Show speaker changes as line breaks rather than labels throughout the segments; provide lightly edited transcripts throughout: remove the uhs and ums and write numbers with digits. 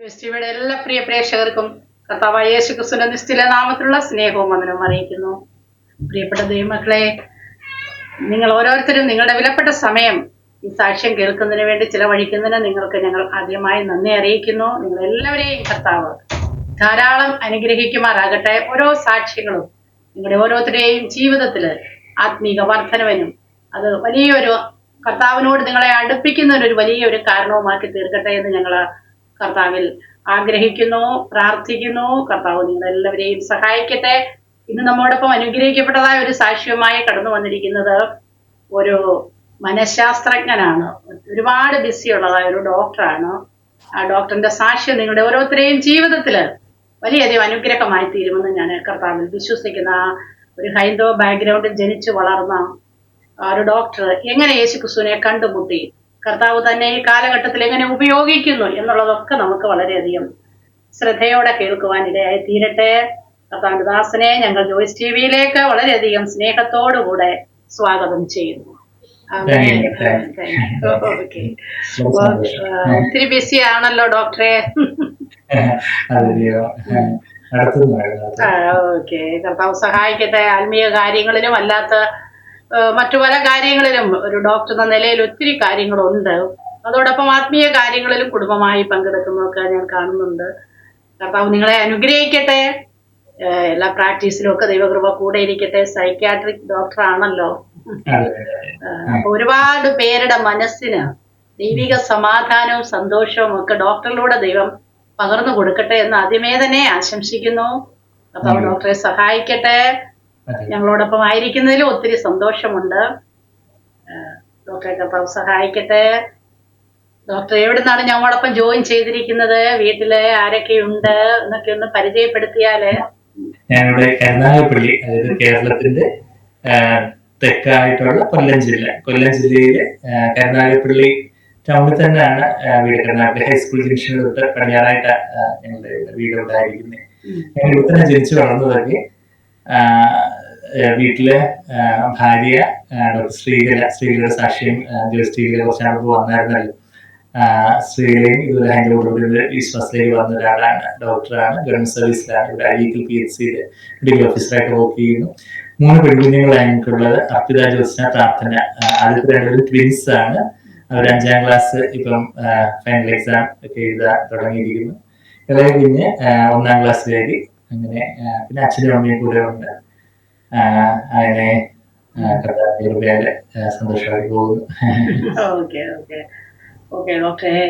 യുടെ എല്ലാ പ്രിയ പ്രേക്ഷകർക്കും കർത്താവായ യേശു ക്രിസ്തുവിന്റെ നിസ്തുല നാമത്തിലുള്ള സ്നേഹവും വന്ദനവും അറിയിക്കുന്നു. പ്രിയപ്പെട്ട ദൈവമക്കളെ, നിങ്ങൾ ഓരോരുത്തരും നിങ്ങളുടെ വിലപ്പെട്ട സമയം ഈ സാക്ഷ്യം കേൾക്കുന്നതിന് വേണ്ടി ചിലവഴിക്കുന്നതിന് നിങ്ങൾക്ക് ഞങ്ങൾ ആദ്യമായി നന്ദി അറിയിക്കുന്നു. നിങ്ങൾ എല്ലാവരെയും കർത്താവ് ധാരാളം അനുഗ്രഹിക്കുമാറാകട്ടെ. ഓരോ സാക്ഷ്യങ്ങളും നിങ്ങളുടെ ഓരോരുത്തരുടെയും ജീവിതത്തിൽ ആത്മീക വർധനവനും അത് വലിയൊരു കർത്താവിനോട് നിങ്ങളെ അടുപ്പിക്കുന്നതിനൊരു വലിയൊരു കാരണവുമാക്കി തീർക്കട്ടെ എന്ന് ഞങ്ങൾ കർത്താവിൽ ആഗ്രഹിക്കുന്നു, പ്രാർത്ഥിക്കുന്നു. കർത്താവ് നിങ്ങളെല്ലാവരെയും സഹായിക്കട്ടെ. ഇന്ന് നമ്മോടൊപ്പം അനുഗ്രഹിക്കപ്പെട്ടതായ ഒരു സാക്ഷ്യവുമായി കടന്നു വന്നിരിക്കുന്നത് ഒരു മനഃശാസ്ത്രജ്ഞനാണ്. ഒരുപാട് ബിസിയുള്ളതായ ഒരു ഡോക്ടറാണ്. ആ ഡോക്ടറിന്റെ സാക്ഷ്യം നിങ്ങളുടെ ഓരോരുത്തരെയും ജീവിതത്തിൽ വലിയധികം അനുഗ്രഹമായി തീരുമെന്ന് ഞാൻ കർത്താവിൽ വിശ്വസിക്കുന്ന ഒരു ഹൈന്ദവ ബാക്ക്ഗ്രൗണ്ടിൽ ജനിച്ചു വളർന്ന ഒരു ഡോക്ടർ എങ്ങനെ യേശു ക്രിസ്തുവിനെ കണ്ടുമുട്ടി, കർത്താവ് തന്നെ ഈ കാലഘട്ടത്തിൽ എങ്ങനെ ഉപയോഗിക്കുന്നു എന്നുള്ളതൊക്കെ നമുക്ക് വളരെയധികം ശ്രദ്ധയോടെ കേൾക്കുവാൻ ഇടയായി തീരട്ടെ. കർത്താവിന്റെ ദാസനെ ഞങ്ങൾ ജോയ്സ് ടിവിയിലേക്ക് വളരെയധികം സ്നേഹത്തോടുകൂടെ സ്വാഗതം ചെയ്യുന്നു. ഒത്തിരി ബിസി ആണല്ലോ ഡോക്ടറെ. ഓക്കെ, കർത്താവ് സഹായിക്കട്ടെ. ആത്മീയ കാര്യങ്ങളിലും അല്ലാത്ത മറ്റു പല കാര്യങ്ങളിലും ഒരു ഡോക്ടർ എന്ന നിലയിൽ ഒത്തിരി കാര്യങ്ങളുണ്ട്. അതോടൊപ്പം ആത്മീയ കാര്യങ്ങളിലും കുടുംബമായി പങ്കെടുക്കുന്നതൊക്കെ ഞാൻ കാണുന്നുണ്ട്. കർത്താവ് നിങ്ങളെ അനുഗ്രഹിക്കട്ടെ. എല്ലാ പ്രാക്ടീസിലും ഒക്കെ ദൈവകൃപ കൂടെ ഇരിക്കട്ടെ. സൈക്യാട്രിക് ഡോക്ടർ ആണല്ലോ. അപ്പൊ ഒരുപാട് പേരുടെ മനസ്സിന് ദൈവിക സമാധാനവും സന്തോഷവും ഒക്കെ ഡോക്ടറിലൂടെ ദൈവം പകർന്നു കൊടുക്കട്ടെ എന്ന് ആദ്യമേ തന്നെ ആശംസിക്കുന്നു. കർത്താവ് ഡോക്ടറെ സഹായിക്കട്ടെ. ഞങ്ങളോടൊപ്പം ആയിരിക്കുന്നതിൽ ഒത്തിരി സന്തോഷമുണ്ട്. ഡോക്ടറെ കർത്താവ് സഹായിക്കട്ടെ. ഡോക്ടർ എവിടെ നിന്നാണ് ഞങ്ങളോടൊപ്പം ജോയിൻ ചെയ്തിരിക്കുന്നത്, വീട്ടില് ആരൊക്കെയുണ്ട് എന്നൊക്കെ ഒന്ന് പരിചയപ്പെടുത്തിയാല്.
ഞാനിവിടെ കരുനാഗപ്പള്ളി, അതായത് കേരളത്തിന്റെ തെക്കായിട്ടുള്ള കൊല്ലം ജില്ലയിലെ കരുനാഗപ്പള്ളി ടൗണിൽ തന്നെയാണ് വീട്. കരുനാഗപ്പള്ളി ഹൈസ്കൂൾ ജംഗ്ഷൻ തൊട്ട് പടിഞ്ഞാറായിട്ട് ഞങ്ങളുടെ വീട് ഉണ്ടായിരിക്കുന്നത്. ഞാൻ ഇവിടെ തന്നെ ജനിച്ചു വളർന്നതൊക്കെ. വീട്ടില് ഭാര്യ ഡോക്ടർ ശ്രീകല സാക്ഷ്യം ജോയ്സ് ടിവിയിലെ കുറച്ച് ആൾക്ക് വന്നായിരുന്നല്ലോ. ശ്രീകലയും ഇതുപോലെ ഹൈന്ദവ വിശ്വാസത്തിലേക്ക് വന്ന ഒരാളാണ്, ഡോക്ടറാണ്, ഗവൺമെന്റ് സർവീസിലാണ്. ഇവിടെ അഴീക്കൽ PHC ഡിഗ്രി ഓഫീസറായിട്ട് വർക്ക് ചെയ്യുന്നു. 3 പെൺകുഞ്ഞുങ്ങളാണ് എനിക്കുള്ളത്. അർപ്പിത, ജ്യോത്സ്ന, പ്രാർത്ഥന. ആദ്യത്തെ 2 ട്വിൻസ് ആണ്. അവർ 5ാം ക്ലാസ് ഇപ്പം ഫൈനൽ എക്സാം ഒക്കെ എഴുതാൻ തുടങ്ങിയിരിക്കുന്നു. ഇളയ കുഞ്ഞ് 1ാം ക്ലാസ്സിലേക്ക്. അങ്ങനെ പിന്നെ അച്ഛനും അമ്മയും കൂടെ ഉണ്ട്. അങ്ങനെ സന്തോഷമായി പോകുന്നു.
ഓക്കെ ഡോക്ടറെ,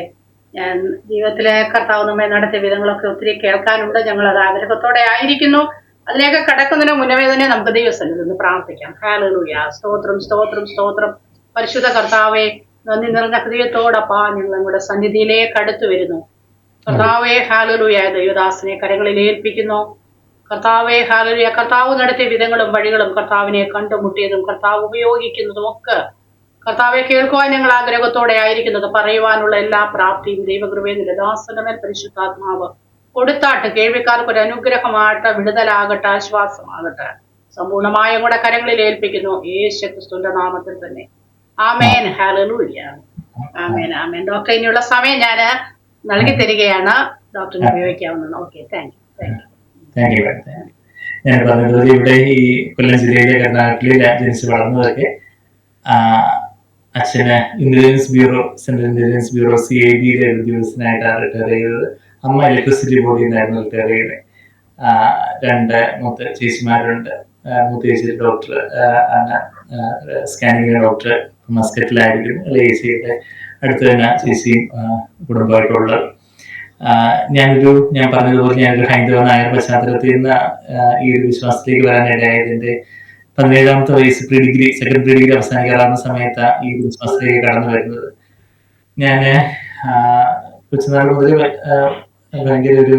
ഞാൻ ജീവിതത്തിലെ കർത്താവ് നമ്മെ നടത്തിയ വിധങ്ങളൊക്കെ ഒത്തിരി കേൾക്കാനുണ്ട്. ഞങ്ങൾ അത് ആഗ്രഹത്തോടെ ആയിരിക്കുന്നു. അതിലേക്ക് കടക്കുന്നതിന് മുന്നമേ തന്നെ നമുക്ക് ദൈവസന്നിധിയിൽ പ്രാർത്ഥിക്കാം. ഹല്ലേലൂയ. സ്തോത്രം സ്തോത്രം സ്തോത്രം. പരിശുദ്ധ കർത്താവെ, നന്ദി നിറഞ്ഞ ഹൃദയത്തോടൊപ്പം ഞങ്ങൾ നമ്മുടെ സന്നിധിയിലേക്ക് അടുത്തു വരുന്നു. കർത്താവെ, ഹല്ലേലൂയ. ദൈവദാസനെ കരങ്ങളിൽ ഏൽപ്പിക്കുന്നു. കർത്താവെ, ഹല്ലേലൂയ. കർത്താവ് നടത്തിയ വിധങ്ങളും വഴികളും കർത്താവിനെ കണ്ടുമുട്ടിയതും കർത്താവ് ഉപയോഗിക്കുന്നതും ഒക്കെ കർത്താവെ കേൾക്കുവാൻ ഞങ്ങൾ ആഗ്രഹത്തോടെ ആയിരിക്കുന്നത്. പറയുവാനുള്ള എല്ലാ പ്രാപ്തിയും ദൈവകൃപയും ദാസനമേൽ പരിശുദ്ധാത്മാവ് കൊടുത്താട്ട് കേൾവിക്കാർക്ക് ഒരു അനുഗ്രഹമാകട്ടെ, വിടുതലാകട്ടെ, ആശ്വാസമാകട്ടെ. സമ്പൂർണമായും കൂടെ കരങ്ങളിൽ ഏൽപ്പിക്കുന്നു യേശു ക്രിസ്തുവിന്റെ നാമത്തിൽ തന്നെ. ആമേൻ. ഹല്ലേലൂയ. ആമേൻ ആമേൻ. ഡോക്ടർ, ഇനിയുള്ള സമയം ഞാൻ നൽകി തരികയാണ്. ഡോക്ടറിന് ഉപയോഗിക്കാവുന്നതാണ്. Okay, thank you.
ഞാൻ പറഞ്ഞതുപോലെ ഇവിടെ ഈ കൊല്ലം ജില്ലയിലെ കർണാടകയിൽ ജനിച്ച് വളർന്നതൊക്കെ. അച്ഛന് സെൻട്രൽ ഇന്റലിജൻസ് ബ്യൂറോ CID ഉദ്യോഗസ്ഥനായിട്ടാണ് റിട്ടയർ ചെയ്തത്. അമ്മ ഇലക്ട്രിസിറ്റി ബോർഡിൽ നിന്നായിരുന്നു റിട്ടയർ ചെയ്തത്. 2 മൂത്ത ചേച്ചിമാരുണ്ട്. മൂത്ത ചേച്ചി ഡോക്ടർ ആണ്, സ്കാനിങ് ഡോക്ടർ, മസ്കറ്റിലായിരിക്കും. ചേച്ചിയുടെ അടുത്ത് തന്നെ ചേച്ചിയും കുടുംബമായിട്ടുള്ളത്. ഞാൻ പറഞ്ഞതുപോലെ ഞാനൊരു ഹൈന്ദവ നായർ പശ്ചാത്തലത്തിൽ നിന്ന് ഈ ഒരു വിശ്വാസത്തിലേക്ക് വരാൻ ഇടയായതിന്റെ 17ാമത്തെ വയസ്സ് സെക്കൻഡ് പ്രീ ഡിഗ്രി അവസാനിക്കാറാവുന്ന സമയത്ത് ഈ വിശ്വാസത്തിലേക്ക് കടന്നു വരുന്നത്. ഞാന് കൊച്ചുനാൾ മുതൽ ഭയങ്കര ഒരു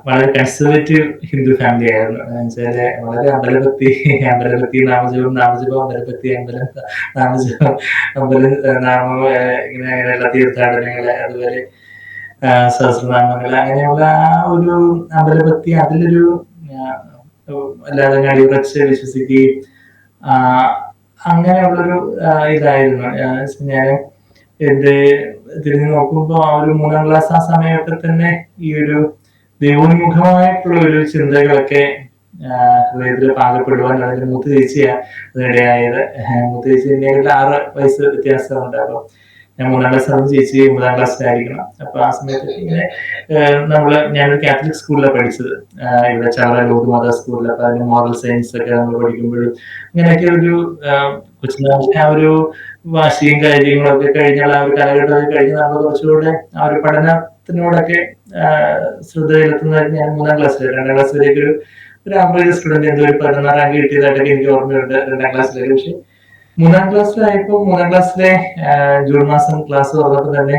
വളരെ കൺസർവേറ്റീവ് ഹിന്ദു ഫാമിലി ആയിരുന്നു. എന്നുവെച്ചാല് വളരെ അമ്പലഭക്തി, നാമജപം, അമ്പലഭക്തി, നാമം, ഇങ്ങനെയുള്ള തീർത്ഥാടനങ്ങള്, അതുപോലെ സഹസ്രനാമങ്ങള്, അങ്ങനെയുള്ള ആ ഒരു അമ്പലഭക്തി, അതിലൊരു അല്ലാതെ അടിയുറച്ച് വിശ്വസിക്കുകയും അങ്ങനെയുള്ളൊരു ഇതായിരുന്നു. ഞാൻ എന്റെ തിരിഞ്ഞു നോക്കുമ്പോൾ ആ ഒരു 3ാം ക്ലാസ് ആ സമയമൊക്കെ തന്നെ ഈ ഒരു ദൈവോന്മുഖമായിട്ടുള്ള ഒരു ചിന്തകളൊക്കെ ഹൃദയത്തിൽ പാകപ്പെടുവാൻ അതിന്റെ മൂത്ത ചേച്ചിയാണ് അതിനിടയായത്. മൂത്ത ചേച്ചി എന്നെക്കാട്ടിൽ 6 വയസ്സ് വ്യത്യാസമുണ്ട്. അപ്പൊ ഞാൻ 3ാം ക്ലാസ് ആകുമ്പോൾ ചേച്ചി 3ാം ക്ലാസ്സിലായിരിക്കണം. അപ്പൊ ആ സമയത്ത് ഇങ്ങനെ ഞാനൊരു കാത്തലിക് സ്കൂളിലാണ് പഠിച്ചത്, ഇവിടെ ചാവറ ലൂർദ് മാതാ സ്കൂളിൽ. അപ്പൊ അതിന് മോറൽ സയൻസ് ഒക്കെ നമ്മൾ പഠിക്കുമ്പോഴും ഇങ്ങനെയൊക്കെ ഒരു കൊച്ചുനാളിലെ ആ ഒരു വാശിയും കാര്യങ്ങളൊക്കെ കഴിഞ്ഞാൽ ആ ഒരു കാലഘട്ടമൊക്കെ കഴിഞ്ഞ് നമ്മൾ കുറച്ചുകൂടെ ആ ഒരു പഠനത്തിനോടൊക്കെ ശ്രദ്ധ ചെലുത്തുന്നത് ഞാൻ 3ാം ക്ലാസ്സിൽ. 2ാം ക്ലാസ് വരെയൊക്കെ ഒരു ആവറേജ് സ്റ്റുഡന്റ്, എന്തോ ഒരു 16 റാങ്ക് കിട്ടിയതായിട്ടൊക്കെ എനിക്ക് ഓർമ്മയുണ്ട് 2ാം ക്ലാസ്സിലേക്ക്. പക്ഷെ 3ാം ക്ലാസ്സിലായപ്പോൾ 3ാം ക്ലാസ്സിലെ ജൂൺ മാസം ക്ലാസ് തുറന്നപ്പോൾ തന്നെ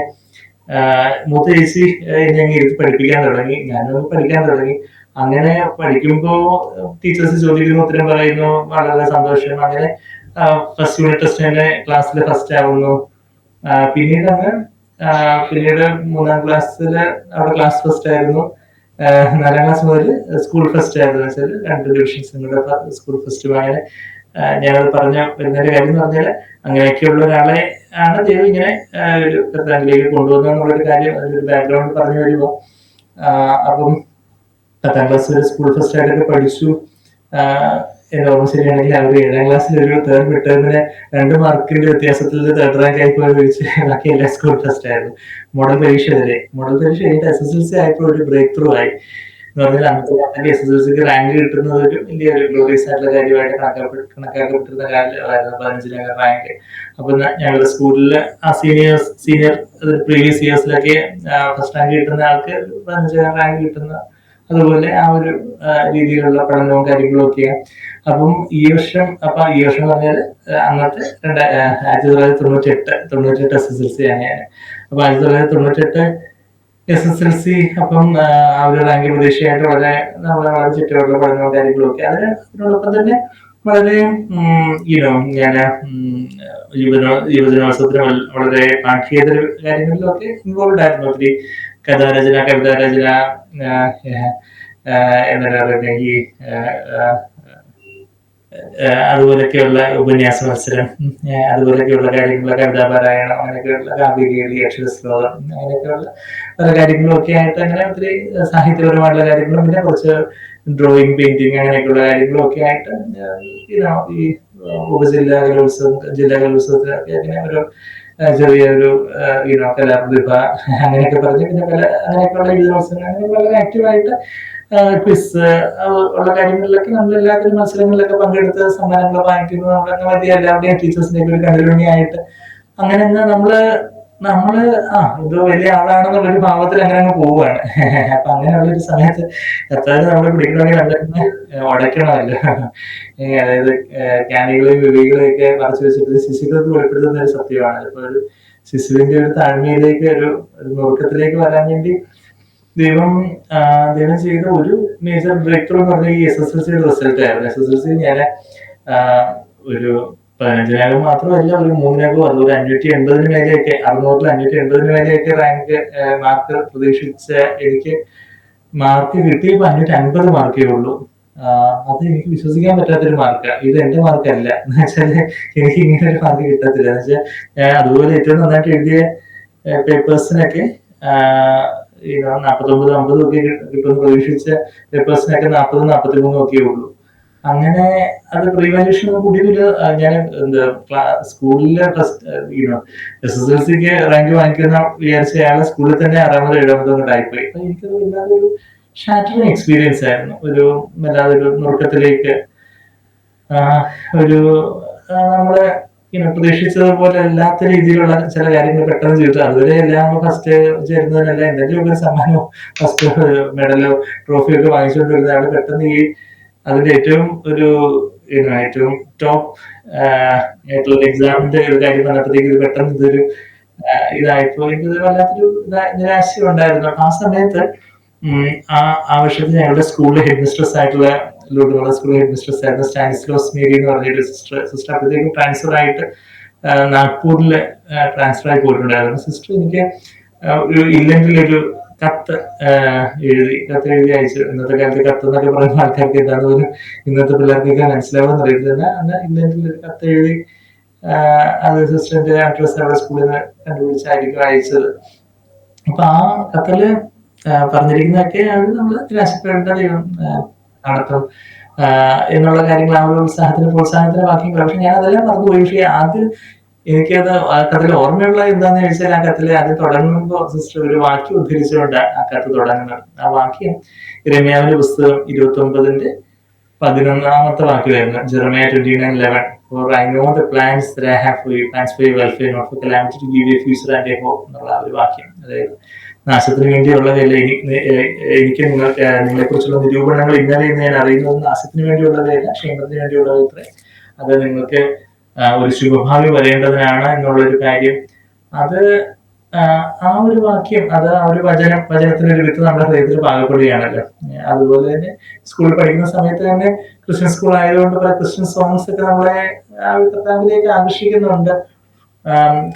മൂത്ത ചേച്ചി എന്നെ അങ്ങ് ഇരുത്തി പഠിപ്പിക്കാൻ തുടങ്ങി, ഞാനൊന്ന് പഠിക്കാൻ തുടങ്ങി. അങ്ങനെ പഠിക്കുമ്പോ ടീച്ചേഴ്സ് ചോദിക്കുന്നു, ഉത്തരം പറയുന്നു, വളരെ സന്തോഷം. അങ്ങനെ ഫസ്റ്റ് യൂണിറ്റ് ടെസ്റ്റ് തന്നെ ക്ലാസ്സിൽ ഫസ്റ്റ് ആവുന്നു. പിന്നീട് 3ാം ക്ലാസ്സില് അവിടെ ക്ലാസ് ഫസ്റ്റ് ആയിരുന്നു. 4ാം ക്ലാസ് മുതൽ സ്കൂൾ ഫസ്റ്റ് ആയിരുന്നു. വെച്ചാൽ 2 ഡിവിഷൻസ് സ്കൂൾ ഫസ്റ്റ്. അങ്ങനെ ഞാനത് വരുന്നതിന്റെ കാര്യം എന്ന് പറഞ്ഞാൽ അങ്ങനെയൊക്കെയുള്ള ഒരാളെ ആണ് ദൈവം ഇങ്ങനെ ഒരു കർത്താവിലേക്ക് കൊണ്ടുവന്നു എന്നുള്ളൊരു കാര്യം, അതിന്റെ ഒരു ബാക്ക്ഗ്രൗണ്ട് പറഞ്ഞു വരുമ്പോ അപ്പം 10ാം ക്ലാസ് വരെ സ്കൂൾ ഫസ്റ്റ് ആയിട്ടൊക്കെ പഠിച്ചു. എന്റെ ഓർമ്മ ശരിയാണെങ്കിൽ അവർ 7ാം ക്ലാസ്സിൽ ഒരു തേർഡ് മിഡ് ടേമിന് 2 മാർക്കിന്റെ വ്യത്യാസത്തിൽ തേർഡ് റാങ്ക് ആയി പോയി വെച്ച് ബാക്കി എല്ലാ സ്കൂൾ ഫസ്റ്റ് ആയിരുന്നു. മോഡൽ പരീക്ഷ കഴിഞ്ഞിട്ട് SSLC ആയപ്പോൾ ഒരു ബ്രേക്ക് ത്രൂ ആയി എന്ന് പറഞ്ഞാൽ അന്നത്തെ SSLCക്ക് റാങ്ക് കിട്ടുന്നത് ഒരു വലിയ ഒരു ഗ്ലോറിയസ് ആയിട്ടുള്ള കാര്യമായിട്ട് കണക്കാക്കപ്പെട്ടിരുന്ന കാലമായിരുന്നു 15ാം റാങ്ക്. അപ്പൊ ഞങ്ങളുടെ സ്കൂളില് ആ സീനിയർ പ്രീവിയസ് ഇയേഴ്സിലൊക്കെ ഫസ്റ്റ് റാങ്ക് കിട്ടുന്ന ആൾക്ക് 15ാം റാങ്ക് കിട്ടുന്ന അതുപോലെ ആ ഒരു രീതിയിലുള്ള പഠനവും കാര്യങ്ങളും ഒക്കെയാണ്. അപ്പം ഈ വർഷം പറഞ്ഞാൽ അന്നത്തെ 1998 SSLC ആണ് ഞാൻ. അപ്പൊ 1998 SSLC അപ്പം ആ ഒരു റാങ്ക് പ്രതീക്ഷയായിട്ട് വളരെ ചുറ്റുപാടുള്ള പഠനവും കാര്യങ്ങളും ഒക്കെ. അതിനോടൊപ്പം തന്നെ വളരെ ഞാൻ യുവജനോത്സവത്തിന് വളരെ പാഠ്യേതര കാര്യങ്ങളിലൊക്കെ ഇൻവോൾവ് ആയിരുന്നു. ഒത്തിരി കഥാരചന, കവിതാരചന, എന്താ പറയുക, ഈ അതുപോലൊക്കെയുള്ള ഉപന്യാസ മത്സരം, അതുപോലൊക്കെയുള്ള കാര്യങ്ങൾ, കവിതാപാരായണം, അങ്ങനെയൊക്കെയുള്ള കാവ്യകേളി, അക്ഷരശ്ലോകം, അങ്ങനെയൊക്കെയുള്ള പല കാര്യങ്ങളും ഒക്കെ ആയിട്ട് അങ്ങനെ ഒത്തിരി സാഹിത്യപരമായിട്ടുള്ള കാര്യങ്ങളും പിന്നെ കുറച്ച് ഡ്രോയിങ്, പെയിന്റിങ്, അങ്ങനെയൊക്കെയുള്ള കാര്യങ്ങളും ഒക്കെ ആയിട്ട് ഈ ജില്ലാ കലോത്സവത്തിനൊക്കെ അങ്ങനെ ഒരു ചെറിയൊരു കലാപ്രതിഭ അങ്ങനെയൊക്കെ പറഞ്ഞ് പിന്നെ അങ്ങനെയൊക്കെയുള്ള യുവജനോത്സവങ്ങൾ അങ്ങനെ വളരെ ആക്റ്റീവായിട്ട് ക്വിസ് ഉള്ള കാര്യങ്ങളിലൊക്കെ നമ്മൾ എല്ലാത്തിനും മത്സരങ്ങളിലൊക്കെ പങ്കെടുത്ത് സമ്മാനങ്ങൾ വാങ്ങിക്കുന്നു. നമ്മളങ്ങനെ മതി എല്ലാവരുടെയും ടീച്ചേഴ്സിന്റെ ഒരു കണ്ടുപിടിയായിട്ട് അങ്ങനെ നമ്മള് എന്തോ വലിയ ആളാണെന്നുള്ളൊരു ഭാവത്തിൽ അങ്ങനെ അങ്ങ് പോവുകയാണ്. അപ്പൊ അങ്ങനെയുള്ളൊരു സമയത്ത് കർത്താവ് നമ്മളെ പിടിക്കണമെങ്കിൽ നമ്മളെ ഉടയ്ക്കണമല്ലോ. അതായത് ജ്ഞാനികളെയും വിവേകികളെയും ഒക്കെ മറച്ചു വെച്ചിട്ട് ശിശുക്കൾക്ക് വെളിപ്പെടുത്തുന്ന ഒരു സത്യമാണ്. ഇപ്പൊ ഒരു ശിശുവിന്റെ ഒരു താഴ്മയിലേക്ക് ഒരു നുറുക്കത്തിലേക്ക് വരാൻ വേണ്ടി ദൈവം ചെയ്ത ഒരു മേജർ ബ്രേക്ക് ത്രൂ എന്ന് പറഞ്ഞാൽ ഈ SSLC റിസൾട്ട് ആയിരുന്നു. SSLC ഞാൻ ഒരു 15 മാത്രമല്ല, ഒരു 3 അതുപോലെ 580 മേലെയൊക്കെ 600-ൽ 580 മേലെയൊക്കെ റാങ്ക് മാർക്ക് പ്രതീക്ഷിച്ച എനിക്ക് മാർക്ക് കിട്ടിയപ്പോൾ 550 മാർക്കേ ഉള്ളൂ. അത് എനിക്ക് വിശ്വസിക്കാൻ പറ്റാത്തൊരു മാർക്കാണ്. ഇത് എന്റെ മാർക്കല്ല എന്ന് വെച്ചാല് എനിക്ക് ഇങ്ങനെ ഒരു മാർക്ക് കിട്ടത്തില്ല. എന്ന് വെച്ചാൽ ഞാൻ അതുപോലെ ഏറ്റവും നന്നായിട്ട് എഴുതിയ പേപ്പേഴ്സിനൊക്കെ 49, 50 ഒക്കെ കിട്ടുമെന്ന് പ്രതീക്ഷിച്ച പേപ്പേഴ്സിനൊക്കെ 40, 43 ഒക്കെ ഉള്ളൂ. അങ്ങനെ അത് പ്രീവാല്യൂഷൻ കൂടിയതിൽ ഞാൻ സ്കൂളിലെ SSLCക്ക് റാങ്ക് വാങ്ങിക്കുന്ന വിചാരിച്ച അയാളെ സ്കൂളിൽ തന്നെ 6-മതോ 7-മതോ ആയിപ്പോയി. അപ്പൊ എനിക്കത് വല്ലാതൊരു ഷാറ്ററിങ് എക്സ്പീരിയൻസ് ആയിരുന്നു. വല്ലാതൊരു നുറുക്കത്തിലേക്ക് ഒരു നമ്മളെ പ്രതീക്ഷിച്ചതുപോലെ അല്ലാത്ത രീതിയിലുള്ള ചില കാര്യങ്ങൾ പെട്ടെന്ന് ചെയ്തു. അതുവരെ എല്ലാം ഫസ്റ്റ് ചേരുന്നതിനല്ല എന്തെങ്കിലും ഒരു സമ്മാനമോ ഫസ്റ്റ് മെഡലോ ട്രോഫിയോ ഒക്കെ വാങ്ങിച്ചുകൊണ്ട് വരുന്ന ആള് പെട്ടെന്ന് അതിന്റെ ഏറ്റവും ടോപ്പ് ആയിട്ടുള്ള എക്സാമിന്റെ ഒരു കാര്യം വന്നപ്പോഴത്തേക്ക് ഇത് പെട്ടെന്ന് ഇതൊരു ഇതായപ്പോ എനിക്കത് വല്ലാത്തൊരു നിരാശ ഉണ്ടായിരുന്നു. ആ സമയത്ത് ആ വർഷത്തിൽ ഞങ്ങളുടെ സ്കൂളിലെ ഹെഡ് മിസ്ട്രസ് ആയിട്ടുള്ള ലൂർദ് സ്കൂൾ ഹെഡ് മിസ്ട്രസ് ആയിരുന്നു സ്റ്റാനിസ്ലോസ് മേരി എന്ന് പറഞ്ഞൊരു സിസ്റ്റർ. അപ്പോഴത്തേക്കും ട്രാൻസ്ഫർ ആയിട്ട് നാഗ്പൂരിൽ ട്രാൻസ്ഫർ ആയി പോയിട്ടുണ്ടായിരുന്നു. സിസ്റ്റർ എനിക്ക് ഒരു ഇല്ലെങ്കിലൊരു കത്ത് എഴുതി അയച്ചു. ഇന്നത്തെ കാലത്ത് കത്ത് എന്നൊക്കെ പറയുന്ന ആൾക്കാർക്ക് എന്താണെന്ന് പോലും ഇന്നത്തെ പിള്ളേർക്കൊക്കെ മനസ്സിലാവുമെന്ന് അറിയത്തില്ല. അന്ന് ഇല്ലെങ്കിൽ ഒരു കത്ത് എഴുതി അത് സിസ്റ്ററിന്റെ അഡ്രസ് അവിടെ സ്കൂളിൽ നിന്ന് കണ്ടുപിടിച്ചായിരിക്കും അയച്ചത്. അപ്പൊ ആ കത്തില് പറഞ്ഞിരിക്കുന്നതൊക്കെ അത് നമ്മൾ നിരാശപ്പെടേണ്ട ദൈവം നടത്തും എന്നുള്ള കാര്യങ്ങൾ, ആ ഒരു പ്രോത്സാഹനത്തിന് വാക്യങ്ങൾ. പക്ഷെ ഞാൻ അതെല്ലാം മറന്നുപോയി. പക്ഷെ ആദ്യം എനിക്കത് ആ കത്തിൽ ഓർമ്മയുള്ള എന്താന്ന് ചോദിച്ചാൽ, ആ കത്തില് ആദ്യം തുടങ്ങുമ്പോൾ സിസ്റ്റർ ഒരു വാക്യം ഉദ്ധരിച്ചുകൊണ്ട് ആ കത്ത് തുടങ്ങുന്നത്. ആ വാക്യം യിരെമ്യാവിന്റെ പുസ്തകം 29:11 വാക്യമായിരുന്നു. Jeremiah 29:11. For I know the plans that I have for you, plans for your welfare, not for calamity, to give you a future and a hope എന്നുള്ള ഒരു വാക്യം. അതായത് നാശത്തിന് വേണ്ടിയുള്ളതല്ല എനിക്ക് നിങ്ങളെ കുറിച്ചുള്ള നിരൂപണങ്ങൾ ഇന്നലെ എന്ന് ഞാൻ അറിയുന്നത് നാശത്തിന് വേണ്ടിയുള്ളതല്ല, ക്ഷേമത്തിന് വേണ്ടിയുള്ളതത്രേ. അത് നിങ്ങൾക്ക് ഒരു ശുഭഭാവി വരേണ്ടതിനാണ് എന്നുള്ളൊരു കാര്യം. അത് ആ ഒരു വാക്യം, അത് ആ ഒരു വചനത്തിന്റെ ഒരു വിത്ത് നമ്മുടെ ഹൃദയത്തിൽ പാകപ്പെടുകയാണല്ലോ. അതുപോലെ തന്നെ സ്കൂളിൽ പഠിക്കുന്ന സമയത്ത് തന്നെ ക്രിസ്ത്യൻ സ്കൂൾ ആയതുകൊണ്ട് പല ക്രിസ്ത്യൻ സോങ്സ് ഒക്കെ നമ്മളെ ആ ഒരു കർത്താവിലേക്ക് ആകർഷിക്കുന്നുണ്ട്.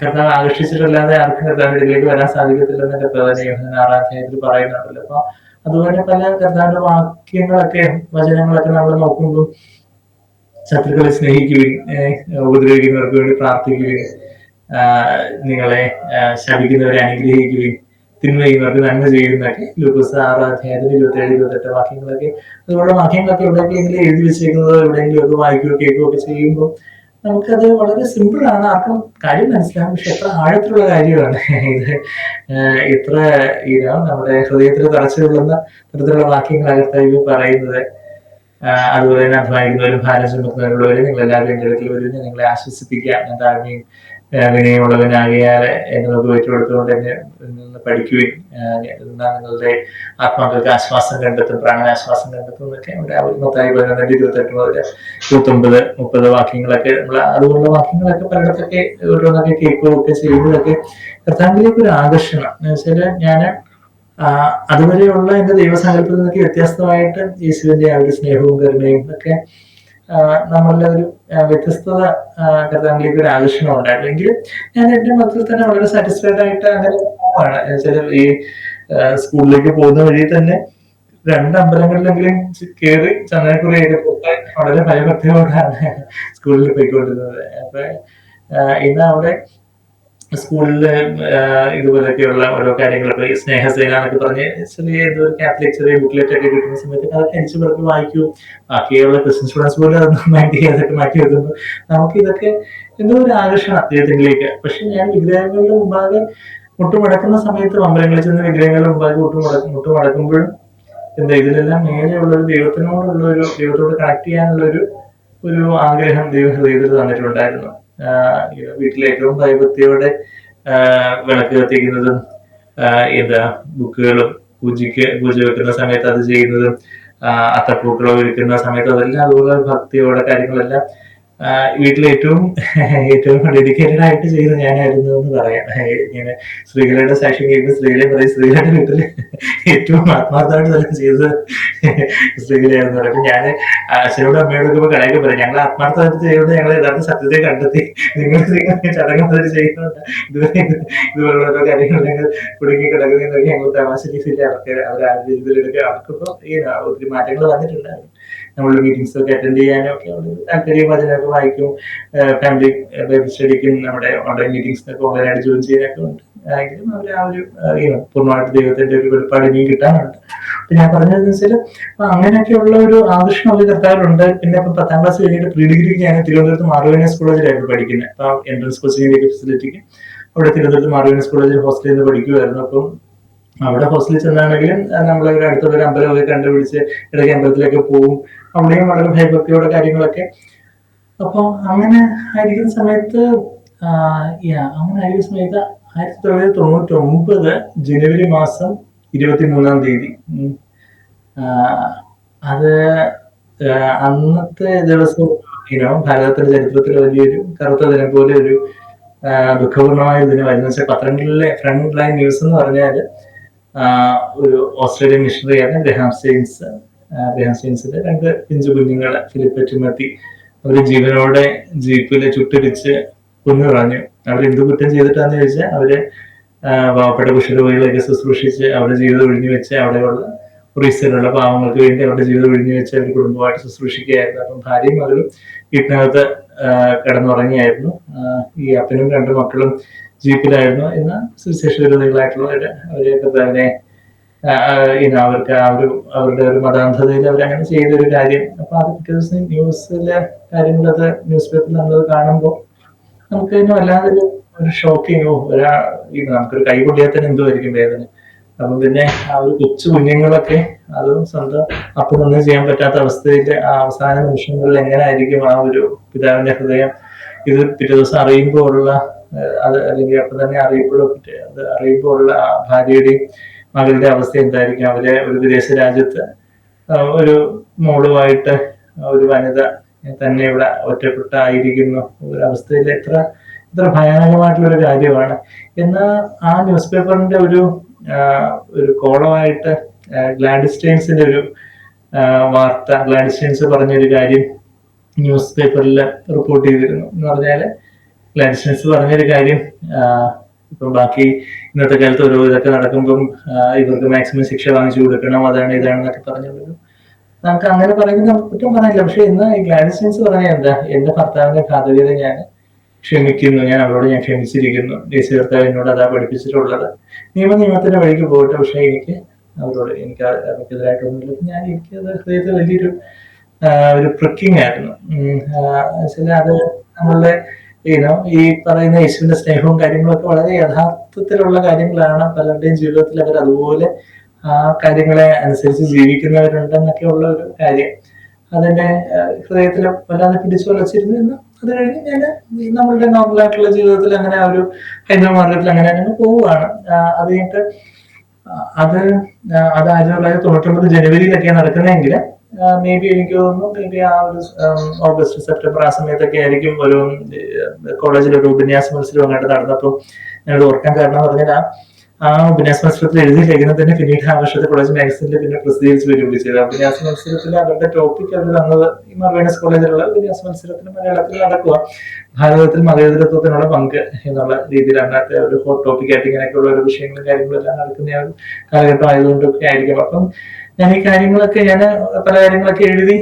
കർത്താവ് ആകർഷിച്ചിട്ടല്ലാതെ ആർക്കും കർത്താവിന്റെ ഇതിലേക്ക് വരാൻ സാധിക്കത്തില്ലെന്ന് കർത്താവിന്റെ യോഹന്നാൻ 6-ാം പറയുന്നുണ്ടല്ലോ. അപ്പൊ അതുപോലെ പല കർത്താവിന്റെ വാക്യങ്ങളൊക്കെ, വചനങ്ങളൊക്കെ നമ്മൾ നോക്കുമ്പോൾ ശത്രുക്കളെ സ്നേഹിക്കുവിൻ, ഉപദ്രവിക്കുന്നവർക്ക് വേണ്ടി പ്രാർത്ഥിക്കുവിൻ, നിങ്ങളെ ശപിക്കുന്നവരെ അനുഗ്രഹിക്കുകയും തിന്മ ചെയ്യുന്നവർക്ക് നന്മ ചെയ്യുന്നതൊക്കെ ലൂക്കോസ് 6-ാം 27-28 വാക്യങ്ങളൊക്കെ. അതുപോലെ വാക്യങ്ങളൊക്കെ എവിടെയെങ്കിലും എഴുതി വെച്ചേക്കുന്നത് എവിടെയെങ്കിലും ഒക്കെ വായിക്കുകയോ കേൾക്കുകയോ ഒക്കെ ചെയ്യുമ്പോൾ നമുക്കത് വളരെ സിമ്പിൾ ആണ്, ആർക്കും കാര്യം മനസ്സിലാവും. പക്ഷെ എത്ര ആഴത്തിലുള്ള കാര്യമാണ് ഇത്. എത്ര നമ്മുടെ ഹൃദയത്തിൽ തറച്ചുകൊള്ളുന്ന തരത്തിലുള്ള വാക്യങ്ങളകത്തായി പറയുന്നത്. അതുപോലെ തന്നെ അധ്വാനിക്കുന്നവരും ഭാരം ചുമക്കുന്നവരുള്ളവരും നിങ്ങൾ എല്ലാവരും എൻ്റെ അടുക്കൽ വരും, ഞാൻ നിങ്ങളെ ആശ്വസിപ്പിക്കാം. ഞാൻ താഴ്മയും വിനയമുള്ളവനാകിയാൽ എന്നെ നമുക്ക് വെച്ചുകൊടുത്തുകൊണ്ട് എന്നെ നിന്ന് പഠിക്കുകയും എന്നാൽ നിങ്ങളുടെ ആത്മാക്കൾക്ക് ആശ്വാസം കണ്ടെത്തും, പ്രാണനാശ്വാസം കണ്ടെത്തും എന്നൊക്കെ അവിടെ മത്തായി 11:28 മുതൽ 29-30 വാക്യങ്ങളൊക്കെ നമ്മൾ അതുപോലുള്ള വാക്യങ്ങളൊക്കെ പലയിടത്തൊക്കെ ഓരോന്നൊക്കെ കേൾക്കുകയൊക്കെ ചെയ്യുമ്പോഴൊക്കെ കർത്താവിലേക്ക് ഒരു ആകർഷണം എന്ന് വെച്ചാൽ, ഞാൻ അതുവരെയുള്ള എന്റെ ദൈവസങ്കല്പത്തിൽ നിന്നൊക്കെ വ്യത്യസ്തമായിട്ട് യേശുവിന്റെ ആ ഒരു സ്നേഹവും കരുണയും ഒക്കെ നമ്മളുടെ ഒരു വ്യത്യസ്തത കർത്താവിലേക്ക് ഒരു ആകർഷണം ഉണ്ടായിരുന്നു. എങ്കിലും ഞാൻ എന്റെ മതത്തിൽ തന്നെ വളരെ സാറ്റിസ്ഫൈഡ് ആയിട്ട് അങ്ങനെ പോവാണ്. ചില ഈ സ്കൂളിലേക്ക് പോകുന്ന വഴി തന്നെ 2 അമ്പലങ്ങളിലെങ്കിലും കയറി ചന്ദനക്കുറിയൊക്കെ പോയി വളരെ ഭയഭക്തിയോടാണ് സ്കൂളിൽ പോയിക്കൊണ്ടിരുന്നത്. അപ്പൊ ഇന്ന് അവിടെ സ്കൂളില് ഇതുപോലൊക്കെയുള്ള ഓരോ കാര്യങ്ങളൊക്കെ സ്നേഹസേന എന്നൊക്കെ പറഞ്ഞ് ചെറിയ എന്തോ ഒരു കാത്തലിക് ചെറിയ ബുക്ക്ലെറ്റ് ഒക്കെ കിട്ടുന്ന സമയത്ത് അതൊക്കെ അടിച്ചു പിറക്കി വായിക്കും. ബാക്കിയുള്ള ക്രിസ്ത്യൻ സ്റ്റുഡൻസ് പോലും അതൊന്നും മൈൻഡ് ചെയ്യാതൊക്കെ മാറ്റി വെക്കുമ്പോൾ നമുക്ക് ഇതൊക്കെ എന്തോ ഒരു ആകർഷണം അദ്ദേഹത്തിലേക്ക്. പക്ഷെ ഞാൻ വിഗ്രഹങ്ങളുടെ മുമ്പാകെ മുട്ടുമടക്കുന്ന സമയത്ത്, അമ്പലങ്ങളിൽ ചെന്ന് വിഗ്രഹങ്ങളുടെ മുമ്പാകെ മുട്ടുമടക്കുമ്പോഴും എന്താ ഇതിലെല്ലാം മേലെയുള്ള ഒരു ദൈവത്തോട് കണക്ട് ചെയ്യാനുള്ള ഒരു ആഗ്രഹം ദൈവ ഹൃദയത്തിൽ തന്നിട്ടുണ്ടായിരുന്നു. വീട്ടിലെ ഏറ്റവും ഭയഭക്തിയോടെ വിളക്ക് കത്തിക്കുന്നതും ബുക്കുകളും പൂജ വെക്കുന്ന സമയത്ത് അത് ചെയ്യുന്നതും അത്തപ്പൂക്കളോ ഒരുക്കുന്ന സമയത്ത് അതെല്ലാം അതുപോലെ ഭക്തിയോടെ കാര്യങ്ങളെല്ലാം വീട്ടിൽ ഏറ്റവും ഡെഡിക്കേറ്റഡ് ആയിട്ട് ചെയ്ത് ഞാനായിരുന്നു എന്ന് പറയാം. ഇങ്ങനെ സ്ത്രീകളുടെ സാക്ഷ്യം കേൾക്കുന്ന സ്ത്രീകളെ പറയും, സ്ത്രീകളുടെ വീട്ടിൽ ഏറ്റവും ആത്മാർത്ഥമായിട്ട് തന്നെ ചെയ്തത് സ്ത്രീകളെയാണെന്ന് പറയും. അപ്പൊ ഞാൻ അച്ഛനോടും അമ്മയോടൊക്കെ ഇപ്പൊ കടയൊക്കെ പറയും, ഞങ്ങൾ ആത്മാർത്ഥമായിട്ട് ചെയ്യുന്നത് ഞങ്ങൾ യഥാർത്ഥ സത്യത്തെ കണ്ടെത്തി, നിങ്ങൾ ചടങ്ങുകൾ ചെയ്യുന്നുണ്ട് ഇതുപോലുള്ള ഓരോ കാര്യങ്ങൾ ഞങ്ങൾ കുടുങ്ങി കിടക്കുന്നതൊക്കെ ഞങ്ങൾ തമാശ രീതിയിൽ അവർ ആ രീതിയിലൊക്കെ അവർക്കിപ്പോ ഒത്തിരി മാറ്റങ്ങൾ വന്നിട്ടുണ്ടായിരുന്നു. നമ്മളുടെ മീറ്റിംഗ്സ് ഒക്കെ അറ്റൻഡ് ചെയ്യാനും ഒക്കെ താല്പര്യം, വചനമൊക്കെ വായിക്കും, ഫാമിലി ബൈബിൾ സ്റ്റഡിക്കും നമ്മുടെ ഓൺലൈൻ മീറ്റിംഗ്സിനൊക്കെ ഓൺലൈനായിട്ട് ജോയിൻ ചെയ്യാനൊക്കെ ഉണ്ട്. എങ്കിലും അവർ ആ ഒരു പൂർണ്ണമായിട്ട് ദൈവത്തിന്റെ ഒരു വെളിപ്പാട് ഇനിയും കിട്ടാനുണ്ട്. അപ്പൊ ഞാൻ പറഞ്ഞതെന്ന് വെച്ചാൽ അങ്ങനെയൊക്കെയുള്ള ഒരു ആകർഷണം ഒരു കർത്താവിലുണ്ട്. പിന്നെ ഇപ്പൊ 10ാം ക്ലാസ് കഴിഞ്ഞിട്ട് പ്രീ ഡിഗ്രിക്ക് ഞാൻ തിരുവനന്തപുരത്ത് മാർവീനസ് കോളേജിലായിരുന്നു പഠിക്കുന്നത്. അപ്പൊ എൻട്രൻസ് കോച്ചിങ്ങിന്റെ ഫെസിലിറ്റിക്ക് അവിടെ തിരുവനന്തപുരത്ത് മാർവീനസ് കോളേജിൽ ഹോസ്റ്റലിൽ നിന്ന് പഠിക്കുമായിരുന്നു. അപ്പം അവിടെ ഹോസ്റ്റലിൽ ചെന്നാണെങ്കിലും നമ്മളൊരു അടുത്തുള്ള ഒരു അമ്പലമൊക്കെ കണ്ടുപിടിച്ച് ഇടയ്ക്ക് അമ്പലത്തിലൊക്കെ പോകും. അവിടെയും വളരെ ഭയഭക്തിയോടെ കാര്യങ്ങളൊക്കെ. അപ്പൊ അങ്ങനെ ആയിരിക്കുന്ന സമയത്ത് 1999 ജനുവരി മാസം 23-ാം തീയതി അത് അന്നത്തെ ദിവസം ഭാരതത്തിന്റെ ചരിത്രത്തിൽ വലിയൊരു കറുത്ത ദിനം പോലെ ഒരു ദുഃഖപൂർണമായ ദിനമായിരുന്നു. വെച്ചാൽ പത്രങ്ങളിലെ ഫ്രണ്ട് ലൈൻ ന്യൂസ് എന്ന് പറഞ്ഞാല് ഒരു ഓസ്ട്രേലിയൻ മിഷണറിയാണ് ഗ്രഹാം സ്റ്റെയിൻസിന്റെ 2 പിഞ്ചു കുഞ്ഞുങ്ങള് ഫിലിപ്പ് ടിമത്തി അവര് ജീവനോടെ ജീപ്പില് ചുട്ടരിച്ച് കൊന്നു കളഞ്ഞു. അവരെന്ത് കുറ്റം ചെയ്തിട്ടാന്ന് ചോദിച്ചാൽ അവര് പാവപ്പെട്ട കുഷ്ഠരോഗികളെയൊക്കെ ശുശ്രൂഷിച്ച് അവരുടെ ജീവിതം ഒഴിഞ്ഞു വെച്ച് അവിടെയുള്ള ഒറീസയിലുള്ള പാവങ്ങൾക്ക് വേണ്ടി അവരുടെ ജീവിതം ഒഴിഞ്ഞു വെച്ച് അവർ കുടുംബമായിട്ട് ശുശ്രൂഷിക്കുകയായിരുന്നു. അപ്പം ഭാര്യയും മകളും വീട്ടിനകത്ത് കിടന്നുറങ്ങിയായിരുന്നു. ഈ അപ്പനും 2 മക്കളും ജീപ്പിലായിരുന്നു. ഇന്ന് സുവിശേഷ വിരോധികളായിട്ടുള്ളവര് അവരെ കർത്താവിനെ അവർക്ക് അവരുടെ ഒരു മതാന്ധതയിൽ അവരങ്ങനെ ചെയ്തൊരു കാര്യം. അപ്പൊ അത് പിറ്റേ ദിവസം ന്യൂസിലെ കാര്യങ്ങളത് ന്യൂസ് പേപ്പറിൽ നമ്മളത് കാണുമ്പോൾ നമുക്ക് തന്നെ വല്ലാതൊരു ഷോക്കിങ്ങോ നമുക്കൊരു കൈ പൊള്ളിയാൽ എന്തുമായിരിക്കും വേദന. അപ്പൊ പിന്നെ ആ ഒരു കൊച്ചു കുഞ്ഞുങ്ങളൊക്കെ അതും സ്വന്തം അപ്പനൊന്നും ചെയ്യാൻ പറ്റാത്ത അവസ്ഥയില് ആ അവസാന നിമിഷങ്ങളിൽ എങ്ങനെയായിരിക്കും ആ ഒരു പിതാവിന്റെ ഹൃദയം ഇത് പിറ്റേ ദിവസം അറിയുമ്പോൾ ഉള്ള അത് അല്ലെങ്കിൽ അപ്പൊ തന്നെ അറിയുമ്പോൾ ഉള്ള ആ ഭാര്യയുടെയും മകളുടെ അവസ്ഥ എന്തായിരിക്കും. അവരെ ഒരു വിദേശ രാജ്യത്ത് ഒരു മോളുമായിട്ട് ഒരു വനിത തന്നെ ഇവിടെ ഒറ്റപ്പെട്ടായിരിക്കുന്നു ഒരു അവസ്ഥയിൽ എത്ര ഭയാനകമായിട്ടുള്ള ഒരു കാര്യമാണ്. എന്നാൽ ആ ന്യൂസ് പേപ്പറിന്റെ ഒരു കോളമായിട്ട് ഗ്ലാഡിസ്റ്റൈൻസിന്റെ ഒരു വാർത്ത, ഗ്ലാഡിസ്റ്റൈൻസ് പറഞ്ഞൊരു കാര്യം ന്യൂസ് പേപ്പറിൽ റിപ്പോർട്ട് ചെയ്തിരുന്നു. എന്ന് പറഞ്ഞാല് ഗ്ലാഡിസ്റ്റൈൻസ് പറഞ്ഞൊരു കാര്യം, ഇപ്പം ബാക്കി ഇന്നത്തെ കാലത്ത് ഓരോ ഇതൊക്കെ നടക്കുമ്പം ഇവർക്ക് മാക്സിമം ശിക്ഷ വാങ്ങിച്ചു കൊടുക്കണം, അതാണ് ഇതാണെന്നൊക്കെ പറഞ്ഞുള്ളത് നമുക്ക് അങ്ങനെ പറയുന്നത് നമുക്ക് കുറ്റം പറയാനില്ല. പക്ഷെ ഇന്ന് ഈ ഗ്ലാഡിസ്റ്റൈൻസ് പറഞ്ഞ എന്താ, എന്റെ ഭർത്താവിന്റെ ഘാതകത ഞാൻ ക്ഷമിക്കുന്നു, ഞാൻ അവരോട് ഞാൻ ക്ഷമിച്ചിരിക്കുന്നു, യേശു കർത്താവ് എന്നോട് അതാ പഠിപ്പിച്ചിട്ടുള്ളത്, നിയമത്തിന്റെ വഴിക്ക് പോകട്ടെ, പക്ഷെ എനിക്ക് അവർക്കെതിരായിട്ടൊന്നുമില്ല. എനിക്കത് ഹൃദയത്തിൽ വലിയൊരു ഒരു പ്രിക്കിംഗ് ആയിരുന്നു. അത് നമ്മളുടെ ഈ പറയുന്ന യേശുവിന്റെ സ്നേഹവും കാര്യങ്ങളൊക്കെ വളരെ യഥാർത്ഥത്തിലുള്ള കാര്യങ്ങളാണ്. പലരുടെയും ജീവിതത്തിൽ അവർ അതുപോലെ ആ കാര്യങ്ങളെ അനുസരിച്ച് ജീവിക്കുന്നവരുണ്ടെന്നൊക്കെ ഉള്ള ഒരു കാര്യം അതെന്റെ ഹൃദയത്തിൽ വല്ലാതെ പിടിച്ചു വലച്ചിരുന്നു. എന്ന് അത് കഴിഞ്ഞ് ഞാൻ നമ്മളുടെ നോർമലായിട്ടുള്ള ജീവിതത്തിൽ അങ്ങനെ ആ ഒരു ഹൈന്ദവ മാർഗത്തിൽ അങ്ങനെ പോവുകയാണ്. അത് കഴിഞ്ഞിട്ട് അത് 1999 ജനുവരിയിലൊക്കെ നടക്കുന്നതെങ്കിൽ മേ ബി എനിക്ക് തോന്നുന്നു മേ ബി ആ ഒരു ഓഗസ്റ്റ് സെപ്റ്റംബർ ആ സമയത്തൊക്കെ ആയിരിക്കും ഒരു കോളേജിൽ ഒരു ഉപന്യാസ മത്സരം അങ്ങോട്ട് നടന്നപ്പോൾ ഞാനത് ഓർക്കാൻ കാരണം എന്ന് പറഞ്ഞാൽ ആ ഉപന്യാസ മത്സരത്തിൽ എഴുതിയ ലേഖനം തന്നെ പിന്നീട് ആ വർഷത്തെ കോളേജ് മാഗസിനിൽ പിന്നെ പ്രസിദ്ധീകരിച്ച് വരികയും ചെയ്തു. ഉപന്യാസ മത്സരത്തിൽ അവരുടെ ടോപ്പിക് അവർ തന്നത് ഈ മർവേനസ് കോളേജിലുള്ള ഉപന്യാസ മത്സരത്തിന് മലയാളത്തിൽ നടക്കുക ഭാരതത്തിൽ മതേതരത്വത്തിനുള്ള പങ്ക് എന്നുള്ള രീതിയിൽ അന്നത്തെ ഒരു ഹോട്ട് ടോപ്പിക്കായിട്ട് ഇങ്ങനെയൊക്കെയുള്ള ഒരു വിഷയങ്ങളും കാര്യങ്ങളും എല്ലാം നടക്കുന്ന ഒരു കാലഘട്ടം ആയതുകൊണ്ടൊക്കെ ആയിരിക്കും. അപ്പം ഞാൻ ഈ കാര്യങ്ങളൊക്കെ പല കാര്യങ്ങളൊക്കെ എഴുതി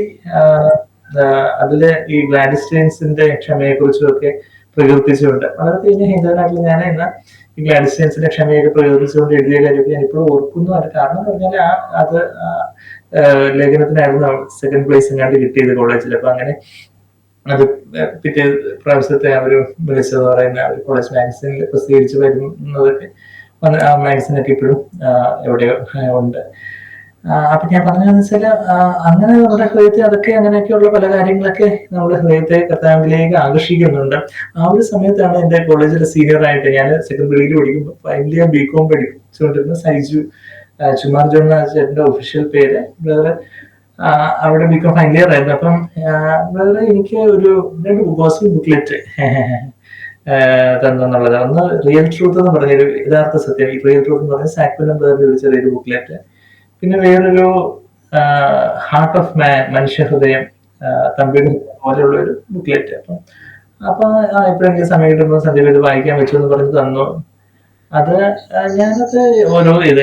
അതില് ഈ ഗ്ലാഡിസ്റ്റൈൻസിന്റെ ക്ഷമയെ കുറിച്ചും ഒക്കെ പ്രകീർത്തിച്ചുകൊണ്ട് വളരെ കഴിഞ്ഞ ഹിന്ദുവിനായിട്ടുള്ള ഞാൻ ഇന്ന് ഈ ഗ്ലാഡിസ്റ്റൈൻസിന്റെ ക്ഷമയൊക്കെ പ്രകീർത്തിച്ചുകൊണ്ട് എഴുതിയ കാര്യമൊക്കെ ഞാൻ ഇപ്പോഴും ഓർക്കുന്നു. അത് കാരണം എന്ന് പറഞ്ഞാൽ അത് ലേഖനത്തിനായിരുന്നു സെക്കൻഡ് പ്ലേസ് എങ്ങാണ്ട് കിട്ടിയത് കോളേജിൽ. അപ്പൊ അങ്ങനെ അത് പിറ്റേ പ്രാവശ്യത്തെ അവര് വിളിച്ചതെന്ന് പറയുന്ന ഒരു കോളേജ് മാഗസിനിൽ പ്രസിദ്ധീകരിച്ച് വരുന്നതൊക്കെ ആ മാഗസിനൊക്കെ ഇപ്പോഴും എവിടെയോ ഉണ്ട്. അപ്പൊ ഞാൻ പറഞ്ഞതെന്ന് വെച്ചാല് അങ്ങനെ നമ്മുടെ ഹൃദയത്തെ അതൊക്കെ അങ്ങനെയൊക്കെയുള്ള പല കാര്യങ്ങളൊക്കെ നമ്മുടെ ഹൃദയത്തെ കർത്താവിലേക്ക് ആകർഷിക്കുന്നുണ്ട്. ആ ഒരു സമയത്താണ് എന്റെ കോളേജിലെ സീനിയർ ആയിട്ട് ഞാൻ സെക്കൻഡ് ഡിഗ്രി പഠിക്കുമ്പോൾ ഫൈനൽ ഇയർ ബികോം പഠിച്ചുകൊണ്ടിരുന്ന സൈജു ചുമാർ ജോൺ എന്ന ചേട്ടന്റെ ഒഫീഷ്യൽ പേര് ബ്രദർ അവിടെ ബികോം ഫൈനൽ ഇയർ ആയിരുന്നു. അപ്പം ബ്രദർ എനിക്ക് ഒരു 2 ഗോസ്പൽ ബുക്ക്ലെറ്റ് തന്നുള്ളത്. ഒന്ന് റിയൽ ട്രൂത്ത് എന്ന് പറഞ്ഞൊരു യഥാർത്ഥ സത്യം, റിയൽ ട്രൂത്ത് എന്ന് പറഞ്ഞ സാക്വലം ബ്രദറിൽ ഒരു ചെറിയൊരു ബുക്ക്ലെറ്റ്, പിന്നെ വേറൊരു ഹാർട്ട് ഓഫ് മാൻ, മനുഷ്യഹൃദയം, തമ്പിയുടെ പോലെയുള്ള ഒരു ബുക്ക്ലെറ്റ്. അപ്പൊ എപ്പോഴെങ്കിലും സമയം കിട്ടുമ്പോൾ സന്ധ്യ ഇത് വായിക്കാൻ വെച്ചു എന്ന് പറഞ്ഞ് തന്നു. അത് ഞാനത്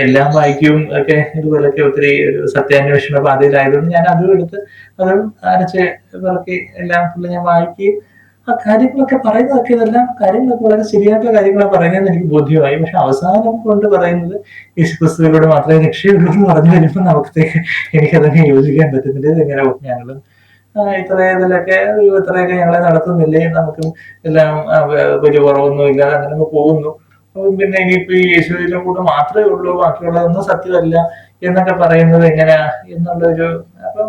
എല്ലാം വായിക്കും ഒക്കെ ഇതുപോലൊക്കെ ഒത്തിരി ഒരു സത്യാന്വേഷണ പാതയിലായതുകൊണ്ട് ഞാൻ അതും എടുത്ത് അതും അരച്ച് പിറക്കി എല്ലാം ഫുള്ള് ഞാൻ വായിക്കുകയും ആ കാര്യങ്ങളൊക്കെ പറയുന്നതൊക്കെ ഇതെല്ലാം കാര്യങ്ങളൊക്കെ വളരെ ശരിയായിട്ടുള്ള കാര്യങ്ങളാണ് പറയുന്നതെന്ന് എനിക്ക് ബോധ്യമായി. പക്ഷെ അവസാനം കൊണ്ട് പറയുന്നത് യേശുക്രിസ്തുവിലൂടെ മാത്രമേ രക്ഷയുള്ളൂ എന്ന് പറഞ്ഞു വരുമ്പോൾ നമുക്കത്തേക്ക് എനിക്കതൊക്കെ യോജിക്കാൻ പറ്റുന്നില്ല. ഇതെങ്ങനെ ഞങ്ങളും ഇത്രയൊക്കെ ഞങ്ങളെ നടത്തുന്നില്ലേ, നമുക്കും എല്ലാം വലിയ കുറവൊന്നും ഇല്ലാതെ അങ്ങനെ പോകുന്നു. പിന്നെ ഇനിയിപ്പോ ഈ യേശുവിന്റെ കൂടെ മാത്രമേ ഉള്ളൂ, ബാക്കിയുള്ളതൊന്നും സത്യമല്ല എന്നൊക്കെ പറയുന്നത് എങ്ങനെയാ എന്നുള്ളൊരു അപ്പം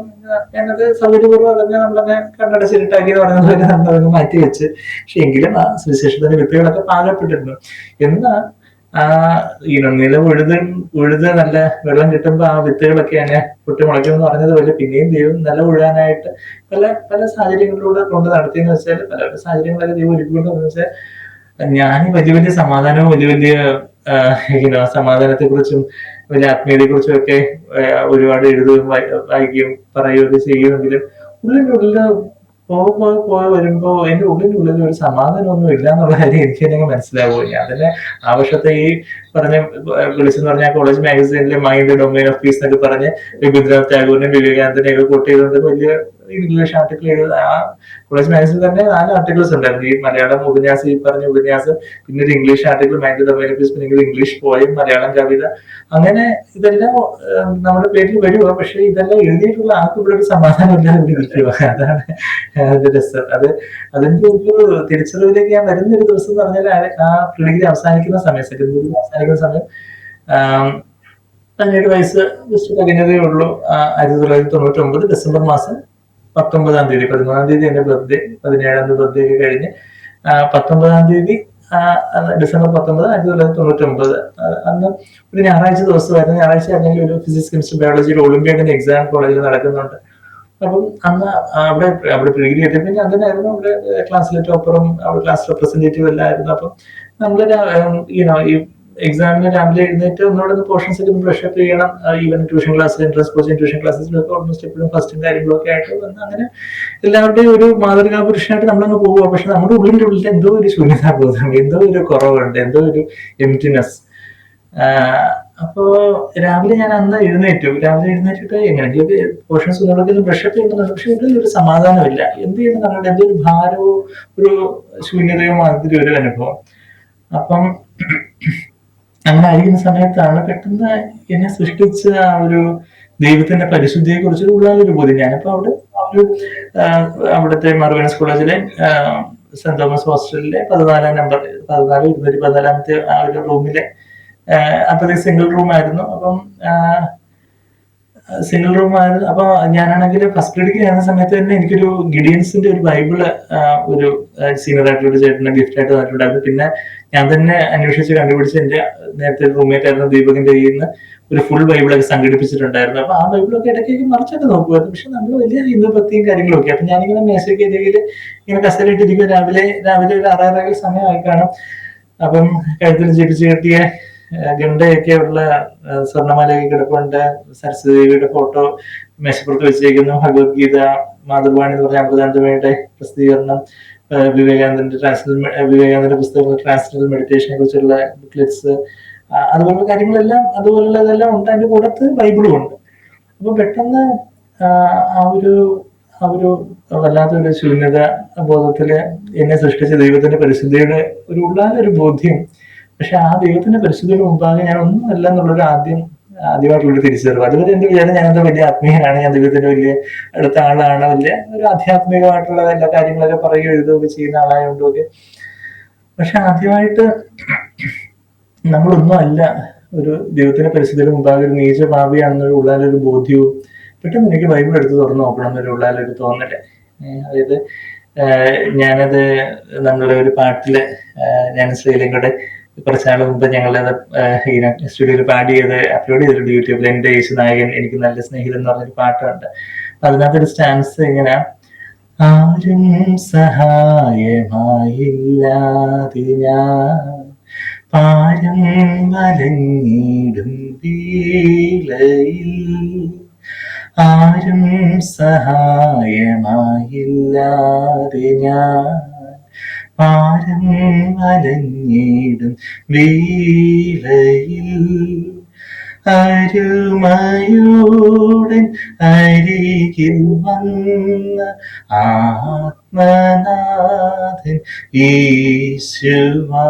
ഞാനത് സൗകര്യപൂർവ്വം അതന്നെ നമ്മളങ്ങനെ കണ്ണടച്ചിട്ടാക്കി എന്ന് പറയുന്നത് നമ്മളതൊക്കെ മാറ്റി വെച്ച്. പക്ഷെ എങ്കിലും ആ സുവിശേഷത്തിന്റെ വിത്തുകളൊക്കെ പാകപ്പെട്ടിരുന്നു. എന്നാൽ നില ഉഴുത് നല്ല വെള്ളം കിട്ടുമ്പോ ആ വിത്തുകളൊക്കെ അങ്ങനെ പൊട്ടി മുളയ്ക്കുമെന്ന് പറഞ്ഞത് പോലെ പിന്നെയും ദൈവം നില ഉഴാനായിട്ട് പല സാഹചര്യങ്ങളിലൂടെ കൊണ്ട് നടത്തിയെന്ന് വെച്ചാൽ പല സാഹചര്യങ്ങളൊക്കെ ദൈവം ഒരുക്കൊണ്ടെന്ന് വെച്ചാൽ ഞാൻ വലിയ സമാധാനവും വലിയ സമാധാനത്തെ കുറിച്ചും വലിയ ആത്മീയതയെ കുറിച്ചും ഒക്കെ ഒരുപാട് എഴുതുകയും വായിക്കുകയും പറയുകയൊക്കെ ചെയ്യുമെങ്കിലും ഉള്ളിനുള്ളിൽ പോയി വരുമ്പോ എന്റെ ഉള്ളിനുള്ളിൽ ഒരു സമാധാനമൊന്നും ഇല്ല എന്നുള്ള കാര്യം എനിക്ക് തന്നെ മനസ്സിലാവുകയും അതിന് ആ വർഷത്തെ ഈ പറഞ്ഞ് വിളിച്ചെന്ന് പറഞ്ഞാൽ കോളേജ് മാഗസീനിലെ മൈൻഡ് ഡൊമൈൻ ഓഫ് പീസ് എന്നൊക്കെ പറഞ്ഞ് രവീന്ദ്രനാഥ് ടാഗോറിനെയും വിവേകാനന്ദനെയും ഒക്കെ കോട്ട് ചെയ്തുകൊണ്ട് വലിയ ഇംഗ്ലീഷ് ആർട്ടിക്കിൾ എഴുതുക. ആ കോളേജ് മാഗസീനിൽ തന്നെ 4 ആർട്ടിക്കിൾസ് ഉണ്ടായിരുന്നു. ഈ മലയാളം ഉപന്യാസം, ഈ പറഞ്ഞ ഉപന്യാസം, പിന്നെ ഒരു English article mind domain of peace, പിന്നെ ഇംഗ്ലീഷ് പോയം, മലയാളം കവിത, അങ്ങനെ ഇതെല്ലാം നമ്മുടെ പേരിൽ വരുക. പക്ഷെ ഇതെല്ലാം എഴുതിയിട്ടുള്ള ആൾക്ക് ഇവിടെ ഒരു സമാധാനം ഇല്ലാതെ ഇരിക്കുക. അതാണ് അതിന്റെ രസം. അതിന്റെ ഒരു തിരിച്ചറിവിലേക്ക് ഞാൻ വരുന്ന ഒരു ദിവസം എന്ന് പറഞ്ഞാൽ ആ ഡിഗ്രി അവസാനിക്കുന്ന സമയം, സെക്കൻഡ് ഡിഗ്രി അവസാനിക്കുന്ന സമയം, 17 വയസ്സ് ജസ്റ്റ് കഴിഞ്ഞതേ ഉള്ളൂ. 1999 ഡിസംബർ മാസം 19-ാം തീയതി, 13-ാം തീയതി എന്റെ ബർത്ത്ഡേ, 17-ാം തീയതി ബർത്ത്ഡേ ഒക്കെ കഴിഞ്ഞ് 19-ാം തീയതി ഡിസംബർ 19, 1999 അന്ന് ഒരു ഞായറാഴ്ച ദിവസമായിരുന്നു. ഞായറാഴ്ച ആണെങ്കിൽ ഒരു ഫിസിക്സ്, കെമിസ്ട്രി, ബയോളജിയുടെ ഒളിമ്പിയാഡിന്റെ എക്സാം കോളേജിൽ നടക്കുന്നുണ്ട്. അപ്പം അന്ന് അവിടെ ഡിഗ്രി എത്തിയപ്പോൾ ഞാൻ തന്നെയായിരുന്നു അവിടെ ക്ലാസ്സിലെ ടോപ്പറും അവിടെ ക്ലാസ് റെപ്രസെന്റേറ്റീവ് എല്ലായിരുന്നു. അപ്പം നമ്മള് ഈ എക്സാമിന് രാവിലെ എഴുന്നേറ്റ് ഒന്നോടെ പോർഷൻസ് ഒക്കെ ബ്രഷപ്പ് ചെയ്യണം. ഈവൻ ട്യൂഷൻ ക്ലാസ്സിൽ, ഇൻട്രസ്റ്റ് കോച്ചിങ് ട്യൂഷൻ ക്ലാസ്സിലൊക്കെ ഓൾമോസ്റ്റ് എപ്പോഴും ഫസ്റ്റും കാര്യങ്ങളൊക്കെ ആയിട്ട് വന്ന് അങ്ങനെ എല്ലാവരുടെയും ഒരു മാതൃകാ പുരുഷനായിട്ട് നമ്മളങ്ങ് പോവുക. പക്ഷെ നമ്മുടെ ഉള്ളിന്റെ ഉള്ളിൽ എന്തോ ഒരു ശൂന്യതാബോധം, എന്തോ ഒരു കുറവുണ്ട്, എന്തോ ഒരു എംപ്റ്റിനെസ്. അപ്പോ രാവിലെ ഞാൻ അന്ന് രാവിലെ എഴുന്നേറ്റിട്ട് എങ്ങനെയൊക്കെ പോർഷൻസ് ഒന്നുകൂടെ ബ്രഷപ്പ് ചെയ്യുന്നുണ്ട്. പക്ഷെ ഉള്ളിൽ ഒരു സമാധാനമില്ല. എന്ത് ചെയ്യുന്ന പറഞ്ഞാൽ എന്തോ ഒരു ഭാരവും ഒരു ശൂന്യതയോ മാതിരി ഒരു അനുഭവം. അപ്പം അങ്ങനെ ആയിരിക്കുന്ന സമയത്താണ് പെട്ടെന്ന് എന്നെ സൃഷ്ടിച്ച ആ ഒരു ദൈവത്തിന്റെ പരിശുദ്ധിയെ കുറിച്ച് ഉള്ളൊരു ബോധ്യം. ഞാനിപ്പോ അവിടുത്തെ മറുവനസ് കോളേജിലെ സെന്റ് തോമസ് ഹോസ്റ്റലിലെ 14-ാം നമ്പർ 14 ആ ഒരു റൂമിലെ അപ്പോഴത്തെ സിംഗിൾ റൂം ആയിരുന്നു. അപ്പം സിംഗിൾ റൂം ആയിരുന്നു. അപ്പൊ ഞാനാണെങ്കിൽ ഫസ്റ്റ് ഡിഗ്രി ആയിരുന്ന സമയത്ത് തന്നെ എനിക്കൊരു ഗിഡിയൻസിന്റെ ഒരു ബൈബിള് ഒരു സീനിയർ ആയിട്ടുള്ള ഒരു ചേട്ടന് ഗിഫ്റ്റ് ആയിട്ട് തന്നിട്ടുണ്ടായിരുന്നു. പിന്നെ ഞാൻ തന്നെ അന്വേഷിച്ച് കണ്ടുപിടിച്ച് എന്റെ നേരത്തെ റൂംമേറ്റ് ആയിരുന്ന ദീപകിന്റെ കയ്യിൽ നിന്ന് ഒരു ഫുൾ ബൈബിളൊക്കെ സംഘടിപ്പിച്ചിട്ടുണ്ടായിരുന്നു. അപ്പൊ ആ ബൈബിളൊക്കെ ഇടയ്ക്കൊക്കെ മറിച്ചൊക്കെ നോക്കുമായിരുന്നു. പക്ഷെ നമ്മൾ വലിയ ഹിന്ദു ഭക്തിയും കാര്യങ്ങളൊക്കെ. അപ്പൊ ഞാനിങ്ങനെ മേശയ്ക്ക് ഇടയിൽ ഇങ്ങനെ കസേരയിട്ടിരിക്കും. രാവിലെ ഒരു 6:30 സമയമായി കാണും. അപ്പം കഴുത്തിൽ ചിരിച്ചു കെട്ടിയ ഗണ്ടയൊക്കെ ഉള്ള സ്വർണ്ണമാലയൊക്കെ കിടപ്പുണ്ട്. സരസ്വതി ദേവിയുടെ ഫോട്ടോ മേശപ്പുറത്ത് വെച്ചിരിക്കുന്നു. ഭഗവത്ഗീത, മാതൃവാണി എന്ന് പറഞ്ഞ അമൃതാനന്ദമയുടെ പ്രസിദ്ധീകരണം, വിവേകാനന്ദന്റെ പുസ്തകങ്ങൾ, ട്രാൻസ്ജെൻഡർ മെഡിറ്റേഷനെ കുറിച്ചുള്ള ബുക്ക്ലെറ്റ്സ്, അതുപോലുള്ള കാര്യങ്ങളെല്ലാം അതുപോലുള്ളതെല്ലാം ഉണ്ട്. അതിന്റെ കൂടത്ത് ബൈബിളും ഉണ്ട്. അപ്പൊ പെട്ടെന്ന് ആ ഒരു വല്ലാത്തൊരു ശൂന്യത ബോധത്തില് എന്നെ സൃഷ്ടിച്ച ദൈവത്തിന്റെ പരിശുദ്ധിയുടെ ഒരു ഉള്ളാലൊരു ബോധ്യം. പക്ഷെ ആ ദൈവത്തിന്റെ പരിശുദ്ധിയുടെ മുമ്പാകെ ഞാൻ ഒന്നുമല്ല എന്നുള്ളൊരു ആദ്യമായിട്ടുള്ള തിരിച്ചറിവ്. അതുവരെ എന്റെ വിചാരം ഞാനെന്താ വലിയ ആത്മീയനാണ്, ഞാൻ ദൈവത്തിന്റെ വലിയ അടുത്ത ആളാണ്, വലിയ ഒരു ആധ്യാത്മികമായിട്ടുള്ള എല്ലാ കാര്യങ്ങളൊക്കെ പറയുകയോ എഴുതുകയൊക്കെ ചെയ്യുന്ന ആളായതുകൊണ്ടൊക്കെ. പക്ഷെ ആദ്യമായിട്ട് നമ്മളൊന്നും അല്ല, ഒരു ദൈവത്തിന്റെ പരിശുദ്ധിയുടെ മുമ്പാകെ ഒരു നീച ഭാവിയാണെന്നൊരു ഉള്ളാലൊരു ബോധ്യവും. പെട്ടെന്ന് എനിക്ക് ബൈബിൾ എടുത്ത് തുറന്നു നോക്കണം എന്നൊരു ഉള്ളാലൊരു തോന്നല്. അതായത് ഞാനത് നമ്മളുടെ ഒരു പാട്ടില് ഞാൻ ശ്രീലങ്കയുടെ കുറച്ചാൾ മുമ്പ് ഞങ്ങളത് സ്റ്റുഡിയോയിൽ പാടി ചെയ്ത് അപ്ലോഡ് ചെയ്തിട്ടുണ്ട് യൂട്യൂബിൽ. എന്റെ യേശുനായകൻ എനിക്ക് നല്ല സ്നേഹിതൻ എന്ന് പറഞ്ഞൊരു പാട്ടുണ്ട്. അതിനകത്തൊരു സ്റ്റാൻസ് ഇങ്ങനെ: ആരും സഹായമായില്ലാതെ ഞാൻ പാരം വലഞ്ഞിടും വേളയിൽ, ആരും സഹായമായില്ലാതെ ഞാൻ പാരം വലഞ്ഞിടും വേളയിൽ, അരുമയോടൻ അരികിൽ വന്ന ആത്മനാഥൻ യേശുവാ,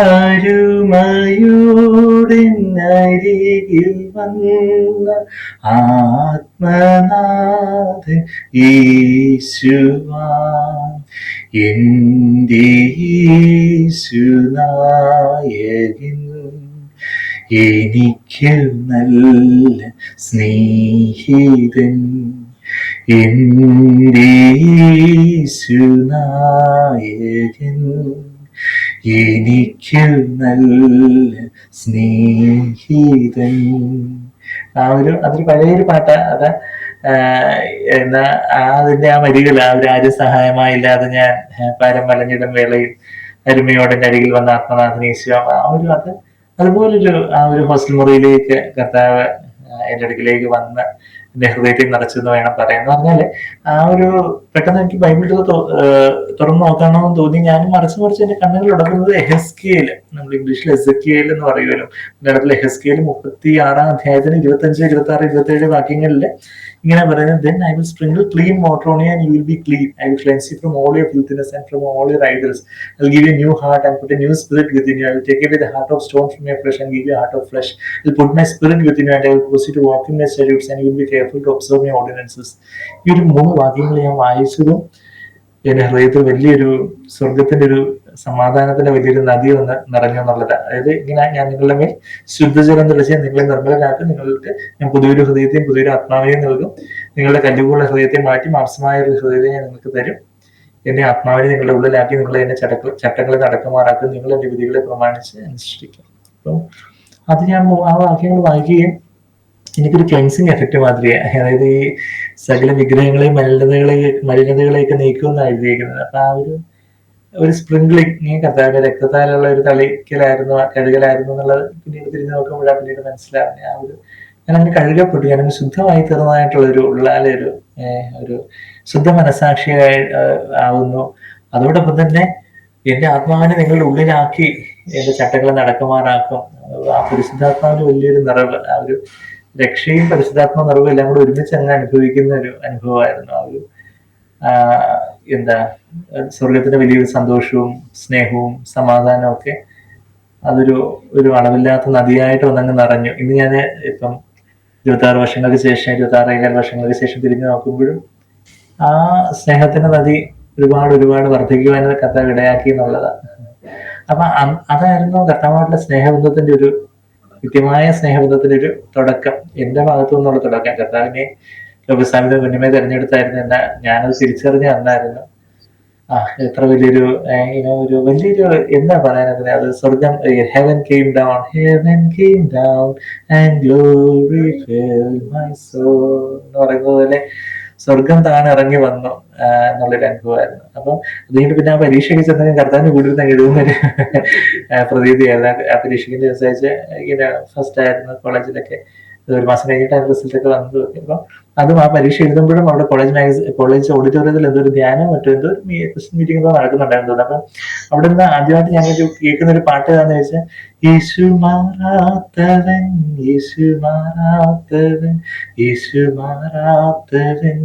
അരുമയോടൻ അരികിൽ വന്ന ആത്മനാഥൻ യേശുവാ, എന്റെ യേശുനായകൻ എനിക്ക് നല്ല സ്നേഹിതൻ, എന്റെ യേശുനായകൻ എനിക്ക് നല്ല സ്നേഹിതൻ. അതൊരു പഴയൊരു പാട്ടാ. എന്നാ അതിന്റെ ആ വരികൾ, ആരും സഹായമായില്ലാതെ ഞാൻ പാരം വലഞ്ഞിടം വേളയിൽ, അരുമയോടെ അരികിൽ വന്ന ആത്മനാഥൻ യേശു, അതുപോലൊരു ആ ഒരു ഹോസ്റ്റൽ മുറിയിലേക്ക് കർത്താവ് എന്റെ അടുക്കിലേക്ക് വന്ന് എന്റെ ഹൃദയത്തിൽ നിറച്ചു എന്ന് വേണം പറയാൻ. എന്ന് പറഞ്ഞാല് ആ ഒരു പെട്ടെന്ന് എനിക്ക് ബൈബിൾ തുറന്നു നോക്കണമെന്ന് തോന്നി. ഞാനും മറിച്ച് എന്റെ കണ്ണുകൾ ഉടക്കുന്നത് എഹെസ്കേല്, നമ്മൾ ഇംഗ്ലീഷിൽ എസെക്കിയേൽ എന്ന് പറയുമല്ലോ, മലയാളത്തിൽ എഹെസ്കേൽ 36 25, 26, 27 വാക്യങ്ങളിൽ ഇങ്ങനെ പറയുന്നത്, then I will sprinkle clean water on you and you will be clean. I will cleanse you from all your filthiness and from all your idols. I will give you a new heart and put a new spirit within you. I will take away the heart of stone from your flesh and give you a heart of flesh. I will put my spirit within you and I will cause you to walk in my statutes and you will be careful to observe my ordinances. ഈ ഒരു 3 വാക്യങ്ങൾ ഞാൻ വായിച്ചതും എന്റെ ഹൃദയത്തിൽ വലിയൊരു സ്വർഗത്തിന്റെ ഒരു സമാധാനത്തിന്റെ വലിയൊരു നദി വന്ന് നിറഞ്ഞു എന്നുള്ളത്. അതായത് ഇങ്ങനെ, ഞാൻ നിങ്ങളുടെ മേൽ ശുദ്ധജലം തെളിച്ച് നിങ്ങളെ നിർമ്മലരാക്കും, നിങ്ങൾക്ക് ഞാൻ പുതിയൊരു ഹൃദയത്തെയും പുതിയൊരു ആത്മാവിനെയും നൽകും, നിങ്ങളുടെ കല്ലുകളുടെ ഹൃദയത്തെ മാറ്റി മാംസമായ ഒരു ഹൃദയത്തെ ഞാൻ നിങ്ങൾക്ക് തരും, എന്റെ ആത്മാവിനെ നിങ്ങളുടെ ഉള്ളിലാക്കി നിങ്ങളെ എന്റെ ചട്ടങ്ങളെ നടക്കുമാറാക്കും, നിങ്ങൾ എന്റെ വിധികളെ പ്രമാണിച്ച് അനുഷ്ഠിക്കും. അപ്പം അത് ഞാൻ ആ വാക്യങ്ങൾ വായിക്കുകയും എനിക്കൊരു ക്ലെൻസിങ് എഫക്റ്റ് മാതിരിയാണ്. അതായത് ഈ സകല വിഗ്രഹങ്ങളെയും മലിനതകളെയൊക്കെ നീക്കുമെന്നാണ് എഴുതിയിരിക്കുന്നത്. അപ്പൊ ആ ഒരു സ്പ്രിംഗ്ലിങ് കർത്താവിന്റെ രക്തത്താലുള്ള ഒരു തളിക്കലായിരുന്നു, കഴുകലായിരുന്നു എന്നുള്ളത് പിന്നീട് തിരിഞ്ഞു നോക്കുമ്പോഴാണ് പിന്നീട് മനസ്സിലാവുന്നത്. ഞാനങ്ങനെ കഴുകപ്പെട്ടു, ഞാനങ്ങനെ ശുദ്ധമായി തീർന്നതായിട്ടുള്ള ഒരു ഉള്ളാലെ ഒരു ശുദ്ധ മനസാക്ഷിയായി ആവുന്നു. അതോടൊപ്പം തന്നെ എന്റെ ആത്മാവിനെ നിങ്ങളുടെ ഉള്ളിലാക്കി എന്റെ ചട്ടങ്ങളെ നടക്കുമാറാക്കും. ആ പരിശുദ്ധാത്മാവിന് വലിയൊരു നിറവ്, ആ ഒരു രക്ഷയും പരിശുദ്ധാത്മ നിറവും എല്ലാം കൂടെ ഒരുമിച്ച് അങ്ങ് അനുഭവിക്കുന്ന ഒരു അനുഭവമായിരുന്നു. എന്താ സ്വർഗത്തിന്റെ വലിയൊരു സന്തോഷവും സ്നേഹവും സമാധാനവും ഒക്കെ ഒരു അളവില്ലാത്ത നദിയായിട്ട് ഒന്നങ്ങ് നിറഞ്ഞു. ഇന്ന് ഞാൻ ഇപ്പം 26 വർഷങ്ങൾക്ക് ശേഷം, 26 വർഷങ്ങൾക്ക് ശേഷം തിരിഞ്ഞു നോക്കുമ്പോഴും ആ സ്നേഹത്തിന്റെ നദി ഒരുപാട് വർദ്ധിക്കുവാൻ കർത്താവ് ഇടയാക്കി എന്നുള്ളതാണ്. അപ്പൊ അതായിരുന്നു കർത്താവായിട്ടുള്ള സ്നേഹബന്ധത്തിന്റെ ഒരു കൃത്യമായ സ്നേഹബന്ധത്തിന്റെ ഒരു തുടക്കം, എന്റെ ഭാഗത്തു നിന്നുള്ള തുടക്കം. കർത്താവിനെ ലോകസ്വാമിയുടെ മുന്നമേ തെരഞ്ഞെടുത്തായിരുന്നു ഞാനത് തിരിച്ചറിഞ്ഞ അന്നായിരുന്നു. എത്ര വലിയൊരു എന്താ പറയാനത്, അത് സ്വർഗം, heaven came down and glory filled my soul എന്ന് പറയുന്നത് പോലെ സ്വർഗം താൻ ഇറങ്ങി വന്നു എന്നുള്ളൊരു അനുഭവമായിരുന്നു. അപ്പം അതുകൊണ്ട് പിന്നെ ആ പരീക്ഷയ്ക്ക് ചെന്ന് കർത്താവിന് കൂടുതൽ എഴുതുന്നൊരു പ്രതീതിയായിരുന്നു. ആ പരീക്ഷയ്ക്ക് ദിവസം ഇങ്ങനെ ഫസ്റ്റ് ആയിരുന്നു കോളേജിലൊക്കെ. 1 മാസം കഴിഞ്ഞിട്ട് അതിന്റെ റിസൾട്ട് ഒക്കെ വന്നത്. അപ്പൊ അതും ആ പരീക്ഷ എഴുതുമ്പോഴും അവിടെ കോളേജ് ഓഡിറ്റോറിയത്തിൽ എന്തോ ഒരു ധ്യാനം എന്തോ ക്രിസ്ത്യൻ മീറ്റിംഗ് എന്തോ നടക്കുന്നുണ്ടായിരുന്നു. അപ്പൊ അവിടെ നിന്ന് ആദ്യമായിട്ട് ഞാനൊരു കേൾക്കുന്ന ഒരു പാട്ട് ഏതാന്ന് വെച്ചാൽ, യേശു മാറാത്തവൻ യേശു മാറാത്തവൻ യേശു മാറാത്തവൻ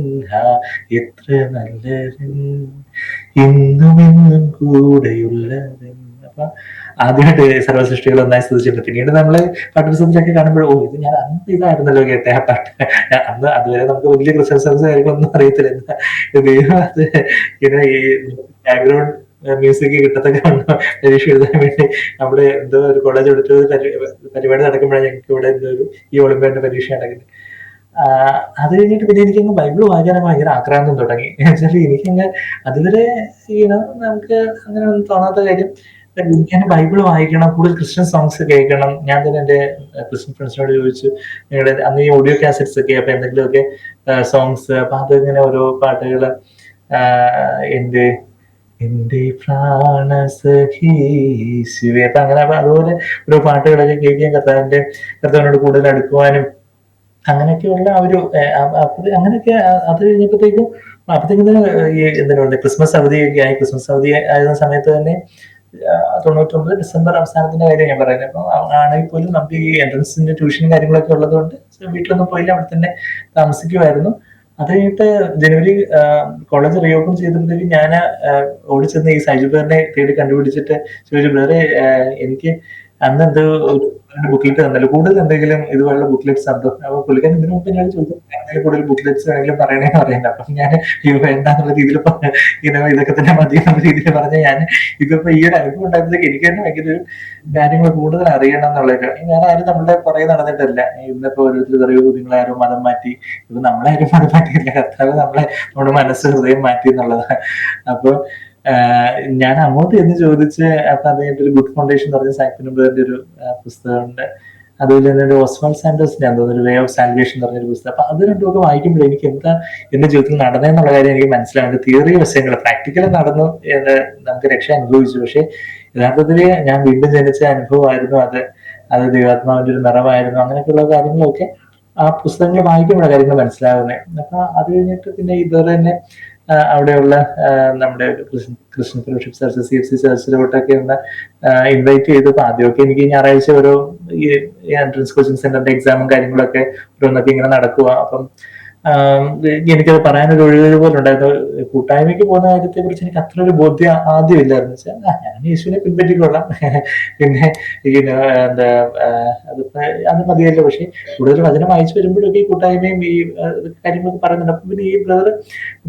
എത്ര നല്ലവൻ ഇന്നും കൂടെയുള്ളവൻ. അപ്പൊ ആദ്യമായിട്ട് സർവ്വസൃഷ്ടികൾ ഒന്നായി സ്തുതിച്ചിട്ടുണ്ട്. പിന്നീട് നമ്മള് പാട്ടുപുസ്തകത്തിലൊക്കെ കാണുമ്പോൾ ഇത് ഞാൻ അന്ന് ഇതായിരുന്നല്ലോ കേട്ടെ ആ പാട്ട്. അതുവരെ നമുക്ക് വലിയ ക്രിസ്ത്യൻ സർവീസ് കാര്യങ്ങളൊന്നും അറിയത്തില്ല. ദൈവം അത് ഇങ്ങനെ ഈ ബാക്ക്ഗ്രൗണ്ട് മ്യൂസിക് കിട്ടത്തൊക്കെ പരീക്ഷ എഴുതാൻ വേണ്ടി നമ്മുടെ എന്തോ ഒരു കോളേജ് പരിപാടി നടക്കുമ്പോഴാണ് ഞങ്ങൾക്ക് ഇവിടെ ഈ ഒളിമ്പ്യാഡിന്റെ പരീക്ഷ നടക്കുന്നത്. അത് കഴിഞ്ഞിട്ട് പിന്നെ എനിക്കങ്ങ് ബൈബിൾ വായിക്കാനൊക്കെ ഭയങ്കര ആക്രാന്തം തുടങ്ങി. എന്നുവെച്ചാൽ എനിക്കങ്ങ് അതുവരെ നമുക്ക് അങ്ങനെ ഒന്നും തോന്നാത്ത കാര്യം, ഞാൻ ബൈബിൾ വായിക്കണം, കൂടുതൽ ക്രിസ്ത്യൻ സോങ്സ് കേൾക്കണം. ഞാൻ തന്നെ എന്റെ ക്രിസ്ത്യൻ ഫ്രണ്ട്സിനോട് ചോദിച്ചു, നിങ്ങളുടെ അന്ന് ഈ ഓഡിയോ കാസറ്റ്സ് ഒക്കെ, അപ്പൊ എന്തെങ്കിലുമൊക്കെ സോങ്സ്, അപ്പൊ അതിങ്ങനെ ഓരോ പാട്ടുകള് എന്റെ പ്രാണസഖി ശിവേ, അപ്പൊ അങ്ങനെ അതുപോലെ ഓരോ പാട്ടുകളൊക്കെ കേൾക്കുകയും കർത്താവിനോട് കൂടുതൽ അടുക്കുവാനും അങ്ങനെയൊക്കെയുള്ള അങ്ങനെയൊക്കെ അത് കഴിഞ്ഞപ്പോഴത്തേക്കും എന്തിനുണ്ട് ക്രിസ്മസ് അവധിയൊക്കെ ആയി. ക്രിസ്മസ് അവധി ആയിരുന്ന സമയത്ത് തന്നെ 99 ഡിസംബർ അവസാനത്തിന്റെ കാര്യം ഞാൻ പറയുന്നത്. അപ്പൊ ആണെങ്കിൽ പോലും നമുക്ക് ഈ എൻട്രൻസിന്റെ ട്യൂഷനും കാര്യങ്ങളൊക്കെ ഉള്ളതുകൊണ്ട് വീട്ടിലൊന്നും പോയില്ല, അവിടെ തന്നെ താമസിക്കുമായിരുന്നു. അത് കഴിഞ്ഞിട്ട് ജനുവരി കോളേജ് റീഓപ്പൺ ചെയ്തപ്പോഴത്തേക്കും ഞാൻ ഓടിച്ചെന്ന് ഈ സൈജുബേറിനെ തേടി കണ്ടുപിടിച്ചിട്ട് ചോദിച്ചു, ബ്രദറെ എനിക്ക് അന്ന് എന്തോ ബുക്ക്ലെറ്റ് തന്നല്ലോ, കൂടുതൽ എന്തെങ്കിലും ഇതുപോലുള്ള ബുക്ക്ലെറ്റ്സ് ഉണ്ടോ? അപ്പൊ പുള്ളിക്കാരൻ ഇതിനു മുമ്പ് ഞാൻ ചോദിച്ചു, കൂടുതൽ ബുക്ക്ലെറ്റ്സ് വേണമെങ്കിലും പറയണേന്ന് പറയുന്നത്. അപ്പൊ ഞാൻ വേണ്ടെന്നുള്ള രീതിയിൽ ഇതൊക്കെ തന്നെ മതി എന്നുള്ള രീതിയിൽ പറഞ്ഞ ഞാൻ ഇതിപ്പോ ഈ ഒരു അനുഭവം ഉണ്ടായപ്പോഴത്തേക്ക് എനിക്ക് തന്നെ ഭയങ്കര ഒരു കാര്യങ്ങൾ കൂടുതൽ അറിയണം എന്നുള്ളത്. ഞാൻ ആരും നമ്മുടെ പുറകെ നടന്നിട്ടില്ല. ഇന്നിപ്പോ ഓരോരുത്തർ പറയൂ നിങ്ങളാരും മതം മാറ്റി, ഇപ്പൊ നമ്മളാരും മതം മാറ്റിയില്ല, കർത്താവ് നമ്മുടെ മനസ്സ് ഹൃദയം മാറ്റി എന്നുള്ളതാണ്. അപ്പൊ ഞാൻ അങ്ങോട്ട് എന്ന് ചോദിച്ച്, അപ്പൊ അത് കഴിഞ്ഞിട്ട് ഒരു ഗുഡ് ഫൗണ്ടേഷൻ എന്ന് പറഞ്ഞ സാക്പിനുബേറിന്റെ ഒരു പുസ്തകമുണ്ട്. അതുപോലെ തന്നെ ഒരു ഓസ്വാൾഡ് സാൻഡേഴ്സിന്റെ ഒരു വേ ഓഫ് സാൽവേഷൻ എന്ന് പറഞ്ഞൊരു പുസ്തകം. അപ്പൊ അത് രണ്ടുമൊക്കെ വായിക്കുമ്പോൾ എനിക്ക് എന്താ എന്റെ ജീവിതത്തിൽ നടന്നതെന്നുള്ള കാര്യം എനിക്ക് മനസ്സിലാവുന്നത്. തിയറി വശങ്ങൾ പ്രാക്ടിക്കലി നടന്നു, നമുക്ക് രക്ഷ അനുഭവിച്ചു. പക്ഷെ യഥാർത്ഥത്തില് ഞാൻ വീണ്ടും ജനിച്ച അനുഭവമായിരുന്നു അത് ദൈവാത്മാവിന്റെ ഒരു നിറവായിരുന്നു. അങ്ങനെയൊക്കെയുള്ള കാര്യങ്ങളൊക്കെ ആ പുസ്തകങ്ങൾ വായിക്കുമ്പോഴാണ് കാര്യങ്ങൾ മനസ്സിലാകുന്നത്. അപ്പൊ അത് കഴിഞ്ഞിട്ട് പിന്നെ ഇതുപോലെ തന്നെ അവിടെയുള്ള നമ്മുടെ ക്രിസ്ത്യൻ ഫെലോഷിപ്പ് ചർച്ച്, CFC ചർച്ചിലോട്ടൊക്കെ ഒന്ന് ഇൻവൈറ്റ് ചെയ്തപ്പോൾ ആദ്യമൊക്കെ എനിക്ക് ഞായറാഴ്ച ഓരോ ഈ എൻട്രൻസ് കോച്ചിങ് സെന്ററിന്റെ എക്സാമും കാര്യങ്ങളൊക്കെ ഓരോന്നൊക്കെ ഇങ്ങനെ നടക്കുക. അപ്പം എനിക്കത് പറയാനൊരു ഒഴിവ് പോലെ ഉണ്ടായിരുന്നു. കൂട്ടായ്മയ്ക്ക് പോകുന്ന കാര്യത്തെ കുറിച്ച് എനിക്ക് അത്ര ഒരു ബോധ്യം ആദ്യം ഇല്ലായിരുന്നു. വെച്ചാൽ ഞാൻ യേശുവിനെ പിൻപറ്റിക്കൊള്ളാം, പിന്നെ എന്താ അതിപ്പോ അത് മതിയല്ലോ. പക്ഷെ കൂടുതൽ വചനം വായിച്ചു വരുമ്പോഴൊക്കെ ഈ കൂട്ടായ്മയും ഈ കാര്യങ്ങളൊക്കെ പറയുന്നുണ്ട്. അപ്പൊ പിന്നെ ഈ ബ്രദർ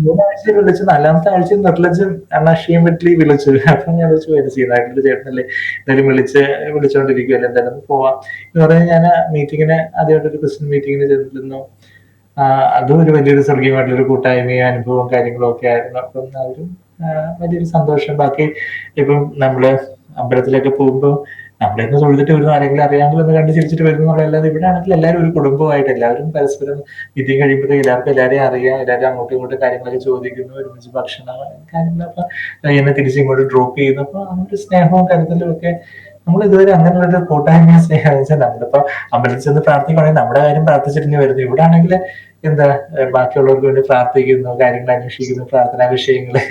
3 ആഴ്ച വിളിച്ചു, 4-ാമത്തെ ആഴ്ച നിർലജ്ജം അൺഅഷെയിംഡ്ലി വിളിച്ചു. അപ്പൊ ഞാൻ വിളിച്ചു, വേറെ ചെയ്യുന്നതായിട്ടുള്ള ചേട്ടനല്ലേ, എന്തായാലും വിളിച്ചുകൊണ്ടിരിക്കുമല്ലോ, എന്തായാലും പോവാം എന്ന് പറഞ്ഞാൽ ഞാൻ മീറ്റിങ്ങിന് ആദ്യമായിട്ടൊരു ക്രിസ്ത്യൻ മീറ്റിങ്ങിന് ചെന്നിരുന്നു. അതും ഒരു വലിയൊരു സ്വർഗീയമായിട്ടുള്ളൊരു കൂട്ടായ്മയും അനുഭവവും കാര്യങ്ങളും ഒക്കെ ആയിരുന്നു. അപ്പം അവരും വലിയൊരു സന്തോഷം. ബാക്കി ഇപ്പം നമ്മള് അമ്പലത്തിലൊക്കെ പോകുമ്പോൾ നമ്മളെന്ന് തൊഴുതിട്ട് വരുന്നു, ആരെങ്കിലും അറിയാമെങ്കിൽ ഒന്ന് കണ്ട് ചിരിച്ചിട്ട് വരുന്നു എന്നുള്ളതല്ലാതെ ഇവിടെ ആണെങ്കിൽ എല്ലാവരും ഒരു കുടുംബമായിട്ട് എല്ലാവരും പരസ്പരം മീറ്റിംഗ് കഴിയുമ്പോഴത്തേക്ക് എല്ലാവരെയും അറിയാം, എല്ലാവരും അങ്ങോട്ടും ഇങ്ങോട്ടും കാര്യങ്ങളൊക്കെ ചോദിക്കുന്നു, ഒരുമിച്ച് ഭക്ഷണം കാര്യങ്ങളൊക്കെ എന്നെ തിരിച്ചിങ്ങോട്ട് ഡ്രോപ്പ് ചെയ്യുന്നു. അപ്പൊ ആ ഒരു സ്നേഹവും കരുതലും ഒക്കെ നമ്മൾ ഇതുവരെ അങ്ങനെയുള്ളൊരു കൂട്ടായ്മ സ്നേഹം വെച്ചാൽ നമ്മളിപ്പോ അമ്പലത്തിൽ ചെന്ന് പ്രാർത്ഥിക്കുകയാണെങ്കിൽ നമ്മുടെ കാര്യം പ്രാർത്ഥിച്ചിട്ട് വരുന്നു. ഇവിടെ ആണെങ്കിൽ എന്താ ബാക്കിയുള്ളവർക്ക് വേണ്ടി പ്രാർത്ഥിക്കുന്നു, കാര്യങ്ങൾ അന്വേഷിക്കുന്നു, പ്രാർത്ഥനാ വിഷയങ്ങള്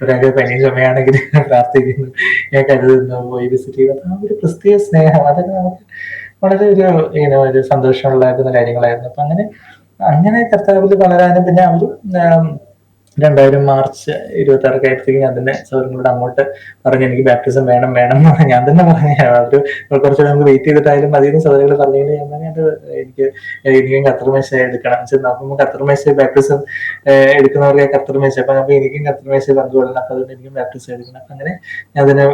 ഒരാൾക്ക് പനിയും ചുമയാണെങ്കിൽ പ്രാർത്ഥിക്കുന്നു, കരുതുന്നു, പോയി വിസിറ്റ് ചെയ്യുന്നു. ആ ഒരു ക്രിസ്തീയ സ്നേഹം അതൊക്കെ നമുക്ക് വളരെ ഒരു സന്തോഷം ഉണ്ടാക്കുന്ന കാര്യങ്ങളായിരുന്നു. അപ്പൊ അങ്ങനെ അങ്ങനെ കർത്താവിൽ വളരാനും പിന്നെ അവരും 2000 മാർച്ച് 26 ആയപ്പോഴത്തേക്കും ഞാൻ തന്നെ സൗരങ്ങളോട് അങ്ങോട്ട് പറഞ്ഞു എനിക്ക് ബാപ്റ്റിസം വേണം വേണം എന്ന് ഞാൻ തന്നെ പറഞ്ഞു. അവര് കുറച്ച് നമുക്ക് വെയിറ്റ് ചെയ്തിട്ടായാലും മതിയെന്ന് സൗരങ്ങൾ പറഞ്ഞെങ്കിൽ ഞാൻ പറഞ്ഞു അത് എനിക്ക് എനിക്കും കർത്തൃമേശ എടുക്കണം. നോക്കുമ്പോൾ കർത്തൃമേശ ബാപ്റ്റിസം എടുക്കുന്നവർക്ക് കർത്തൃമേശ, അപ്പൊ നമുക്ക് എനിക്കും കർത്തൃമേശ പങ്കുകൊള്ളണം, അപ്പൊ അതുകൊണ്ട് എനിക്കും ബാപ്റ്റിസം എടുക്കണം. അങ്ങനെ ഞാൻ അതിന്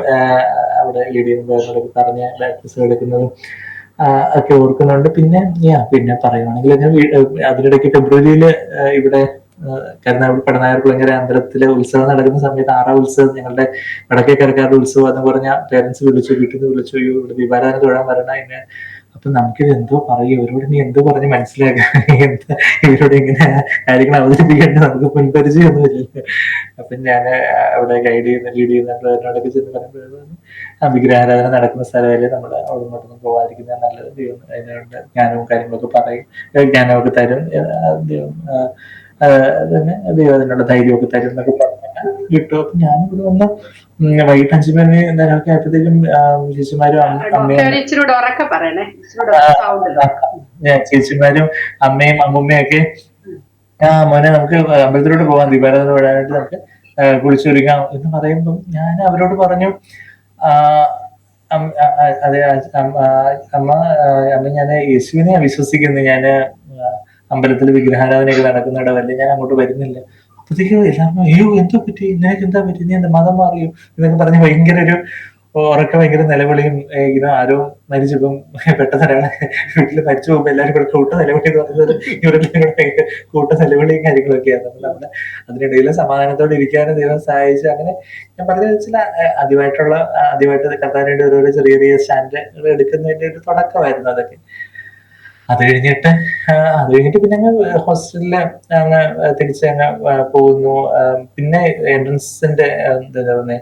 അവിടെ ലീഡ് ചെയ്യുന്നവരോടൊക്കെ പറഞ്ഞ് ബാപ്റ്റിസം എടുക്കുന്നതും ഒക്കെ ഓർക്കുന്നുണ്ട്. പിന്നെ പറയുവാണെങ്കിൽ അതിനിടയ്ക്ക് ഫെബ്രുവരിയിൽ ഇവിടെ കരുനാഗപ്പള്ളി പടനായർകുളങ്ങര അമ്പലത്തിലെ ഉത്സവം നടക്കുന്ന സമയത്ത് 6ാം ഉത്സവം, ഞങ്ങളുടെ വടക്കേക്കരക്കാരുടെ ഉത്സവം എന്ന് പറഞ്ഞാൽ പേരൻസ് വിളിച്ചു, വീട്ടിൽ നിന്ന് വിളിച്ചു, ഇവിടെ ദീപാരാധന തൊഴാൻ വരണം. അപ്പൊ നമുക്കിത് എന്തോ പറയും, ഇവരോട് നീ എന്തോ പറഞ്ഞ് മനസ്സിലാക്കാം, എന്താ ഇവരോട് ഇങ്ങനെ കാര്യങ്ങൾ അവതരിപ്പിക്കേണ്ട, നമുക്ക് മുൻപരിചയമൊന്നുമില്ലല്ലോ. അപ്പൊ ഞാൻ അവിടെ ലീഡ് ചെയ്യുന്നവരോടൊക്കെ ചെന്ന് പറയുമ്പോഴാണ് വിഗ്രഹാരാധന നടക്കുന്ന സ്ഥലമല്ലേ, നമ്മൾ അവിടെ ഇങ്ങോട്ടൊന്നും പോകാതിരിക്കുന്ന നല്ലത്, ദൈവം അതിനുണ്ട് ജ്ഞാനവും കാര്യങ്ങളൊക്കെ പറയും, ജ്ഞാനമൊക്കെ തരും, തന്നെ ദൈവം അതിനുള്ള ധൈര്യമൊക്കെ തരും എന്നൊക്കെ പറഞ്ഞാൽ കിട്ടും. അപ്പൊ ഞാനിവിടെ വന്ന് വൈകിട്ട് 5 മണി നേരമൊക്കെ ആയപ്പോഴത്തേക്കും ചേച്ചിമാരും അമ്മയും അമ്മുമ്മയും ഒക്കെ മോനെ നമുക്ക് അമ്പലത്തിലോട്ട് പോകാം, ദീപാരാധന വിടാനായിട്ട് നമുക്ക് കുളിച്ചൊരുങ്ങാം എന്ന് പറയുമ്പം ഞാൻ അവരോട് പറഞ്ഞു, അതെ അമ്മ ഞാൻ യേശുവിനെ വിശ്വസിക്കുന്നു, ഞാൻ അമ്പലത്തിൽ വിഗ്രഹാരാധനയൊക്കെ നടക്കുന്നിടവല്ലേ, ഞാൻ അങ്ങോട്ട് വരുന്നില്ല. അപ്പോഴത്തേക്കും എല്ലാവരും അയ്യോ എന്തോ പറ്റി, നിനക്ക് എന്താ പറ്റി, നീ എന്താ മതം മാറിയോ എന്നൊക്കെ പറഞ്ഞ് ഭയങ്കര ഭയങ്കര നിലവിളിയും, ആരോ മരിച്ചപ്പം പെട്ടെന്ന് ഒരാളെ വീട്ടിൽ മരിച്ചു പോകുമ്പോ എല്ലാവരും കൂടെ കൂട്ട നിലവിളി എന്ന് പറയുന്നത് ഇവരെല്ലാം കൂടെ കൂട്ട നിലവിളിയും കാര്യങ്ങളൊക്കെയാണ്. അപ്പൊ നമ്മള് അതിനിടയിൽ സമാധാനത്തോടെ ഇരിക്കാനും ദൈവം സഹായിച്ചു. അങ്ങനെ ഞാൻ പറഞ്ഞ വെച്ചാൽ ആദ്യമായിട്ട് കർത്താവിന്റെ ഓരോരോ ചെറിയ ചെറിയ സ്റ്റാൻഡ് എടുക്കുന്നതിന്റെ ഒരു തുടക്കമായിരുന്നു അതൊക്കെ. അത് കഴിഞ്ഞിട്ട് പിന്നെ അങ്ങ് ഹോസ്റ്റലില് അങ്ങ് തിരിച്ചങ്ങ് പോകുന്നു. പിന്നെ എൻട്രൻസിന്റെ എന്താ പറയുക,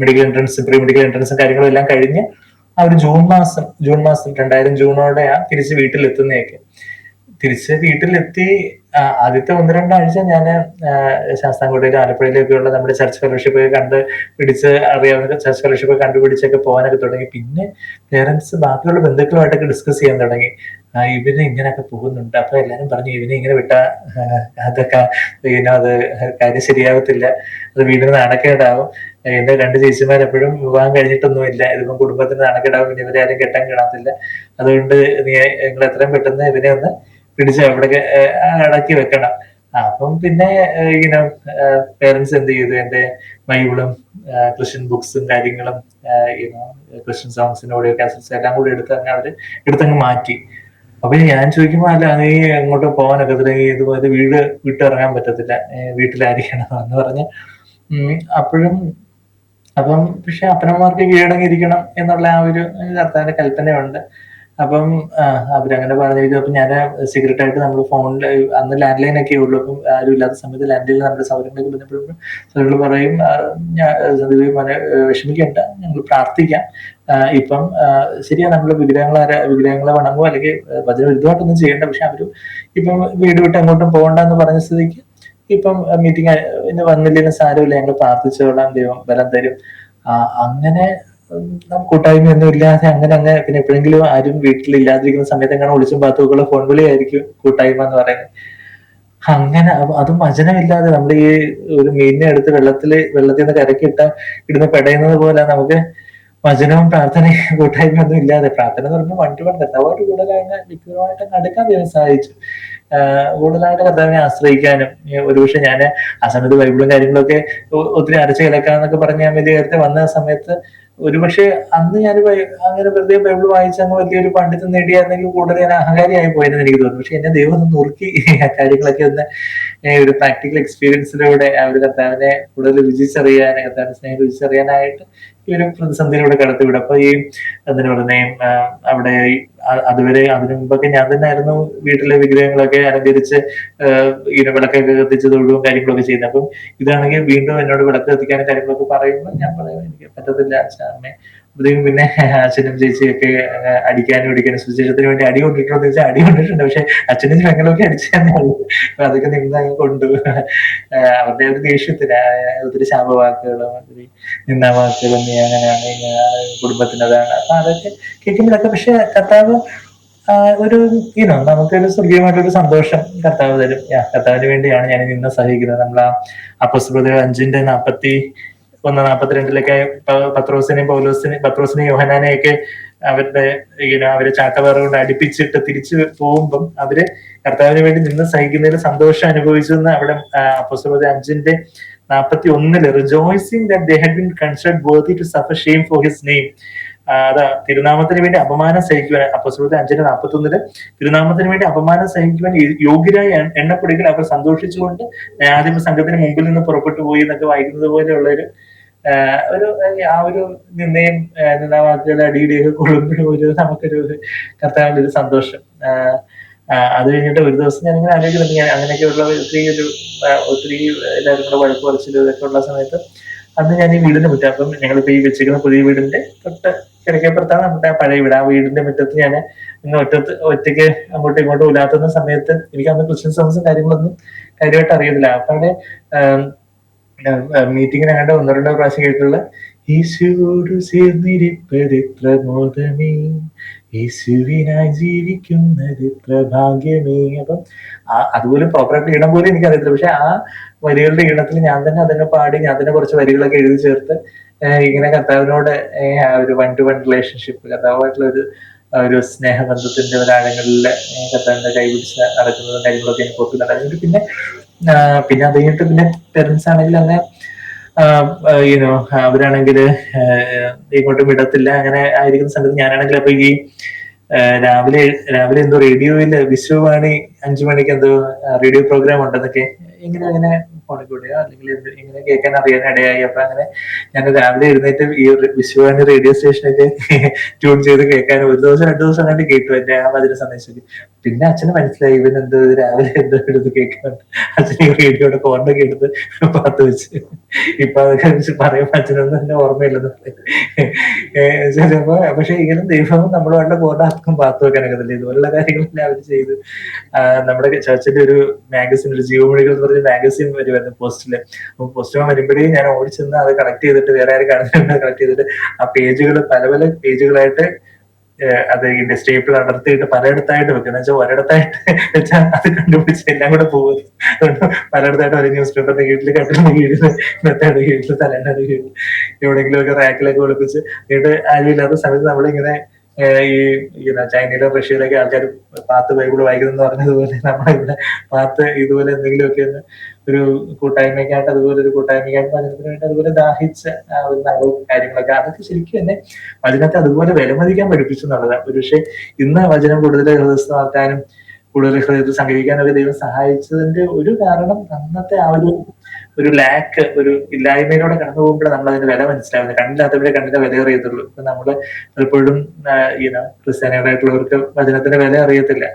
മെഡിക്കൽ എൻട്രൻസ്, പ്രീ മെഡിക്കൽ എൻട്രൻസും കാര്യങ്ങളും എല്ലാം കഴിഞ്ഞ് ആ ഒരു ജൂൺ മാസം 2000 ജൂണോടെയാ തിരിച്ച് വീട്ടിലെത്തുന്നതൊക്കെ. തിരിച്ച് വീട്ടിലെത്തി ആദ്യത്തെ 1-2 ആഴ്ച ഞാൻ ശാസ്താംകോട്ടയിലും ആലപ്പുഴയിലൊക്കെയുള്ള നമ്മുടെ ചർച്ച് ഫെലോഷിപ്പ് കണ്ട് പിടിച്ച് അറിയാവുന്ന ചർച്ച് ഫെലോഷിപ്പ് കണ്ടുപിടിച്ചൊക്കെ പോകാനൊക്കെ തുടങ്ങി. പിന്നെ പേരൻസ് ബാക്കിയുള്ള ബന്ധുക്കളുമായിട്ടൊക്കെ ഡിസ്കസ് ചെയ്യാൻ തുടങ്ങി, ഇവന് ഇങ്ങനെയൊക്കെ പോകുന്നുണ്ട്. അപ്പൊ എല്ലാരും പറഞ്ഞു ഇവനെ ഇങ്ങനെ വിട്ടാ അതൊക്കെ അത് കാര്യം ശരിയാവത്തില്ല, അത് വീടിന് നാണക്കേടാവും. എന്റെ 2 ചേച്ചിമാർ എപ്പോഴും വിവാഹം കഴിഞ്ഞിട്ടൊന്നുമില്ല, ഇതിപ്പം കുടുംബത്തിന് നാണക്കേടാവും, പിന്നെ ഇവരെ ആരും കെട്ടാൻ കിടാത്തില്ല. അതുകൊണ്ട് നിങ്ങൾ എത്രയും പെട്ടെന്ന് ഇവനെ ഒന്ന് പിടിച്ച് അവിടെ അടക്കി വെക്കണം. അപ്പം പിന്നെ പേരൻസ് എന്ത് ചെയ്തു, എന്റെ ബൈബിളും ക്രിസ്ത്യൻ ബുക്സും കാര്യങ്ങളും ക്രിസ്ത്യൻ സോങ്സിന്റെ ഓഡിയോ കാസറ്റ്സ് എല്ലാം കൂടി എടുത്തങ്ങ് മാറ്റി. അപ്പൊ ഞാൻ ചോദിക്കുമ്പോ അല്ല നീ എങ്ങോട്ട് പോകാനൊക്കത്തില്ല, ഇതുപോലെ വീട് വിട്ടിറങ്ങാൻ പറ്റത്തില്ല, വീട്ടിലായിരിക്കണം എന്ന് പറഞ്ഞ് അപ്പം പക്ഷെ അപ്പനന്മാർക്ക് കീഴടങ്ങിയിരിക്കണം എന്നുള്ള ആ ഒരു കർത്താവിന്റെ കൽപ്പനയുണ്ട്. അപ്പം അവരങ്ങനെ പറഞ്ഞിരിക്കും. അപ്പൊ ഞാൻ സീക്രട്ട് ആയിട്ട് നമ്മൾ ഫോണിൽ അന്ന് ലാൻഡ് ലൈൻ ഒക്കെ ഉള്ളൂ. അപ്പം ആരും ഇല്ലാത്ത സമയത്ത് ലാൻഡ് ലൈനിൽ നമ്മുടെ സൗകര്യങ്ങളൊക്കെ ബന്ധപ്പെടുമ്പോൾ സൗകര്യങ്ങൾ പറയും, സന്ദീപ് മോനെ വിഷമിക്കണ്ട, ഞങ്ങൾ പ്രാർത്ഥിക്കാം. ഇപ്പം ശരിയാ, നമ്മൾ വിഗ്രഹങ്ങളെ വണങ്ങുമോ അല്ലെങ്കിൽ വചനവിരുദ്ധമായിട്ടൊന്നും ചെയ്യേണ്ട, പക്ഷെ അവരും ഇപ്പം വീട് വിട്ട് അങ്ങോട്ടും പോകണ്ടെന്ന് പറഞ്ഞ സ്ഥിതിക്ക് ഇപ്പം മീറ്റിംഗ് വന്നില്ലെങ്കിലും സാരമില്ല, ഞങ്ങൾ പ്രാർത്ഥിച്ചോളാം, ദൈവം ബലം തരും. അങ്ങനെ കൂട്ടായ്മയൊന്നും ഇല്ലാതെ അങ്ങനെ പിന്നെ എപ്പോഴെങ്കിലും ആരും വീട്ടിലില്ലാതിരിക്കുന്ന സമയത്ത് എങ്ങനെ ഒളിച്ചും പാത്തുമൊക്കെയുള്ള ഫോൺ വിളിയായിരിക്കും കൂട്ടായ്മ എന്ന് പറയുന്നത്. അങ്ങനെ അതും വചനമില്ലാതെ നമ്മൾ ഈ ഒരു മീനിനെ എടുത്ത് വെള്ളത്തിൽ നിന്ന് കരക്കിട്ട ഇടുന്ന് പെടയുന്നത് പോലെ നമുക്ക് വചനവും പ്രാർത്ഥനയും കൂട്ടായ്മ ഒന്നും ഇല്ലാതെ, പ്രാർത്ഥന എന്ന് പറയുമ്പോൾ വൺ ടു വൺ കർത്താവായിട്ട് കൂടുതലായിട്ട് വ്യക്തിപരമായിട്ട് അടുക്കാൻ ദൈവം സഹായിച്ചു. കൂടുതലായിട്ട് കർത്താവിനെ ആശ്രയിക്കാനും. ഒരുപക്ഷെ ഞാൻ ആ സമയത്ത് ബൈബിളും കാര്യങ്ങളൊക്കെ ഒത്തിരി അരച്ച് കിടക്കാന്നൊക്കെ പറഞ്ഞ് ഞാൻ വലിയ കാര്യത്തിൽ വന്ന സമയത്ത് ഒരുപക്ഷെ അന്ന് ഞാൻ അങ്ങനെ വെറുതെ ബൈബിൾ വായിച്ച് അങ്ങ് വലിയൊരു പണ്ഡിതം നേടിയായിരുന്നെങ്കിൽ കൂടുതൽ ഞാൻ അഹങ്കാരിയായി പോയെന്ന് എനിക്ക് തോന്നുന്നു. പക്ഷെ എന്നെ ദൈവം ഒന്ന് നുറുക്കി ആ കാര്യങ്ങളൊക്കെ ഒന്ന് ഒരു പ്രാക്ടിക്കൽ എക്സ്പീരിയൻസിലൂടെ ആ ഒരു കർത്താവിനെ കൂടുതൽ രുചിച്ചറിയാൻ, കർത്താവിന്റെ സ്നേഹം രുചിച്ചറിയാനായിട്ട് ഈ ഒരു പ്രതിസന്ധിയിലൂടെ കടത്തിവിടും. അപ്പൊ ഈ അതിന് പറഞ്ഞ അവിടെ അതുവരെ അതിനു മുമ്പൊക്കെ ഞാൻ തന്നെ ആയിരുന്നു വീട്ടിലെ വിഗ്രഹങ്ങളൊക്കെ അലങ്കരിച്ച് ഇങ്ങനെ വിളക്കൊക്കെ കത്തിച്ച് തൊഴുവും കാര്യങ്ങളൊക്കെ ചെയ്യുന്നത്. അപ്പം ഇതാണെങ്കിൽ വീണ്ടും എന്നോട് വിളക്ക് കത്തിക്കാനും കാര്യങ്ങളൊക്കെ പറയുമ്പോൾ ഞാൻ പറയും എനിക്ക് പറ്റത്തില്ല അമ്മേ. അപ്പോഴത്തേക്കും പിന്നെ അച്ഛനും ചേച്ചിയൊക്കെ അടിക്കാനും സുവിശേഷത്തിന് വേണ്ടി അടി കൊണ്ടിട്ടുണ്ടോ എന്ന് ചോദിച്ചാൽ അടി കൊണ്ടിട്ടുണ്ട്. പക്ഷെ അച്ഛനും ഞങ്ങളൊക്കെ അടിച്ചു തന്നെ ഉള്ളൂ. അപ്പൊ അതൊക്കെ നിന്ന് അങ്ങ് കൊണ്ടു അവരുടെ ഒരു ദേഷ്യത്തിന് ഒത്തിരി ശാപവാക്കുകളും ഒത്തിരി നിന്നാവാക്കുകളും നീ അങ്ങനെയാണ് കുടുംബത്തിനതാണ്. അപ്പൊ അതൊക്കെ കേൾക്കുമ്പോഴൊക്കെ പക്ഷെ കർത്താവ് ഒരു നമുക്കൊരു സ്വർഗീയമായിട്ടൊരു സന്തോഷം കർത്താവ് തരും. കർത്താവിന് വേണ്ടിയാണ് ഞാൻ ഇന്ന് സഹിക്കുന്നത്. നമ്മൾ ആ അപ്പോസ്തലർ 5:41-42 പത്രോസിനെയും യോഹന്നാനെയൊക്കെ അവരെ ചാട്ടവാറ കൊണ്ട് അടുപ്പിച്ചിട്ട് തിരിച്ചു പോകുമ്പം അവര് കർത്താവിന് വേണ്ടി നിന്ന് സഹിക്കുന്നതിൽ സന്തോഷം അനുഭവിച്ചു എന്ന് അവിടെ അപ്പോസ്തലർ 5:41 rejoicing that they had been considered worthy to suffer shame for his name. അതാ തിരുനാമത്തിന് വേണ്ടി അപമാനം സഹിക്കുവാൻ, അപ്പോസ്തലർ 5:41 തിരുനാമത്തിന് വേണ്ടി അപമാനം സഹിക്കുവാൻ യോഗ്യരായി എണ്ണപ്പെടുകയിൽ അവർ സന്തോഷിച്ചുകൊണ്ട് ന്യായാധിപ സംഘത്തിന് മുമ്പിൽ നിന്ന് പുറപ്പെട്ടു പോയി എന്നൊക്കെ വായിക്കുന്നത് പോലെയുള്ള ഒരു ആ ഒരു നിന്നാവാക്കുകൾ അടിയിടിയൊക്കെ കൊള്ളുമ്പോഴും നമുക്കൊരു കർത്താവിന്റെ ഒരു സന്തോഷം. അത് കഴിഞ്ഞിട്ട് ഒരു ദിവസം ഞാനിങ്ങനെ ആലോചിക്കുന്നുണ്ട്, ഞാൻ അങ്ങനെയൊക്കെയുള്ള ഒത്തിരി എല്ലാവരും കൂടെ വഴക്ക് പറിച്ചിലും ഇതൊക്കെ ഉള്ള സമയത്ത് അന്ന് ഞാൻ ഈ വീടിന്റെ മുറ്റം, അപ്പം ഞങ്ങളിപ്പോ ഈ വെച്ചിരിക്കുന്ന പുതിയ വീടിന്റെ തൊട്ട് കിഴക്കേപ്പുറത്താണ് നമ്മുടെ പഴയ വീട്. ആ വീടിന്റെ മുറ്റത്ത് ഞാൻ ഇന്ന് ഒറ്റയ്ക്ക് അങ്ങോട്ടും ഇങ്ങോട്ടും ഇല്ലാത്തുന്ന സമയത്ത് എനിക്ക് അന്ന് ക്രിസ്ത്യൻ സോങ്സും കാര്യങ്ങളൊന്നും കാര്യമായിട്ട് അറിയത്തില്ല. അപ്പൊ അവിടെ മീറ്റിങ്ങിനങ്ങാണ്ട് 1-2 പ്രാവശ്യം കേട്ടിട്ടുള്ള യേശുവോട് ചേർന്നിരിപ്പതിത്ര മോദമേ, യേശുവിനായി ജീവിക്കുന്നത് ഇത്ര ഭാഗ്യമേ. അപ്പം അതുപോലെ പ്രോപ്പറായിട്ട് ഈണം പോലും എനിക്കറിയത്തില്ല. പക്ഷെ ആ വരികളുടെ ഈണത്തിൽ ഞാൻ തന്നെ അതിനെ പാടി, ഞാൻ തന്നെ കുറച്ച് വരികളൊക്കെ എഴുതി ചേർത്ത് ഇങ്ങനെ കർത്താവിനോട് ആ ഒരു 1-to-1 റിലേഷൻഷിപ്പ്, കർത്താവുമായിട്ടുള്ള ഒരു സ്നേഹബന്ധത്തിന്റെ ഒരാഴങ്ങളിൽ കർത്താവിന്റെ കൈപിടിച്ച് നടക്കുന്നതും കാര്യങ്ങളൊക്കെ എനിക്ക് ഓർക്കുന്നുണ്ടായിരുന്നു. പിന്നെ അത് കഴിഞ്ഞിട്ട് പിന്നെ പേരൻസ് ആണെങ്കിൽ അങ്ങനെ അവരാണെങ്കിൽ ഇങ്ങോട്ടും വിടത്തില്ല. അങ്ങനെ ആയിരിക്കുന്ന സമയത്ത് ഞാനാണെങ്കിൽ അപ്പൊ ഈ രാവിലെ എന്തോ റേഡിയോയില് വിശ്വവാണി 5 മണിക്ക് എന്തോ റേഡിയോ പ്രോഗ്രാം ഉണ്ടെന്നൊക്കെ ഇങ്ങനെ ഫോണിൽ കൂടെയോ അല്ലെങ്കിൽ ഇങ്ങനെ കേൾക്കാൻ അറിയാൻ ഇടയായി. അപ്പൊ അങ്ങനെ ഞാൻ രാവിലെ എഴുന്നേറ്റ് ഈ വിശ്വവാണി റേഡിയോ സ്റ്റേഷനൊക്കെ ട്യൂൺ ചെയ്ത് കേൾക്കാൻ 1 ദിവസം 2 ദിവസം കണ്ട് കേട്ടു എന്റെ ആ വചന സന്ദേശത്തിൽ. പിന്നെ അച്ഛന് മനസ്സിലായി ഇവനെന്തോ രാവിലെ എന്തോ എടുത്ത് കേൾക്കുന്നുണ്ട്. അച്ഛൻ ഈ റേഡിയോയുടെ ഫോണിലൊക്കെ എടുത്ത് പാത്ത് വെച്ച് ഇപ്പൊ അതൊക്കെ വെച്ച് പറയുമ്പോ അച്ഛനൊന്നും തന്നെ ഓർമ്മയില്ലെന്ന് ചിലപ്പോ. പക്ഷെ ഇങ്ങനെ ദൈവവും നമ്മളുമായിട്ടുള്ള ബോർഡാർക്കും പാത്ത് വെക്കാനൊക്കെ തന്നെ ഇതുപോലുള്ള കാര്യങ്ങളെല്ലാം അവർ ചെയ്ത്. നമ്മുടെ ചർച്ചിന്റെ ഒരു മാഗസിൻ, ഒരു ജീവമൊഴികൾ എന്ന് പറഞ്ഞ മാഗസിൻ വരുമായിരുന്നു പോസ്റ്റില്. അപ്പൊ പോസ്റ്റ് വരുമ്പോഴേ ഞാൻ ഓടിച്ചെന്ന് അത് കളക്ട് ചെയ്തിട്ട് വേറെ ആരും കാണുന്നുണ്ട് കളക്ട് ചെയ്തിട്ട് ആ പേജുകൾ പല പേജുകളായിട്ട് അത് ഇതിന്റെ സ്റ്റേപ്പിൾ അടർത്തിയിട്ട് പലയിടത്തായിട്ട് വെക്കുന്നത് വെച്ചാൽ ഒരിടത്തായിട്ട് വെച്ചാൽ അത് കണ്ടുപിടിച്ച് എല്ലാം കൂടെ പോകുന്നത്. പലയിടത്തായിട്ട് ഒരു ന്യൂസ് പേപ്പറിന്റെ കീഴിൽ, കട്ടിലിന്റെ കീഴിൽ, മെത്തയുടെ കീഴിൽ, തലേന്റെ കീഴിൽ, എവിടെയെങ്കിലും ഒക്കെ റാക്കിലൊക്കെ ഒളിപ്പിച്ച് എന്നിട്ട് ആരുമില്ലാത്ത സമയത്ത് നമ്മളിങ്ങനെ ഈ ചൈനയിലും റഷ്യയിലൊക്കെ ആൾക്കാർ പാത്ത് ബൈബിൾ വായിക്കുന്നെന്ന് പറഞ്ഞതുപോലെ നമ്മളിവിടെ പാത്ത് ഇതുപോലെ എന്തെങ്കിലുമൊക്കെ ഒരു കൂട്ടായ്മയ്ക്കായിട്ട് അതുപോലെ ഒരു കൂട്ടായ്മയ്ക്കായിട്ട് വചനത്തിന് വേണ്ടി അതുപോലെ ദാഹിച്ച ഒരു നാളും കാര്യങ്ങളൊക്കെ അതൊക്കെ ശരിക്കും തന്നെ വചനത്തെ അതുപോലെ വിലമതിക്കാൻ പഠിപ്പിച്ചു എന്നുള്ളതാണ്. ഒരുപക്ഷെ ഇന്ന് വചനം കൂടുതൽ ഹൃദയസ്ഥമാക്കാനും കൂടുതൽ ഹൃദയത്തിൽ സംഗ്രഹിക്കാനൊക്കെ ദൈവം സഹായിച്ചതിന്റെ ഒരു കാരണം അന്നത്തെ ആ ഒരു ലാക്ക്, ഒരു ഇല്ലായ്മയിലൂടെ കടന്നു പോകുമ്പോഴേ നമ്മൾ അതിന്റെ വില മനസ്സിലാവുന്നത്. കണ്ണില്ലാത്തവരെ കണ്ണിന്റെ വില അറിയത്തുള്ളൂ. ഇപ്പൊ നമ്മള് പലപ്പോഴും ക്രിസ്ത്യാനികളായിട്ടുള്ളവർക്ക് വചനത്തിന്റെ വില അറിയത്തില്ല.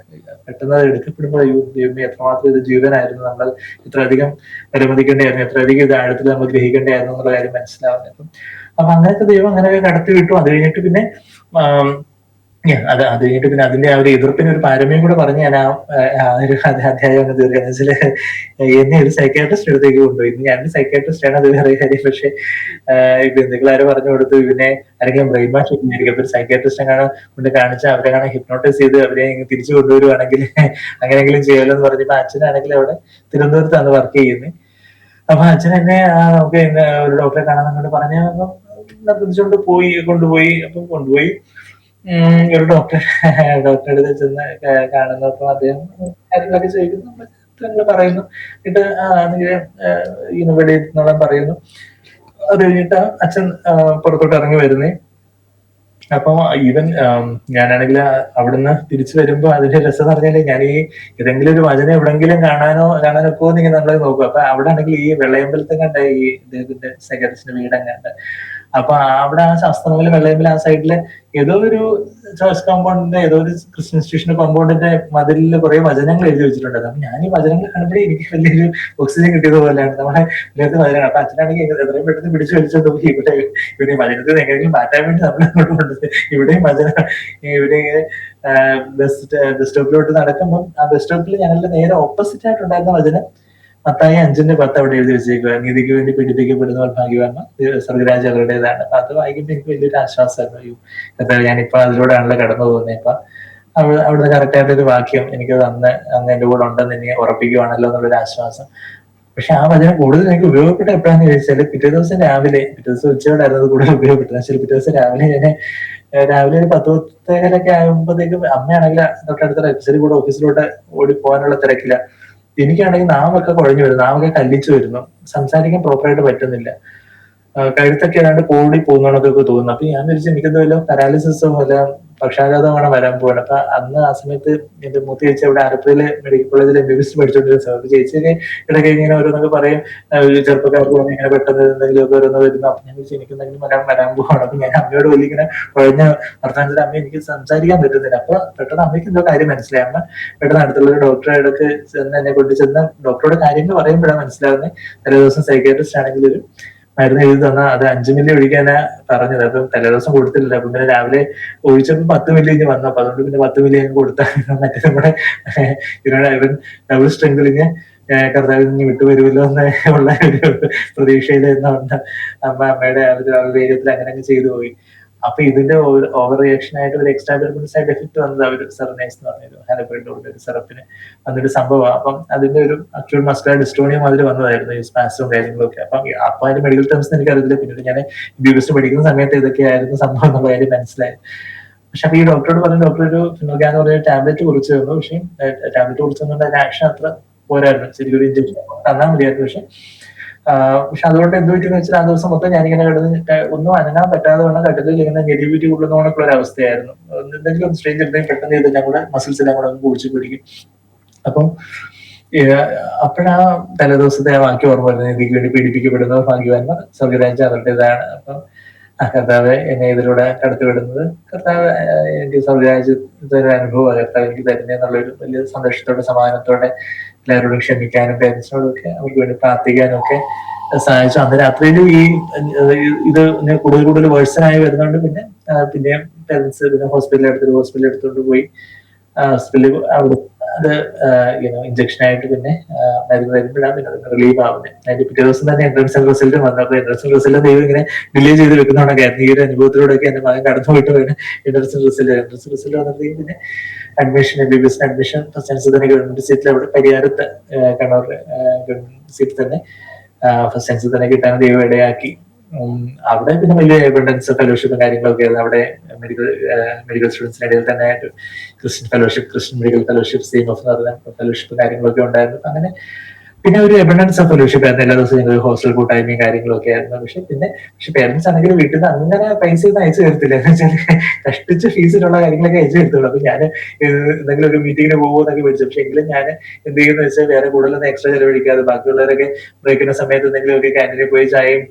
പെട്ടെന്ന് അത് എടുക്കപ്പെടുമ്പോൾ അയ്യോ ദൈവമേ എത്രമാത്രം ഇത് ജീവനായിരുന്നു, നമ്മൾ ഇത്രയധികം വിലമതിക്കേണ്ടായിരുന്നു, എത്രയധികം ഇത് ആഴത്തിൽ നമ്മൾ ഗ്രഹിക്കേണ്ടായിരുന്നു എന്നുള്ള കാര്യം മനസ്സിലാവുന്നത്. അപ്പൊ അങ്ങനത്തെ ദൈവം അങ്ങനെയൊക്കെ കടത്തി വിട്ടു. അത് കഴിഞ്ഞിട്ട് പിന്നെ അത് കഴിഞ്ഞിട്ട് പിന്നെ അതിന്റെ ആ ഒരു എതിർപ്പിന് ഒരു പാരമ്യം കൂടെ പറഞ്ഞ് ഞാൻ ആ ഒരു അധ്യായം അങ്ങ് തീർക്കുക. വെച്ചാല് എന്നെ ഒരു സൈക്കാട്രിസ്റ്റ് അടുത്തേക്ക് കൊണ്ടുപോയി. ഞാനൊരു സൈക്കാട്രിസ്റ്റ് ആണ്, അത് വേറെ കാര്യം. പക്ഷെ ഈ ബന്ധുക്കളാരും പറഞ്ഞു കൊടുത്തു ഇവനെ ആരെങ്കിലും ബ്രെയിൻ വാഷ് ചെയ്യുന്നതായിരിക്കും. അപ്പൊ ഒരു സൈക്കാട്രിസ്റ്റ് അങ്ങനെ കൊണ്ട് കാണിച്ച് അവരെ കാണാൻ ഹിപ്നോട്ടൈസ് ചെയ്ത് അവരെ തിരിച്ചു കൊണ്ടുവരുവാണെങ്കിൽ അങ്ങനെയെങ്കിലും ചെയ്യാലോ എന്ന് പറഞ്ഞപ്പോ അച്ഛനാണെങ്കിൽ അവിടെ തിരുവനന്തപുരത്താണ് വർക്ക് ചെയ്യുന്നത്. അപ്പൊ അച്ഛൻ എന്നെ നമുക്ക് ഒരു ഡോക്ടറെ കാണാൻ എന്നോട് പറഞ്ഞ നിർബന്ധിച്ചുകൊണ്ട് കൊണ്ടുപോയി. അപ്പം കൊണ്ടുപോയി ഒരു ഡോക്ടറെ അടുത്ത് ചെന്ന് കാണുന്നപ്പോ അദ്ദേഹം കാര്യങ്ങളൊക്കെ ചോദിക്കുന്നു, നമ്മൾ പറയുന്നു. എന്നിട്ട് വെളിയിൽ നിന്നോളം പറയുന്നു. അത് കഴിഞ്ഞിട്ട് അച്ഛൻ പുറത്തോട്ട് ഇറങ്ങി വരുന്നേ. അപ്പൊ ഈവൻ ഞാനാണെങ്കിൽ അവിടുന്ന് തിരിച്ചു വരുമ്പോ അതിന്റെ രസം എന്ന് പറഞ്ഞാല് ഞാൻ ഈ ഏതെങ്കിലും ഒരു വചനം എവിടെങ്കിലും കാണാനൊക്കെ ഇങ്ങനെ നമ്മളെ നോക്കും. അപ്പൊ അവിടെ ആണെങ്കിൽ ഈ വെള്ളയമ്പലത്തെ കണ്ട ഈ ഇദ്ദേഹത്തിന്റെ സെക്രട്ടറിന്റെ വീടങ്ങാണ്ട്. അപ്പൊ അവിടെ ആ ശാസ്ത്രമംഗല വെള്ളയമ്പലം ആ സൈഡില് ഏതോ ഒരു ചർച്ച് കോമ്പൗണ്ടിന്റെ, ഏതോ ഒരു ക്രിസ്ത്യൻ ഇൻസ്റ്റിറ്റ്യൂഷൻ കോമ്പൗണ്ടിന്റെ മതിലിൽ കുറെ വചനങ്ങൾ എഴുതി വെച്ചിട്ടുണ്ടായിരുന്നു. അപ്പൊ ഞാൻ ഈ വചനങ്ങൾ കാണുമ്പോഴേ എനിക്ക് വലിയൊരു ഓക്സിജൻ കിട്ടിയത് പോലെയാണ് നമ്മുടെ ഇതിനകത്ത് വചനം. അപ്പൊ അച്ഛനാണെങ്കിൽ എത്രയും പെട്ടെന്ന് പിടിച്ചു വലിച്ചോണ്ട് പോയി ഇവിടെ വചനത്തിൽ എങ്ങനെയെങ്കിലും മാറ്റാൻ വേണ്ടി നമ്മൾ അങ്ങോട്ട് കൊണ്ടത്. ഇവിടെയും വചനം ഇവിടെ ബസ് സ്റ്റോപ്പിലോട്ട് നടക്കുമ്പോൾ ആ ബസ് സ്റ്റോപ്പിൽ ഞങ്ങളുടെ നേരെ ഓപ്പോസിറ്റ് ആയിട്ടുണ്ടായിരുന്ന വചനം മത്തായി 5:10 അവിടെ എഴുതി വെച്ചേക്കുക. നീതിക്ക് വേണ്ടി പീഡിപ്പിക്കപ്പെടുന്നവർ ഭാഗ്യവാന്മാർ, സ്വർഗരാജ്യം അവരുടേതാണ്. അപ്പൊ അത് വായിക്കുമ്പോൾ എനിക്ക് വലിയൊരു ആശ്വാസമായിരുന്നു. അയ്യോ ഞാനിപ്പോ അതിലൂടെയാണല്ലോ കടന്നു പോകുന്നത്. ഇപ്പൊ അവിടുന്ന് കറക്റ്റ് ആയിട്ടൊരു വാക്യം എനിക്കത് അന്ന് എന്റെ കൂടെ ഉണ്ടെന്ന് ഇനി ഉറപ്പിക്കുവാണല്ലോ എന്നുള്ളൊരു ആശ്വാസം. പക്ഷെ ആ വചനം കൂടുതൽ എനിക്ക് ഉപയോഗപ്പെട്ട എപ്പോഴാന്ന് ചോദിച്ചാല് പിറ്റേ ദിവസം ഉച്ചയോടായിരുന്നു കൂടുതൽ ഉപയോഗപ്പെട്ടത്. പക്ഷേ പിറ്റേ ദിവസം രാവിലെ ഒരു 10:10 ആകുമ്പോഴത്തേക്കും അമ്മയാണെങ്കിൽ തൊട്ടടുത്ത എക്സറി കൂടെ ഓഫീസിലോട്ട് ഓടി പോകാനുള്ള തിരക്കില്ല. എനിക്കാണെങ്കിൽ നാമൊക്കെ കുഴഞ്ഞു വരുന്നു, നാമൊക്കെ കല്ലിച്ചു വരുന്നു, സംസാരിക്കാൻ പ്രോപ്പറായിട്ട് പറ്റുന്നില്ല, കഴുത്തൊക്കെ ഏതാണ്ട് കൂടി പോകുന്നതൊക്കെ തോന്നുന്നു. അപ്പൊ ഞാൻ വിളിച്ചു എനിക്കെന്തോ വല്ല പാരാലിസിസോ വല്ല പക്ഷാഘാതമാണ് വരാൻ പോവാണ്. അപ്പൊ അന്ന് ആ സമയത്ത് എന്റെ മൂത്ത ചേച്ചി അവിടെ ആലപ്പുഴയിലെ മെഡിക്കൽ കോളേജിൽ MBBS പഠിച്ചോണ്ടിരുന്ന സമയത്ത് ചേച്ചിയൊക്കെ ഇടയ്ക്ക് ഇങ്ങനെ ഓരോന്നൊക്കെ പറയും, ചെറുപ്പക്കാർക്ക് ഇങ്ങനെ പെട്ടെന്ന് എന്തെങ്കിലും ഒക്കെ ഓരോന്ന് വരുന്നു. അപ്പൊ ഞാൻ വിളിച്ചു എനിക്ക് എന്തെങ്കിലും വരാൻ പോവാണ്. അപ്പൊ ഞാൻ അമ്മയോട് വലിയ ഇങ്ങനെ കുഴഞ്ഞ വർത്തമാനത്തിൽ അമ്മ എനിക്ക് സംസാരിക്കാൻ പറ്റുന്നില്ല. അപ്പൊ പെട്ടെന്ന് അമ്മയ്ക്ക് എന്തോ കാര്യം മനസ്സിലായി. അമ്മ പെട്ടെന്ന് അടുത്തുള്ള ഒരു ഡോക്ടറെ അടുത്ത് എന്നെ കൊണ്ടുചെന്ന് ഡോക്ടറോട് കാര്യങ്ങൾ പറയുമ്പോഴാണ് മനസ്സിലാവുന്നത്. തലേ ദിവസം സൈക്കാട്രിസ്റ്റ് ആണെങ്കിൽ ഒരു മരുന്ന് എഴുതി തന്നാൽ അത് 5 മില്ലി ഒഴിക്കാനാ പറഞ്ഞത്. അപ്പം തലേദിവസം കൊടുത്തില്ല. അപ്പൊ പിന്നെ രാവിലെ ഒഴിച്ചപ്പോൾ 10 മില്ലി ഇനി വന്നു. അപ്പൊ അതുകൊണ്ട് പിന്നെ 10 മില്ലി അങ്ങ് കൊടുത്താൽ മറ്റേ നമ്മുടെ ഇവൻ ഡബിൾ സ്ട്രെങ്തിലിങ് കർത്താവിൽ നിന്ന് വിട്ടുവരുമല്ലോ എന്ന് ഉള്ള ഒരു പ്രതീക്ഷയിലായിരുന്നു അമ്മയുടെ ആ ഒരു വേഗത്തിൽ അങ്ങനെ ചെയ്തു പോയി. അപ്പൊ ഇതിന്റെ ഓവർ റിയാക്ഷൻ ആയിട്ട് ഒരു എക്സ്ട്രാ സൈഡ് എഫക്ട് വന്നത് അവർ സെറനൈസ് എന്ന് പറഞ്ഞൊരു ഹാലപ്പറിന്റെ ഒരു സെറപ്പിന് വന്നൊരു സംഭവമാണ്. അപ്പം അതിന്റെ ഒരു അക്യൂട്ട് മസ്കുലർ ഡിസ്റ്റോണിയം അതിൽ വന്നതായിരുന്നു, ഈ സ്പാസും കാര്യങ്ങളൊക്കെ. അപ്പൊ അതിന്റെ മെഡിക്കൽ ടേംസ് എനിക്ക് അറിയില്ല. പിന്നീട് ഞാൻ MBBS പഠിക്കുന്ന സമയത്ത് ഇതൊക്കെയായിരുന്നു സംഭവം എന്നുള്ള കാര്യം മനസ്സിലായി. പക്ഷെ അപ്പൊ ഈ ഡോക്ടറോട് പറഞ്ഞ ഡോക്ടർ ഒരു ഫിനോഗ്യാൻ എന്ന് പറഞ്ഞ ടാബ്ലറ്റ് കുറിച്ച് തന്നു. പക്ഷെ ടാബ്ലറ്റ് കുറിച്ചതുകൊണ്ട് അതിന്റെ ആക്ഷൻ അത്ര പോരായിരുന്നു. ശരിക്കും ഒരു ഇഞ്ചക്ഷൻ തന്നാൽ മതിയായിരുന്നു. പക്ഷെ അതുകൊണ്ട് എന്ത് പറ്റുമെന്ന് വെച്ചാൽ ആ ദിവസം മൊത്തം ഞാനിങ്ങനെ കിടന്ന് ഒന്നും അനങ്ങാൻ പറ്റാതെ വേണം കട്ടിൽ ചെയ്യുന്ന നെഗറ്റിവിറ്റി കൊള്ളുന്നോണൊക്കെ ഒരു അവസ്ഥയായിരുന്നു. എന്തെങ്കിലും സ്ട്രേഞ്ച് എന്തെങ്കിലും പെട്ടെന്ന് ചെയ്ത് ഞങ്ങളുടെ മസിൽസ് എല്ലാം കൂടെ ഒന്ന് കുടിച്ച് പിടിക്കും. അപ്പം അപ്പോഴാ തലേദിവസത്തെ ആ വാക്യം ഓർമ്മ വരുന്നത്, നീതിക്ക് വേണ്ടി പീഡിപ്പിക്കപ്പെടുന്ന ഭാഗ്യവാന്മാർ, സ്വർഗരാജ്യം അവരുടേതാണ്. അപ്പം കർത്താവ് എന്നെ ഇതിലൂടെ കടത്തിവിടുന്നത്, കർത്താവ് എനിക്ക് സ്വർഗരാജ്യത്തെ ഒരു അനുഭവം കർത്താവ് എനിക്ക് തരുന്നതെന്നുള്ളൊരു വലിയ സന്തോഷത്തോടെ സമാധാനത്തോടെ എല്ലാവരോടും ക്ഷമിക്കാനും പേരൻസിനോടും ഒക്കെ അവർക്ക് വേണ്ടി പ്രാർത്ഥിക്കാനും ഒക്കെ സഹായിച്ചു. അന്ന് രാത്രിയിലും ഇത് കൂടുതൽ വേഴ്സണായി വരുന്നതുകൊണ്ട് പിന്നെ പേരൻസ് പിന്നെ ഹോസ്പിറ്റലിൽ എടുത്തോണ്ട് പോയി ഹോസ്പിറ്റലിൽ അവിടെ അത് ഇഞ്ചക്ഷൻ ആയിട്ട് പിന്നെ മരുന്ന് വരുമ്പോഴാണ് പിന്നെ അത് റിലീവ് ആവുന്നത്. അതിന്റെ പിറ്റേ ദിവസം തന്നെ എൻട്രൻസ് റിസൾട്ട് വന്നു. അപ്പൊ എൻട്രൻസ് റിസൾട്ട് ദൈവം ഇങ്ങനെ ഡിലേ ചെയ്ത് വെക്കുന്നതുകൊണ്ടൊക്കെ ഈ ഒരു അനുഭവത്തിലൂടെയൊക്കെ എന്റെ മകൻ കടന്നു പോയിട്ട് വേണം എൻട്രൻസ് റിസൾട്ട് വന്നപ്പോഴേക്കും പിന്നെ admission MBBS admission first and തന്നെ ഗവൺമെന്റ് സീറ്റിൽ അവിടെ പരിഹാരത്ത് കണ്ണൂർ ഗവൺമെന്റ് സീറ്റ് തന്നെ ഫസ്റ്റ് ആൻഡ് തന്നെ കിട്ടാൻ ദൈവം ഇടയാക്കി. അവിടെ പിന്നെ വലിയ എബണ്ടൻസ് ഫെലോഷിപ്പും കാര്യങ്ങളൊക്കെ ആയിരുന്നു. അവിടെ മെഡിക്കൽ സ്റ്റുഡൻസിന്റെ ഇടയിൽ തന്നെ Christian medical fellowship, same of fellowship കാര്യങ്ങളൊക്കെ ഉണ്ടായിരുന്നു. അങ്ങനെ പിന്നെ ഒരു എബണ്ടൻസ് ഓഫ് ഫെലോഷിപ്പ് ആയിരുന്നു. എല്ലാ ദിവസവും ഞങ്ങൾ ഹോസ്റ്റൽ കൂട്ടായ്മയും കാര്യങ്ങളൊക്കെ ആയിരുന്നു. പക്ഷെ പേരൻസ് ആണെങ്കിൽ വീട്ടിൽ നിന്ന് അങ്ങനെ പൈസ ഒന്നും അയച്ചു തരത്തില്ല. എന്ന് വെച്ചാൽ കഷ്ടിച്ച് ഫീസിലുള്ള കാര്യങ്ങളൊക്കെ അയച്ചു തരത്തുള്ളൂ. അപ്പൊ ഞാൻ എന്തെങ്കിലും ഒരു മീറ്റിങ്ങിന് പോകുമെന്നൊക്കെ വിളിച്ചു. പക്ഷെ എങ്കിലും ഞാൻ എന്ത് ചെയ്യുന്ന വെച്ചാൽ വേറെ കൂടുതലൊന്നും എക്സ്ട്രാ ചെലവഴിക്കാതെ ബാക്കിയുള്ളവരൊക്കെ ബ്രേക്കിന്റെ സമയത്ത് എന്തെങ്കിലും ഒക്കെ ക്യാൻറ്റീനിൽ പോയി ചായയും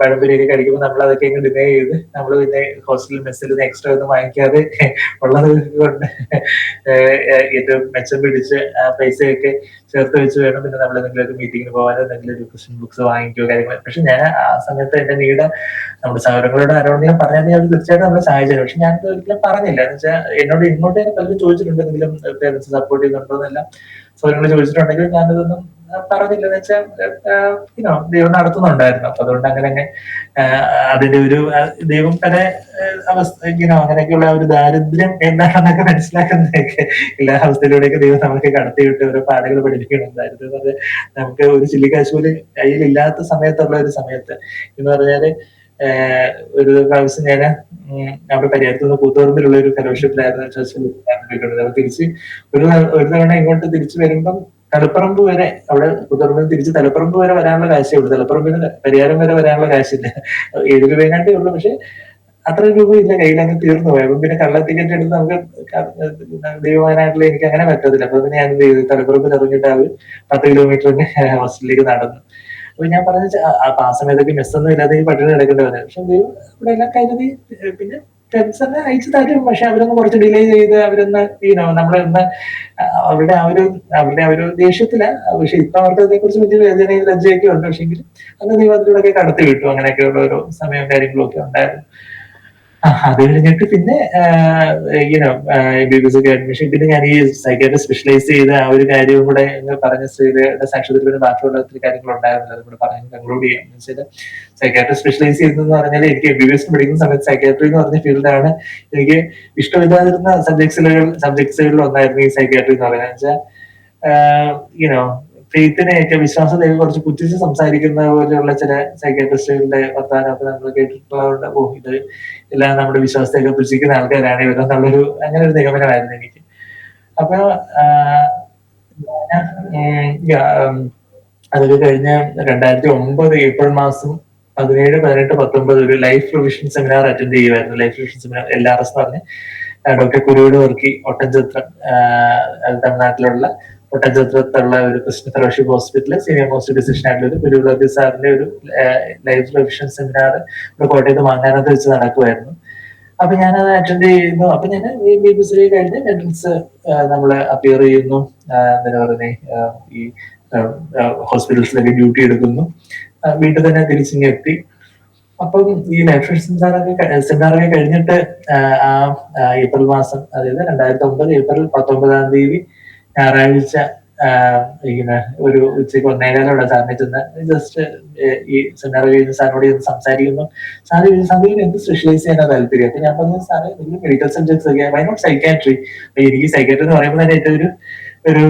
പഴംപൊരിയൊക്കെ കഴിക്കുമ്പോൾ നമ്മൾ അതൊക്കെ ഇങ്ങ് ഡിനേ ചെയ്ത് നമ്മൾ പിന്നെ ഹോസ്റ്റൽ മെസ്സിൽ നിന്ന് എക്സ്ട്രാ ഒന്നും വാങ്ങിക്കാതെ ഉള്ളത് കൊണ്ട് ഏറ്റവും മെച്ചം പിടിച്ച് ആ പൈസയൊക്കെ ചേർത്ത് വെച്ച് വേണം പിന്നെ നമ്മൾ എന്തെങ്കിലും ഒരു മീറ്റിങ്ങിന് പോകാനോ എന്തെങ്കിലും ഒരു ക്വസ്റ്റ്യൻ ബുക്സ് വാങ്ങിക്കുകയോ കാര്യങ്ങൾ. പക്ഷെ ഞാൻ ആ സമയത്ത് എന്റെ നീട് നമ്മുടെ സഹോദരങ്ങളോട് ആരോടെങ്കിലും പറഞ്ഞാൽ അവർ തീർച്ചയായിട്ടും നമ്മളെ സഹായിച്ചു. പക്ഷെ ഞാൻ ഒരിക്കലും പറഞ്ഞില്ല. എന്ന് വെച്ചാൽ എന്നോട് ഇങ്ങോട്ട് പലരും ചോദിച്ചിട്ടുണ്ട് എന്തെങ്കിലും പേരൻസ് സപ്പോർട്ട് ചെയ്യുന്നുണ്ടോ എന്നെല്ലാം സഹോദരങ്ങൾ ചോദിച്ചിട്ടുണ്ടെങ്കിൽ ഞാനിതൊന്നും പറഞ്ഞില്ല. എന്ന് വെച്ചാൽ ദൈവം നടത്തുന്നുണ്ടായിരുന്നു. അപ്പൊ അതുകൊണ്ട് അങ്ങനെ അതിന്റെ ഒരു ദൈവം പല അവസ്ഥ അങ്ങനെയൊക്കെയുള്ള ഒരു ദാരിദ്ര്യം എന്താണെന്നൊക്കെ മനസ്സിലാക്കുന്നതൊക്കെ എല്ലാ അവസ്ഥയിലൂടെയൊക്കെ ദൈവം നമുക്ക് കടത്തിവിട്ട് ഓരോ പാഠങ്ങൾ പഠിപ്പിക്കണം. ദാരിദ്ര്യം അത് നമുക്ക് ഒരു ചില്ലിക്കാശ് പോലും കയ്യിലില്ലാത്ത സമയത്തുള്ള ഒരു സമയത്ത് എന്ന് പറഞ്ഞാല് ഒരു പ്രാവശ്യം ഞാൻ നമ്മുടെ പരിഹാരത്ത് നിന്ന് കൂത്തുപറമ്പിലുള്ള ഒരു ഫെലോഷിപ്പിലായിരുന്നു ചർച്ചിൽ തിരിച്ച് ഒരു തവണ ഇങ്ങോട്ട് തിരിച്ചു വരുമ്പം തലപ്പറമ്പ് വരെ അവിടെ കൂത്തുപറമ്പിൽ തിരിച്ച് തലപ്പറമ്പ് വരെ വരാനുള്ള കാശേ ഉള്ളൂ. തലപ്പറമ്പിന് പരിഹാരം വരെ വരാനുള്ള കാശില്ല. 7 രൂപയെങ്ങാണ്ടേ ഉള്ളൂ. പക്ഷെ അത്ര രൂപയില്ല കയ്യിൽ, അങ്ങ് തീർന്നു പോയി. അപ്പം പിന്നെ കള്ള ടിക്കറ്റ് എടുത്ത് നമുക്ക് ദൈവമാനായിട്ടുള്ള എനിക്ക് അങ്ങനെ പറ്റത്തില്ല. അപ്പൊ പിന്നെ ഞാൻ എന്ത് ചെയ്തു, തലപ്പുറപ്പിൽ ഇറങ്ങിയിട്ട് ആ ഒരു 10 കിലോമീറ്ററിന് ഹോസ്റ്റലിലേക്ക് നടന്നു. അപ്പൊ ഞാൻ പറഞ്ഞ അപ്പൊ ആ സമയത്തൊക്കെ മെസ്സൊന്നും ഇല്ലാതെ ഈ പട്ടിണി കിടക്കേണ്ടി വന്നത്. പക്ഷെ ദൈവം ഇവിടെ എല്ലാം കരുതി. പിന്നെ ഫ്രണ്ട്സ് തന്നെ അയച്ചു തരും. പക്ഷെ അവരൊന്ന് കുറച്ച് ഡിലേ ചെയ്ത് അവരൊന്ന് നമ്മളൊന്ന് അവരുടെ ആ ഒരു ദേഷ്യത്തില. പക്ഷെ ഇപ്പൊ അവർക്ക് അതിനെ കുറിച്ച് വലിയ വേദനയും ലജ്ജയൊക്കെ ഉണ്ട്. പക്ഷെ എങ്കിലും അന്ന് ദൈവം അതിലൂടെയൊക്കെ കടത്തി വിട്ടു. അങ്ങനെയൊക്കെയുള്ള ഒരു സമയവും കാര്യങ്ങളും ഒക്കെ ഉണ്ടായിരുന്നു. അത് കഴിഞ്ഞിട്ട് പിന്നെ MBBS ഒക്കെ അഡ്മിഷൻ പിന്നെ ഞാൻ ഈ സൈക്കാട്രി സ്പെഷ്യലൈസ് ചെയ്ത ആ ഒരു കാര്യവും കൂടെ പറഞ്ഞ സ്ത്രീയുടെ സാക്ഷ്യത്തിന് ബാക്കിയുള്ള ഒത്തിരി കാര്യങ്ങളുണ്ടായിരുന്നു. അതും കൂടെ പറഞ്ഞ് കൺക്ലൂഡ് ചെയ്യാം. എന്ന് വെച്ചാൽ സൈക്കാട്രി സ്പെഷ്യലൈസ് ചെയ്തതെന്ന് പറഞ്ഞാൽ എനിക്ക് MBBS പഠിക്കുന്ന സമയത്ത് സൈക്കാട്രി എന്ന് പറഞ്ഞ ഫീൽഡാണ് എനിക്ക് ഇഷ്ടമില്ലാതിരുന്ന സബ്ജക്ട്സുകളിൽ ഒന്നായിരുന്നു ഈ സൈക്കാട്രി എന്ന് പറയുന്നത്. വെച്ചാൽ ഫെയ്ത്തിനെയൊക്കെ വിശ്വാസത്തെ കുറച്ച് പുച്ഛിച്ച് സംസാരിക്കുന്ന പോലെയുള്ള ചില സൈക്കാട്രിസ്റ്റുകളുടെ വർത്തമാനമൊക്കെ നമ്മൾ കേട്ടിട്ടുള്ളതുകൊണ്ട് ഇത് എല്ലാം നമ്മുടെ വിശ്വാസത്തെയൊക്കെ പുച്ഛിക്കുന്ന ആൾക്കാരാണ് ഇവരെന്നുള്ളൊരു അങ്ങനെ ഒരു നിഗമനമായിരുന്നു എനിക്ക്. അപ്പൊ അതൊക്കെ കഴിഞ്ഞ് 2009 ഏപ്രിൽ മാസം 17, 18, 19 ഒരു ലൈഫ് റിവിഷൻ സെമിനാർ അറ്റൻഡ് ചെയ്യുമായിരുന്നു. ലൈഫ് റിവിഷൻ സെമിനാർ LRS എന്ന് പറഞ്ഞ് ഡോക്ടർ കുരുവിട് വർക്കി ഒട്ടൻചത്രം തമിഴ്നാട്ടിലുള്ള ഒട്ടൻചത്രത്തുള്ള ഒരു ക്രിസ്ത്യൻ ഫെലോഷിപ്പ് ഹോസ്പിറ്റലിൽ സീനിയർ മോസ്റ്റ് ഡിസിഷൻ ആയിട്ടുള്ള ഒരു കുരുവിളി സാറിന്റെ ഒരു ലൈഫ് റിവിഷൻ സെമിനാർ കോട്ടയത്ത് മാങ്ങാനത്ത് വെച്ച് നടക്കുമായിരുന്നു. അപ്പൊ ഞാനത് അറ്റൻഡ് ചെയ്യുന്നു. അപ്പൊ ഞാൻ MBBS കഴിഞ്ഞ് എൻട്രൻസ് നമ്മൾ അപ്പിയർ ചെയ്യുന്നു. എന്താ പറയുന്നത്, ഈ ഹോസ്പിറ്റൽസിലൊക്കെ ഡ്യൂട്ടി എടുക്കുന്നു. വീട്ടിൽ തന്നെ തിരിച്ചിങ്ങെത്തി. അപ്പം ഈ ലൈഫ് സെമിനാറൊക്കെ കഴിഞ്ഞിട്ട് ഏപ്രിൽ മാസം, അതായത് 2009 ഏപ്രിൽ 19 ഞായറാഴ്ച ഇങ്ങനെ ഒരു ഉച്ചയ്ക്ക് 1:15 സാറിനെ ചെന്ന് ജസ്റ്റ് ഈ സെമിനാർ കഴിഞ്ഞ് സാറിനോട് ചെന്ന് സംസാരിക്കുന്നു. സാറിന് എന്ത് സ്പെഷ്യലൈസ് ചെയ്യാനാണ് താല്പര്യം? അപ്പൊ ഞാൻ പറഞ്ഞു, സാറ് എനിക്ക് മെഡിക്കൽ സബ്ജക്ട്സ് ഒക്കെ, വൈ നോട്ട് സൈക്കാട്രി? എനിക്ക് സൈക്കാട്രി എന്ന് പറയുമ്പോൾ തന്നെ ഏറ്റവും ഒരു ഒരു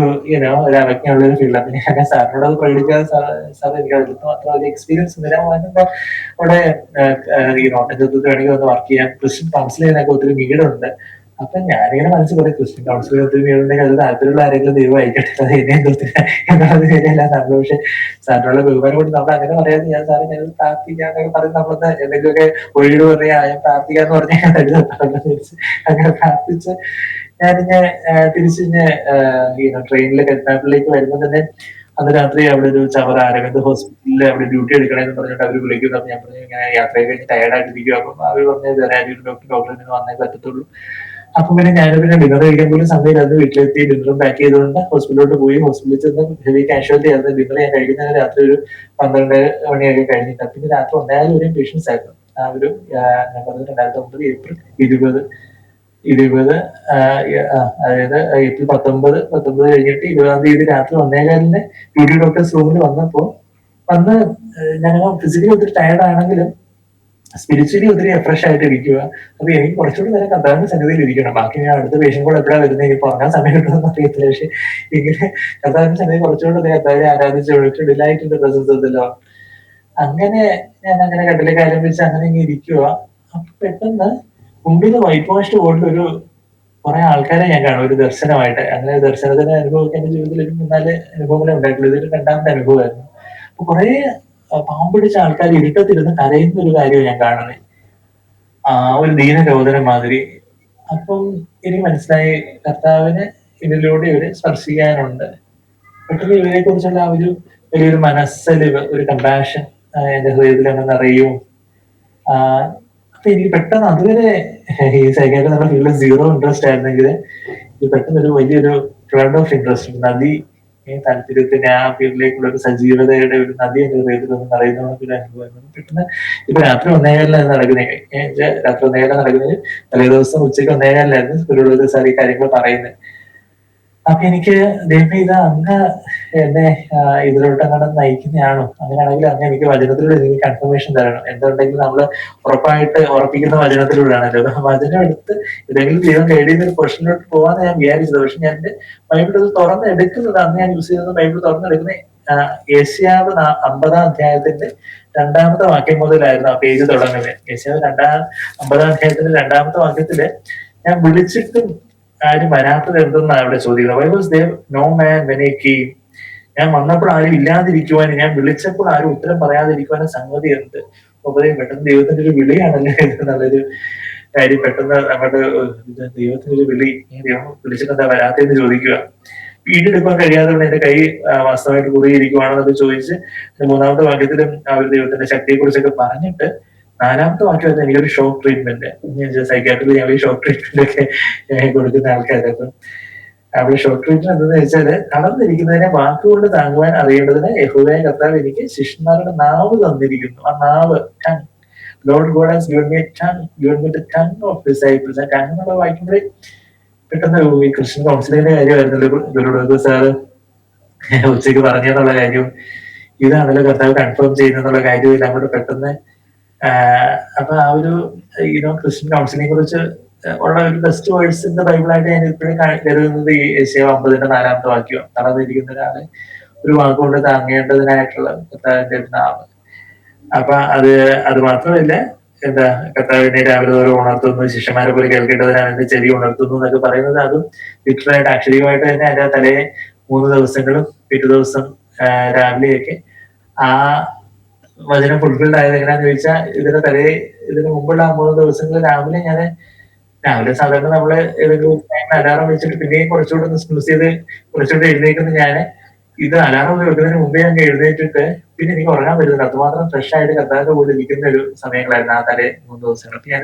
അവജ്ഞയുള്ള ഒരു ഫീൽഡ്. അപ്പൊ ഞാൻ സാറിനോട് അത് പ്രകടിക്കാതെ സാർ എനിക്ക് അതിൽ മാത്രം ഒരു എക്സ്പീരിയൻസ് തരാമെന്നുണ്ടോ അവിടെ ഓട്ടച്ചത്തിൽ വേണമെങ്കിൽ ഒന്ന് വർക്ക് ചെയ്യാം. ക്രിസ്ത്യൻ കൗൺസിൽ ചെയ്യാനൊക്കെ ഒത്തിരി നീടുണ്ട്. അപ്പൊ ഞാനിങ്ങനെ മനസ്സിൽ പറയും, ക്രിസ്ത്യൻ കൗൺസിൽ ഒത്തിരി നീടുണ്ടെങ്കിൽ അത് താല്പര്യമുള്ള ആരെങ്കിലും ദൈവം ആയിക്കട്ടെ, അത് എന്നെ എന്നുള്ളത് ശരിയല്ല നമ്മൾ. പക്ഷെ സാറിനുള്ള ബഹുമാനം കൊണ്ട് നമ്മൾ അങ്ങനെ പറയാതെ ഞാൻ സാറ് ഞാൻ പ്രാർത്ഥിക്കാന്നൊക്കെ പറഞ്ഞ് നമ്മളൊന്ന് എന്തെങ്കിലുമൊക്കെ ഒഴിവ് പറയാ പ്രാർത്ഥിക്കാന്ന് പറഞ്ഞാൽ അങ്ങനെ പ്രാർത്ഥിച്ച് ഞാനിങ്ങനെ തിരിച്ചിങ്ങനെ ട്രെയിനിൽ കരുനാട്ടിലേക്ക് വരുമ്പോൾ തന്നെ അന്ന് രാത്രി അവിടെ ഒരു ചവറ അരവിന്ദ് ഹോസ്പിറ്റലിൽ അവിടെ ഡ്യൂട്ടി എടുക്കണമെന്ന് പറഞ്ഞിട്ട് അവർ വിളിക്കുന്നു. അപ്പൊ ഞാൻ പറഞ്ഞു ഇങ്ങനെ യാത്രയൊക്കെ കഴിഞ്ഞ് ടയർഡായിട്ടിരിക്കും. അപ്പം അവർ പറഞ്ഞത് ഡോക്ടറിൽ നിന്ന് വന്നേ പറ്റത്തുള്ളൂ. അപ്പൊ പിന്നെ പിന്നെ ഡിന്നർ കഴിക്കാൻ പോലും സമയമില്ലാതെ വീട്ടിലെത്തി ഡിന്നറും പാക്ക് ചെയ്തുകൊണ്ട് ഹോസ്പിറ്റലിലോട്ട് പോയി. ഹോസ്പിറ്റലിൽ ചെന്ന് ഹെവി കാഷ്വാലിറ്റി ആയിരുന്നു. ഡിന്നർ ഞാൻ കഴിക്കുന്നത് രാത്രി ഒരു 12 മണിയൊക്കെ കഴിഞ്ഞിട്ട്. പിന്നെ രാത്രി 1:15 പേഷ്യൻസ് ആയിരുന്നു. ആ ഒരു ഞാൻ പറഞ്ഞത് 2009 ഏപ്രിൽ 20 അതായത് ഏപ്രിൽ 19 കഴിഞ്ഞിട്ട് 20 രാത്രി 1:15 ഡ്യൂട്ടി ഡോക്ടേഴ്സ് റൂമിൽ വന്നപ്പോ ഞാൻ ഫിസിക്കലി ഒത്തിരി ടയർഡ് ആണെങ്കിലും സ്പിരിച്വലി ഒത്തിരി ഫ്രഷ് ആയിട്ട് ഇരിക്കുക. അപ്പൊ എനിക്ക് കുറച്ചുകൂടി നേരം കർത്താവിന്റെ സന്നിധിയിൽ ഇരിക്കണം. ബാക്കി ഞാൻ അടുത്ത പേഷ്യൻ കൂടെ എപ്പോഴാണ് വരുന്നത് എനിക്ക് ഉറങ്ങാൻ സമയം കിട്ടുമെന്ന് അറിയത്തില്ല. പക്ഷെ ഇങ്ങനെ കർത്താവിന്റെ സന്നിധി കുറച്ചുകൂടി കർത്താവിനെ ആരാധിച്ച് ഡിലൈറ്റിന്റെ പ്രസൻസ് ഉണ്ടല്ലോ. അങ്ങനെ ഞാൻ അങ്ങനെ കട്ടിലേക്ക് ആരംഭിച്ച് അങ്ങനെ ഇങ്ങനെ ഇരിക്കുക. അപ്പൊ പെട്ടെന്ന് മുമ്പിൽ വൈറ്റ് വാഷ്ഡ് ബോർഡിൽ ഒരു കുറെ ആൾക്കാരെ ഞാൻ കാണും ഒരു ദർശനമായിട്ട്. അങ്ങനെ ദർശനത്തിന് അനുഭവമൊക്കെ എന്റെ ജീവിതത്തിൽ ഒരു 3-4 അനുഭവങ്ങളെ ഉണ്ടായിട്ടുള്ളൂ. ഇതൊരു 2ാമത്തെ അനുഭവമായിരുന്നു. അപ്പൊ കുറെ പാവം പിടിച്ച ആൾക്കാർ ഇരുട്ടത്തിരുന്ന് കരയുന്ന ഒരു കാര്യമാണ് ഞാൻ കാണുന്നത്. ഒരു ദീനരോധനം മാതിരി. അപ്പം എനിക്ക് മനസ്സിലായി കർത്താവിന് ഇതിലൂടെ ഒരു സ്പർശിക്കാനുണ്ട്. പെട്ടെന്ന് ഇവരെ കുറിച്ചുള്ള ആ ഒരു വലിയൊരു മനസ്സലിവ്, ഒരു കമ്പാഷൻ എന്റെ ഹൃദയത്തിൽ അങ്ങ് നിറയും. അപ്പൊ എനിക്ക് പെട്ടെന്ന് അതുവരെ ഈ സൈക്കാട്രി നമ്മുടെ ഫീൽഡിൽ 0 ഇൻട്രസ്റ്റ് ആയിരുന്നെങ്കിൽ ഇത് പെട്ടെന്ന് ഒരു വലിയൊരു ഫ്ലഡ് ഓഫ് ഇൻട്രസ്റ്റ്, നദി താല്പര്യത്തിന്റെ ആ ഫീൽഡിലേക്കുള്ള ഒരു സജീവതയുടെ ഒരു നദി എന്റെ ഹൃദയത്തിൽ ഒന്ന് നിറയുന്ന ഒരു അനുഭവം. പെട്ടെന്ന് ഇപ്പൊ രാത്രി 1:15 നടക്കുന്നത്, രാത്രി 1:15 നടക്കുന്നത് തലേ ദിവസം ഉച്ചയ്ക്ക് 1:15 ഒരു സാർ ഈ കാര്യങ്ങൾ പറയുന്നത്. അപ്പൊ എനിക്ക് ദൈവമേ ഇത് അങ്ങ് എന്നെ ഇതിലോട്ട് അങ്ങനെ നയിക്കുന്നതാണോ? അങ്ങനെയാണെങ്കിൽ അങ്ങ് എനിക്ക് വചനത്തിലൂടെ എനിക്ക് കൺഫർമേഷൻ തരണം. എന്തുണ്ടെങ്കിലും നമ്മള് ഉറപ്പായിട്ട് ഉറപ്പിക്കുന്ന വചനത്തിലൂടെയാണല്ലോ. വചനം എടുത്ത് ഏതെങ്കിലും ദൈവം കഴിയുന്ന ഒരു പൊസിഷനിലോട്ട് പോകാന്ന് ഞാൻ വിചാരിച്ചത്. പക്ഷെ ഞാൻ എന്റെ ബൈബിൾ അത് തുറന്നെടുക്കുന്നത്, അന്ന് ഞാൻ യൂസ് ചെയ്യുന്നത് ബൈബിൾ തുറന്നെടുക്കുന്നത് യേശയ്യാവ് 50-ാം അധ്യായത്തിന്റെ 2ാമത്തെ വാക്യം മുതലായിരുന്നു ആ പേജ് തുടങ്ങുന്നത്. യേശയ്യാവ് 50-ാം അധ്യായത്തിന്റെ 2ാമത്തെ വാക്യത്തില് ഞാൻ വിളിച്ചിട്ടും ആരും വരാത്തത് എന്തെന്നാണ് അവിടെ ചോദിക്കുന്നത്. Why was there no man when I came? ഞാൻ വന്നപ്പോൾ ആരും ഇല്ലാതിരിക്കുവാനും ഞാൻ വിളിച്ചപ്പോൾ ആരും ഉത്തരം പറയാതിരിക്കുവാനും സംഗതി എന്ത്? അപ്പൊ പെട്ടെന്ന് ദൈവത്തിന്റെ ഒരു വിളിയാണല്ലേ ഇത് നല്ലൊരു കാര്യം. പെട്ടെന്ന് നമ്മുടെ ദൈവത്തിന്റെ ഒരു വിളി, ദൈവം വിളിച്ചിട്ട് എന്താ വരാത്തെന്ന് ചോദിക്കുക. വീടെടുക്കാൻ കഴിയാതെ എന്റെ കൈ വാസ്തവമായിട്ട് കുറിയിരിക്കുവാണെന്നൊക്കെ ചോദിച്ച് 3ാമത്തെ വാക്യത്തിലും ആ ഒരു ദൈവത്തിന്റെ ശക്തിയെ കുറിച്ചൊക്കെ പറഞ്ഞിട്ട് 4ാമത്തെ വാക്യമായിരുന്നു എനിക്കൊരു ഷോക്ക് ട്രീറ്റ്മെന്റ്. സൈക്കാട്രിയിൽ ഞങ്ങൾ ഈ ഷോക്ക് ട്രീറ്റ്മെന്റ് ഒക്കെ കൊടുക്കുന്ന ആൾക്കാര്. അപ്പം അവിടെ ഷോക്ക് ട്രീറ്റ്മെന്റ് എന്താണെന്ന് വെച്ചാല് തളർന്നിരിക്കുന്നതിനെ വാക്കുകൊണ്ട് താങ്ങുവാൻ അറിയേണ്ടതിന് യഹോവയായ കർത്താവ് എനിക്ക് ശിഷ്യന്മാരുടെ നാവ് തന്നിരിക്കുന്നു. ആ നാവ്, tongue. Lord God has given me tongue, given me the tongue of disciples. ആ ടങ് എന്നുള്ള വായിക്കുമ്പോഴേ പെട്ടെന്ന് ഈ ക്രിസ്ത്യൻ കൗൺസിലിന്റെ കാര്യമായിരുന്നല്ലോ ഗുരുദേവ് സാറ് ഉച്ചയ്ക്ക് പറഞ്ഞെന്നുള്ള കാര്യവും ഇതാണല്ലോ കർത്താവ് കൺഫേം ചെയ്യുന്നുള്ള കാര്യവും എല്ലാം കൂടെ പെട്ടെന്ന്. അപ്പൊ ആ ഒരു ക്രിസ്ത്യൻ കൗൺസിലിനെ കുറിച്ച് ഉള്ള ഒരു ബെസ്റ്റ് വേർഡ്സിന്റെ ബൈബിളായിട്ട് ഞാൻ ഇപ്പോഴും കരുതുന്നത് ഈ യേശയ്യാവ് 50-ന്റെ 4ാമത്തെ വാക്യം. തളർന്നിരിക്കുന്ന ഒരാളെ ഒരു വാക്കുകൊണ്ട് താങ്ങേണ്ടതിനായിട്ടുള്ള കർത്താവിന്റെ നാവ്. അപ്പൊ അത് മാത്രമല്ല, എന്താ കർത്താവിനെ രാവിലെ തോറും ഉണർത്തുന്നു, ശിഷ്യന്മാരെ പോലെ കേൾക്കേണ്ടതിനാണ് എന്റെ ചെവി ഉണർത്തുന്നു എന്നൊക്കെ പറയുന്നത്, അതും ലിറ്ററായിട്ട് അക്ഷരികമായിട്ട് തന്നെ അതിന്റെ തലേ 3 ദിവസങ്ങളും പിറ്റേ ദിവസം രാവിലെയൊക്കെ ആ വചനം ഫുൾഫിൽഡ് ആയത് എങ്ങനെയാന്ന് ചോദിച്ചാൽ ഇതിന് മുമ്പുള്ള 3 ദിവസങ്ങളിൽ രാവിലെ സാധാരണ നമ്മള് ഏതെങ്കിലും അലാറം വെച്ചിട്ട് പിന്നെയും കുറച്ചുകൂടെ ഒന്ന് സ്നൂസ് ചെയ്ത് കുറച്ചുകൂടെ എഴുന്നേക്കുന്ന ഞാന് ഇത് അലാറം വെക്കുന്നതിന് മുമ്പേ അങ്ങ് എഴുന്നേറ്റിട്ട് പിന്നെ എനിക്ക് ഉറങ്ങാൻ പറ്റുന്നില്ല. അതുമാത്രം ഫ്രഷ് ആയിട്ട് കർത്താവിന്റെ കൂടെ ഇരിക്കുന്ന ഒരു സമയങ്ങളായിരുന്നു ആ 3 ദിവസങ്ങൾ. അപ്പൊ ഞാൻ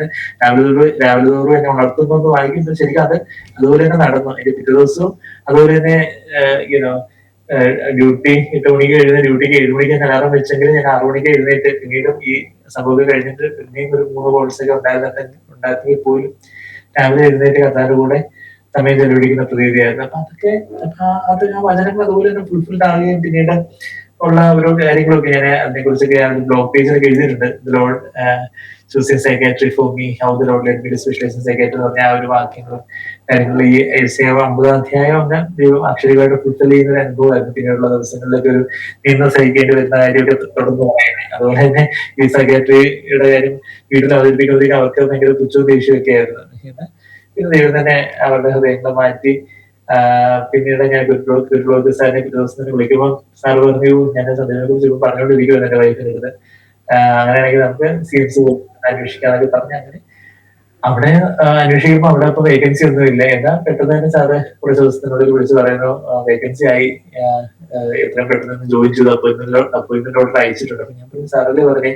രാവിലെ തോറും എന്നെ ഉണർത്തുന്നു വായിക്കുമ്പോൾ ശരിക്കും അതുപോലെ തന്നെ നടന്നു. എന്റെ പിറ്റേ ദിവസവും അതുപോലെ തന്നെ ഡ്യൂട്ടി 8 മണിക്ക് ഡ്യൂട്ടിക്ക് 7 മണിക്ക് അലാറം വെച്ചെങ്കിൽ ഞാൻ 6 മണിക്ക് എഴുന്നേറ്റ് പിന്നീടും ഈ സംഭവം കഴിഞ്ഞിട്ട് പിന്നെയും ഒരു 3 കോൾസ് ഒക്കെ ഉണ്ടാക്കി പോലും രാവിലെ എഴുന്നേറ്റ് കർത്താവിന്റെ കൂടെ സമയം ചെലവഴിക്കുന്ന പ്രതീതിയായിരുന്നു. അത് ആ വചനങ്ങൾ അതുപോലെ തന്നെ ഫുൾഫിൽഡ് ആവുകയും പിന്നീട് ഉള്ള ഓരോ കാര്യങ്ങളൊക്കെ ഞാൻ അതിനെക്കുറിച്ചൊക്കെ ബ്ലോഗ് പേജിലൊക്കെ എഴുതിയിട്ടുണ്ട്. Lord choosing psychiatry for me, how the Lord let me to specialise psychiatry എന്ന് പറഞ്ഞ ആ ഒരു വാക്യങ്ങളും കാര്യങ്ങളും ഈ യേശയ്യാവ് 50-ാം അധ്യായം അങ്ങ് ദൈവം അക്ഷരികമായിട്ട് ഫുൾഫിൽ ചെയ്യുന്ന ഒരു അനുഭവമായിരുന്നു. പിന്നീടുള്ള ദിവസങ്ങളിലൊക്കെ ഒരു നിന്ന് സഹിക്കേണ്ടി വരുന്ന കാര്യമൊക്കെ തുടർന്ന് പറയുന്നത്. അതുപോലെ തന്നെ ഈ സൈക്കാട്രിയുടെ കാര്യം വീട്ടിൽ അവതരിപ്പിക്കുന്നതിന് അവർക്ക് ഭയങ്കര പുച്ഛവും ദേഷ്യമൊക്കെ ആയിരുന്നു. പിന്നെ ദൈവം തന്നെ അവരുടെ ഹൃദയങ്ങളെ മാറ്റി. പിന്നീട് ഞാൻ ഗുരുലോക് സാറിനെ പിറ്റേ ദിവസം വിളിക്കുമ്പോൾ സാർ പറഞ്ഞു, ഞാൻ സന്ധ്യനെ കുറിച്ച് ഇപ്പൊ പറഞ്ഞുകൊണ്ടിരിക്കുവായിരുന്നു എന്റെ വൈഫിനടുത്ത്. അങ്ങനെയാണെങ്കിൽ നമുക്ക് സീറ്റ്സ് അന്വേഷിക്കാന്നൊക്കെ പറഞ്ഞ് അങ്ങനെ അവിടെ അന്വേഷിക്കുമ്പോൾ അവിടെ ഇപ്പൊ വേക്കൻസി ഒന്നും ഇല്ല. എന്നാൽ പെട്ടെന്ന് തന്നെ സാറ് കുറച്ച് ദിവസത്തിനുള്ളിൽ വിളിച്ച് പറയുന്നു വേക്കൻസി ആയി, എത്രയും പെട്ടെന്ന് ജോയിൻ ചെയ്ത് അപ്പോയിന്റ്മെന്റ് ഓർഡർ അയച്ചിട്ടുണ്ട്. അപ്പൊ ഞാൻ പറഞ്ഞു സാറല്ലേ പറഞ്ഞേ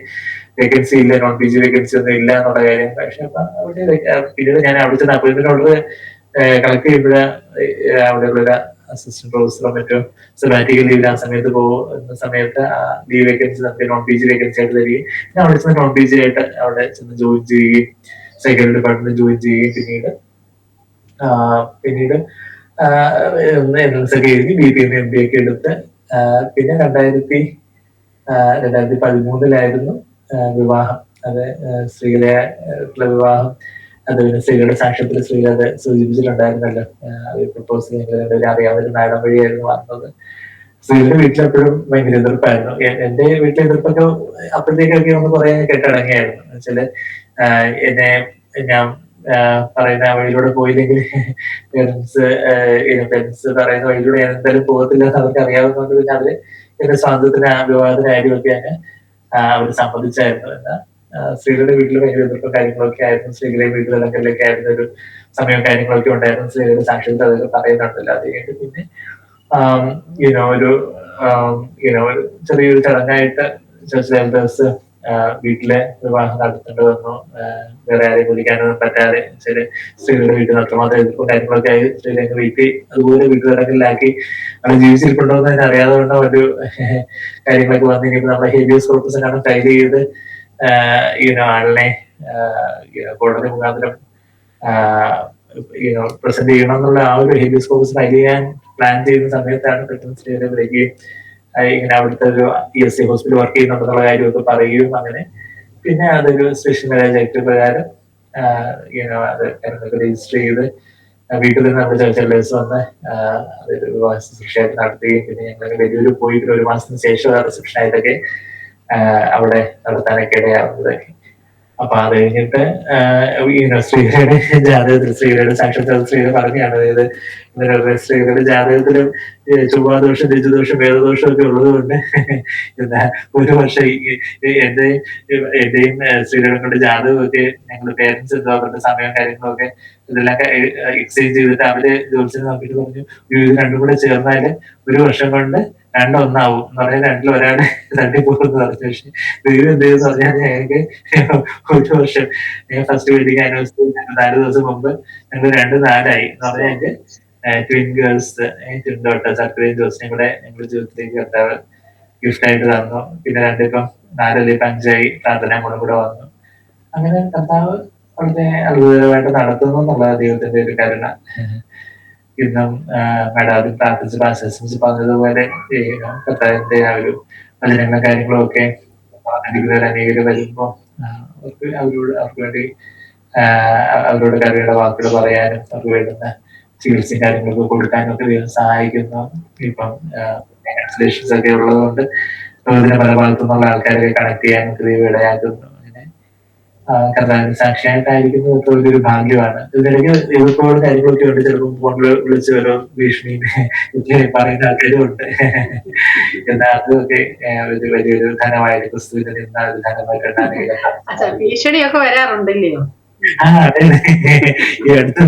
വേക്കൻസി ഇല്ല, നോൺ പി ജി വേക്കൻസി ഒന്നും ഇല്ല എന്നുള്ള കാര്യം. പക്ഷെ അപ്പൊ അവിടെ പിന്നീട് ഞാൻ അവിടെ ചെന്ന് അപ്പോയിന്റ്മെന്റ് ഓർഡർ കളക്ട് ചെയ്യുമ്പോഴ അവിടെയുള്ള അസിസ്റ്റന്റ് പ്രൊഫസറോ മറ്റോ സബാറ്റിക്കൽ ലീവിൽ ആ സമയത്ത് പോകുന്ന സമയത്ത് ലീവ് വേക്കൻസി നമുക്ക് നോൺ പി ജി വേക്കൻസി ആയിട്ട് തരികയും ഞാൻ അവിടെ ചെന്ന് നോൺ പി ജി ആയിട്ട് അവിടെ ചെന്ന് ജോയിൻ ചെയ്യുകയും സൈക്കോളജി ഡിപ്പാർട്ട്മെന്റ് ജോയിൻ ചെയ്യുകയും പിന്നീട് എൻട്രൻസ് ഒക്കെ എഴുതി BPM MBA ഒക്കെ എടുത്ത് പിന്നെ 2013 വിവാഹം. അത് സ്ത്രീകളുടെ വിവാഹം. അത് പിന്നെ സ്ത്രീകളുടെ സാക്ഷ്യത്തിൽ സ്ത്രീകൾ അത് സൂചിപ്പിച്ചിട്ടുണ്ടായിരുന്നല്ലോ. പ്രപ്പോസ് ചെയ്യുന്നത് അറിയാവുന്ന നാടൻ വഴിയായിരുന്നു വന്നത്. സ്ത്രീകളുടെ വീട്ടിലെപ്പോഴും ഭയങ്കര എതിർപ്പായിരുന്നു. എന്റെ വീട്ടിലെ എതിർപ്പൊക്കെ അപ്പോഴത്തേക്കൊക്കെ ഒന്ന് പറയാൻ കേട്ടടങ്ങിയായിരുന്നു. എന്നുവെച്ചാല് എന്നെ ഞാൻ പറയുന്ന വഴിയിലൂടെ പോയില്ലെങ്കിൽ പേരൻസ് പേരൻസ് പറയുന്ന വഴിയിലൂടെ ഞാൻ എന്തായാലും പോകത്തില്ല എന്ന് അവർക്ക് അറിയാവുന്നതുകൊണ്ട് പിന്നെ അവര് എന്റെ സ്വാതന്ത്ര്യത്തിന് വിവാഹത്തിന് കാര്യമൊക്കെ അങ്ങ് അവർ സമ്മതിച്ചായിരുന്നു. എന്നാൽ സ്ത്രീകളുടെ വീട്ടിൽ ഭയങ്കര എതിർപ്പും കാര്യങ്ങളൊക്കെ ആയിരുന്നു. സ്ത്രീകളുടെ വീട്ടിലൊക്കെ ആയിരുന്ന ഒരു സമയവും കാര്യങ്ങളൊക്കെ ഉണ്ടായിരുന്നു. സ്ത്രീകളുടെ സാക്ഷ്യത്തിൽ അതൊക്കെ പറയുന്നുണ്ടല്ലോ. അത് കഴിഞ്ഞിട്ട് പിന്നെ ഒരു ഒരു ചെറിയൊരു ചടങ്ങായിട്ട് ചർച്ച് എൽഡേഴ്സ് വീട്ടിലെ വിവാഹം നടത്തേണ്ടി വന്നു. വേറെ ആരെയും വിളിക്കാനൊന്നും പറ്റാതെ ചില സ്ത്രീകളുടെ വീട്ടിൽ അത്രമാത്രം എതിർപ്പും കാര്യങ്ങളൊക്കെ ആയി സ്ത്രീകളെ വീട്ടിൽ അതുപോലെ വീട്ടുകാരങ്ങളിലാക്കി അവർ ജീവിച്ചിരിപ്പുണ്ടോ എന്ന് തന്നെ അറിയാതെ കൊണ്ട് ഒരു കാര്യങ്ങളൊക്കെ വന്നു കഴിഞ്ഞപ്പോൾ നമ്മളെ ഹേബിയസ് കോർപ്പസിനാണ് ഫയൽ ചെയ്ത് ആളിനെ കോടതി മുഖാന്തരം പ്രസന്റ് ചെയ്യണം എന്നുള്ള ആ ഒരു ഹേബിയസ് കോർപ്പസ് ഫയൽ ചെയ്യാൻ പ്ലാൻ ചെയ്യുന്ന സമയത്താണ് പെട്ടെന്ന് സ്ത്രീകളെ വിളിക്കുകയും ഇങ്ങനെ അവിടുത്തെ ഒരു ESI ഹോസ്പിറ്റൽ വർക്ക് ചെയ്യുന്നുണ്ടെന്നുള്ള കാര്യമൊക്കെ പറയുകയും അങ്ങനെ പിന്നെ അതൊരു സ്പെഷ്യൽ മാരേജ് ആക്ട് പ്രകാരം അത് രജിസ്റ്റർ ചെയ്ത് വീട്ടിൽ നിന്ന് നമ്മുടെ ചർച്ച് എൽഡേഴ്സ് വന്ന് അതൊരു വിവാഹ ശുശ്രൂഷയായിട്ട് നടത്തുകയും പിന്നെ ഞങ്ങൾ വലിയൊരു പോയി ഒരു മാസത്തിന് ശേഷം റിസപ്ഷൻ ആയിട്ടൊക്കെ അവിടെ നടത്താനൊക്കെ ഇടയാവുന്നതൊക്കെ. അപ്പൊ അത് കഴിഞ്ഞിട്ട് സ്ത്രീകളുടെ ജാതകത്തിൽ സ്ത്രീകളുടെ സാക്ഷാത്കാര സ്ത്രീകൾ പറഞ്ഞാണ്. അതായത് സ്ത്രീകളുടെ ജാതകത്തിലും ചൊവ്വാദോഷം രജുദോഷം വേദദോഷം ഒക്കെ ഉള്ളത് കൊണ്ട് എന്താ ഒരു വർഷം എന്റെയും സ്ത്രീകളുടെ ജാതകമൊക്കെ ഞങ്ങൾ പേരൻസ് എന്തോ അവരുടെ സമയവും കാര്യങ്ങളൊക്കെ ഇതെല്ലാം എക്സ്ചേഞ്ച് ചെയ്തിട്ട് അവര് ജോലിസിനെ നോക്കിയിട്ട് പറഞ്ഞു ഇത് രണ്ടും കൂടെ ചേർന്നാല് ഒരു വർഷം കൊണ്ട് രണ്ടൊന്നാവും എന്ന് പറഞ്ഞാൽ രണ്ടിൽ ഒരാളെ തട്ടിപ്പോകുന്നു പറഞ്ഞു. പക്ഷെ ദൈവം എന്ത് ചെയ്തെന്ന് പറഞ്ഞാൽ ഞങ്ങൾക്ക് ഒരു വർഷം ഫസ്റ്റ് വെഡിങ് ആനിവേഴ്സറി 4 ദിവസം മുമ്പ് ഞങ്ങൾ 2-4 എന്ന് പറഞ്ഞാൽ ഞങ്ങൾക്ക് ട്വിൻ ഗേൾസ് ട്വിൻ ഡോട്ടേഴ്സ് അത്രയും ദിവസം കൂടെ ഞങ്ങളുടെ ജീവിതത്തിലേക്ക് കർത്താവ് ഗിഫ്റ്റ് ആയിട്ട് തന്നു. പിന്നെ 5 പ്രാർത്ഥന കൂടെ വന്നു. അങ്ങനെ കർത്താവ് വളരെ അത്ഭുതകരമായിട്ട് നടത്തുന്നു എന്നുള്ള ദൈവത്തിന്റെ ഒരു കരുണ. ഇന്നും മേഡാദ്യം പ്രാർത്ഥിച്ച് ആശംസിച്ച് പറഞ്ഞതുപോലെ കർത്താവിന്റെ ആ ഒരു വചനങ്ങളും കാര്യങ്ങളും ഒക്കെ അനേകര് വരുമ്പോൾ അവർക്ക് വേണ്ടി അവരോട് കരുണയുടെ വാക്കുകൾ പറയാനും അവർക്ക് വേണ്ടുന്ന ചികിത്സയും കാര്യങ്ങളൊക്കെ കൊടുക്കാനും ഒക്കെ ദൈവം സഹായിക്കുന്നു. ഇപ്പം ട്രാൻസ്ലേഷൻസ് ഒക്കെ ഉള്ളതുകൊണ്ട് ലോകത്തിന്റെ പല ഭാഗത്തു നിന്നുള്ള ആൾക്കാരെ കണക്ട് ചെയ്യാനൊക്കെ ദൈവം ഇടയാക്കുന്നു. അങ്ങനെ കർത്താവിന് സാക്ഷിയായിട്ടായിരിക്കുന്നത് വലിയൊരു ഭാഗ്യമാണ്. ഇതിനിടയ്ക്ക് ദൈവത്തോട് കാര്യങ്ങളൊക്കെ ഉണ്ട്. ചിലപ്പോൾ ഫോണിൽ വിളിച്ച് ഓരോ ഭീഷണി പറയുന്ന ആൾക്കാരും ഉണ്ട്. എന്നാൽ അതൊക്കെ വലിയൊരു ധനമായിട്ട് ക്രിസ്തുവിനെ നിന്ന ഒരു ധനമായിട്ടാണ്
ഭീഷണിയൊക്കെ വരാറുണ്ടല്ലേ?
അതെ. ഈ അടുത്ത്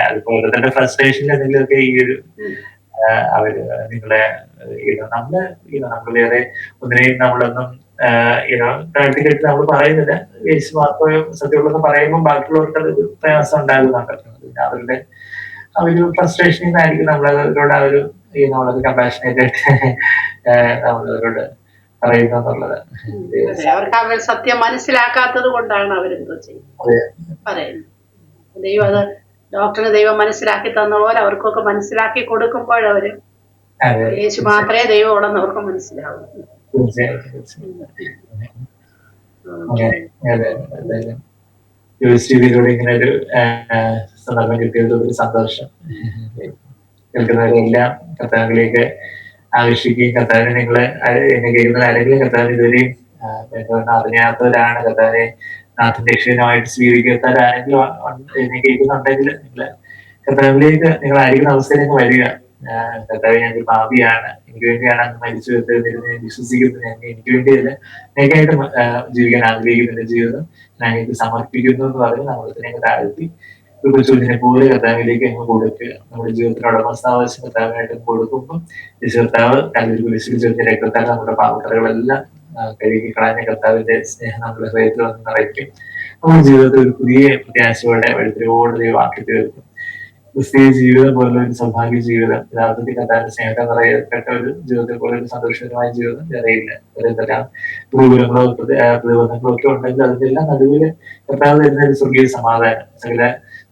അതുപോലെ തന്നെ ഫ്രസ്ട്രേഷനിൽ എന്തെങ്കിലുമൊക്കെ ഈ ഒരു അവര് നിങ്ങളെ നമ്മൾ വേറെ ഒന്നിനെയും നമ്മളൊന്നും പ്രാക്ടിക്കലായിട്ട് നമ്മൾ പറയുന്നില്ല. യേശു മാത്രമേ സത്യമുള്ളതെന്ന് പറയുമ്പോൾ ബാക്കിയുള്ളവർക്ക് അതൊരു പ്രയാസം ഉണ്ടാകുന്നുണ്ട്. അവരുടെ ആ ഒരു ഫ്രസ്ട്രേഷനിൽ നിന്നായിരിക്കും നമ്മളവരോട് ആ ഒരു നമ്മളത് കമ്പാഷനേറ്റ് ആയിട്ട് നമ്മളവരോട് പറയുന്നു എന്നുള്ളത്.
അവർക്ക് അവർ സത്യം മനസ്സിലാക്കാത്തത് കൊണ്ടാണ് അവരെന്തോ പറയുന്നത്. ദൈവം അത് ഡോക്ടറിന് ദൈവം മനസ്സിലാക്കി തന്ന പോലെ അവർക്കൊക്കെ മനസ്സിലാക്കി കൊടുക്കുമ്പോഴവര് യേശു മാത്രമേ ദൈവം ഉള്ളെന്ന് അവർക്ക് മനസ്സിലാവും.
യൂണിവേഴ്സിറ്റിയിലൂടെ ഇങ്ങനെ ഒരു സന്ദർഭം കിട്ടിയത് ഒരു സന്തോഷം. കേൾക്കുന്നവരെല്ലാം കർത്താവിലേക്ക് ആകർഷിക്കുകയും കർത്താവിനെ നിങ്ങളെ എന്നെ കേൾക്കുന്ന ആരെങ്കിലും കർത്താവിന് ഇതുവരെയും അറിയാത്തവരാണ് കർത്താവിനെ നാഥന്റെ രക്ഷകനായിട്ട് സ്വീകരിക്കാത്തവരാരെങ്കിലും എന്നെ കേൾക്കുന്നുണ്ടെങ്കിൽ നിങ്ങൾ കർത്താവിലേക്ക് നിങ്ങൾ ആയിരിക്കുന്ന അവസ്ഥയിലേക്ക് വരിക. കർത്താവ് ഞങ്ങൾക്ക് പാപിയാണ്, എനിക്ക് വേണ്ടിയാണ് അങ്ങ് മരിച്ചു വരുന്നത് ഞാൻ വിശ്വസിക്കുന്നു. എനിക്ക് വേണ്ടിയല്ല, എനിക്കായിട്ട് ജീവിക്കാൻ ആഗ്രഹിക്കുന്ന ജീവിതം ഞാൻ എനിക്ക് സമർപ്പിക്കുന്നു എന്ന് പറഞ്ഞ് നമ്മളത്തിനെ താഴ്ത്തി ഒരു കൊച്ചുകുഞ്ഞിനെ പോലെ കർത്താവിലേക്ക് അങ്ങ് കൊടുക്കുക. നമ്മുടെ ജീവിതത്തിന് ഉടമസ്ഥാവകാശം കർത്താവിനായിട്ട് കൊടുക്കുമ്പോൾ കർത്താവ് കല്ലൂർ കുരിശിൽ ചേർന്ന രക്തത്താൽ നമ്മുടെ പാവക്കറകളെല്ലാം കഴുകി കളഞ്ഞ കർത്താവിന്റെ സ്നേഹം നമ്മുടെ ഹൃദയത്തിൽ വന്ന് നിറയ്ക്കും. നമ്മുടെ ജീവിതത്തിൽ ഒരു പുതിയ പ്രത്യാശയോടെ വഴുത്തിലോട് ദൈവമാക്കി തീർക്കും. ക്രിസ്തീയ ജീവിതം പോലുള്ള ഒരു സൗഭാഗ്യ ജീവിതം, യഥാർത്ഥത്തിൽ കർത്താവിന്റെ സ്നേഹത്തെ നിറയപ്പെട്ട ഒരു ജീവിതത്തെ പോലെ ഒരു സന്തോഷകരമായ ജീവിതം വേറെയില്ല. എന്തെല്ലാം പ്രതികൂലങ്ങളോ പ്രതിബന്ധങ്ങളോ ഒക്കെ ഉണ്ടെങ്കിൽ അതിന്റെ എല്ലാം നടുവിൽ കർത്താവ് തരുന്ന ഒരു സ്വർഗീയ സമാധാനം, സകല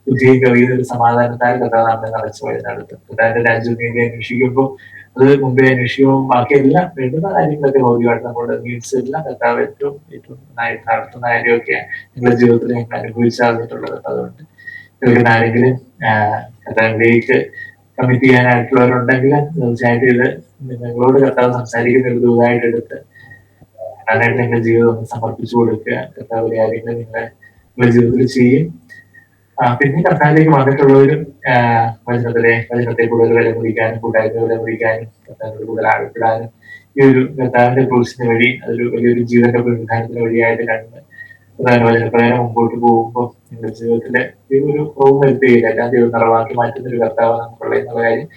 ബുദ്ധിയും കവിയുന്ന ഒരു സമാധാനത്താൽ കർത്താവ് നമ്മെ നിറച്ചു വഴി നടത്തും. കർത്താവിന്റെ രാജ്യവും നീതി അന്വേഷിക്കുമ്പോൾ അത് മുമ്പേ അന്വേഷിക്കുമ്പോൾ ബാക്കിയെല്ലാം വേണ്ടുന്ന കാര്യങ്ങളൊക്കെ ഭൗതികമായിട്ട് നമ്മുടെ നീഡ്സ് എല്ലാം കർത്താവ് ഏറ്റവും നന്നായിട്ട് നടത്തുന്ന കാര്യമൊക്കെ നിങ്ങളുടെ ജീവിതത്തിൽ ഞങ്ങൾ അനുഭവിച്ചറിഞ്ഞിട്ടുള്ളത്. അതുകൊണ്ട് നിങ്ങൾക്ക് ആരെങ്കിലും കർത്താവിലേക്ക് കമ്മിറ്റ് ചെയ്യാനായിട്ടുള്ളവരുണ്ടെങ്കിൽ തീർച്ചയായിട്ടും ഇത് നിങ്ങളോട് കർത്താവ് സംസാരിക്കുന്ന ഒരു ദൂതായിട്ട് എടുത്ത് അതിനായിട്ട് നിങ്ങളുടെ ജീവിതം ഒന്ന് സമർപ്പിച്ചു കൊടുക്കുക. കർത്താവ് കാര്യങ്ങൾ നിങ്ങളുടെ ജീവിതത്തിൽ ചെയ്യും. പിന്നെ കർത്താവിലേക്ക് വന്നിട്ടുള്ളവരും വചനത്തെ കൂടുതൽ വില പിടിക്കാനും കൂട്ടായ്മ വില പിടിക്കാനും കർത്താവിനോട് കൂടുതൽ ആഴപ്പെടാനും ഈ ഒരു കർത്താവിന്റെ ക്രൂസിന് വഴി അതൊരു വലിയൊരു ജീവന്റെ പുനരുദ്ധാനത്തിന് വഴിയായിട്ട് കണ്ട് വചനപ്രകാരം മുമ്പോട്ട് പോകുമ്പോൾ നിങ്ങളുടെ ജീവിതത്തിലെ ഈ ഒരു കുറവ് വരുത്തുകയില്ല, എല്ലാം ദൈവം നിറവാക്കി മാറ്റുന്ന ഒരു കർത്താവ് നമുക്കുള്ള എന്നുള്ള കാര്യം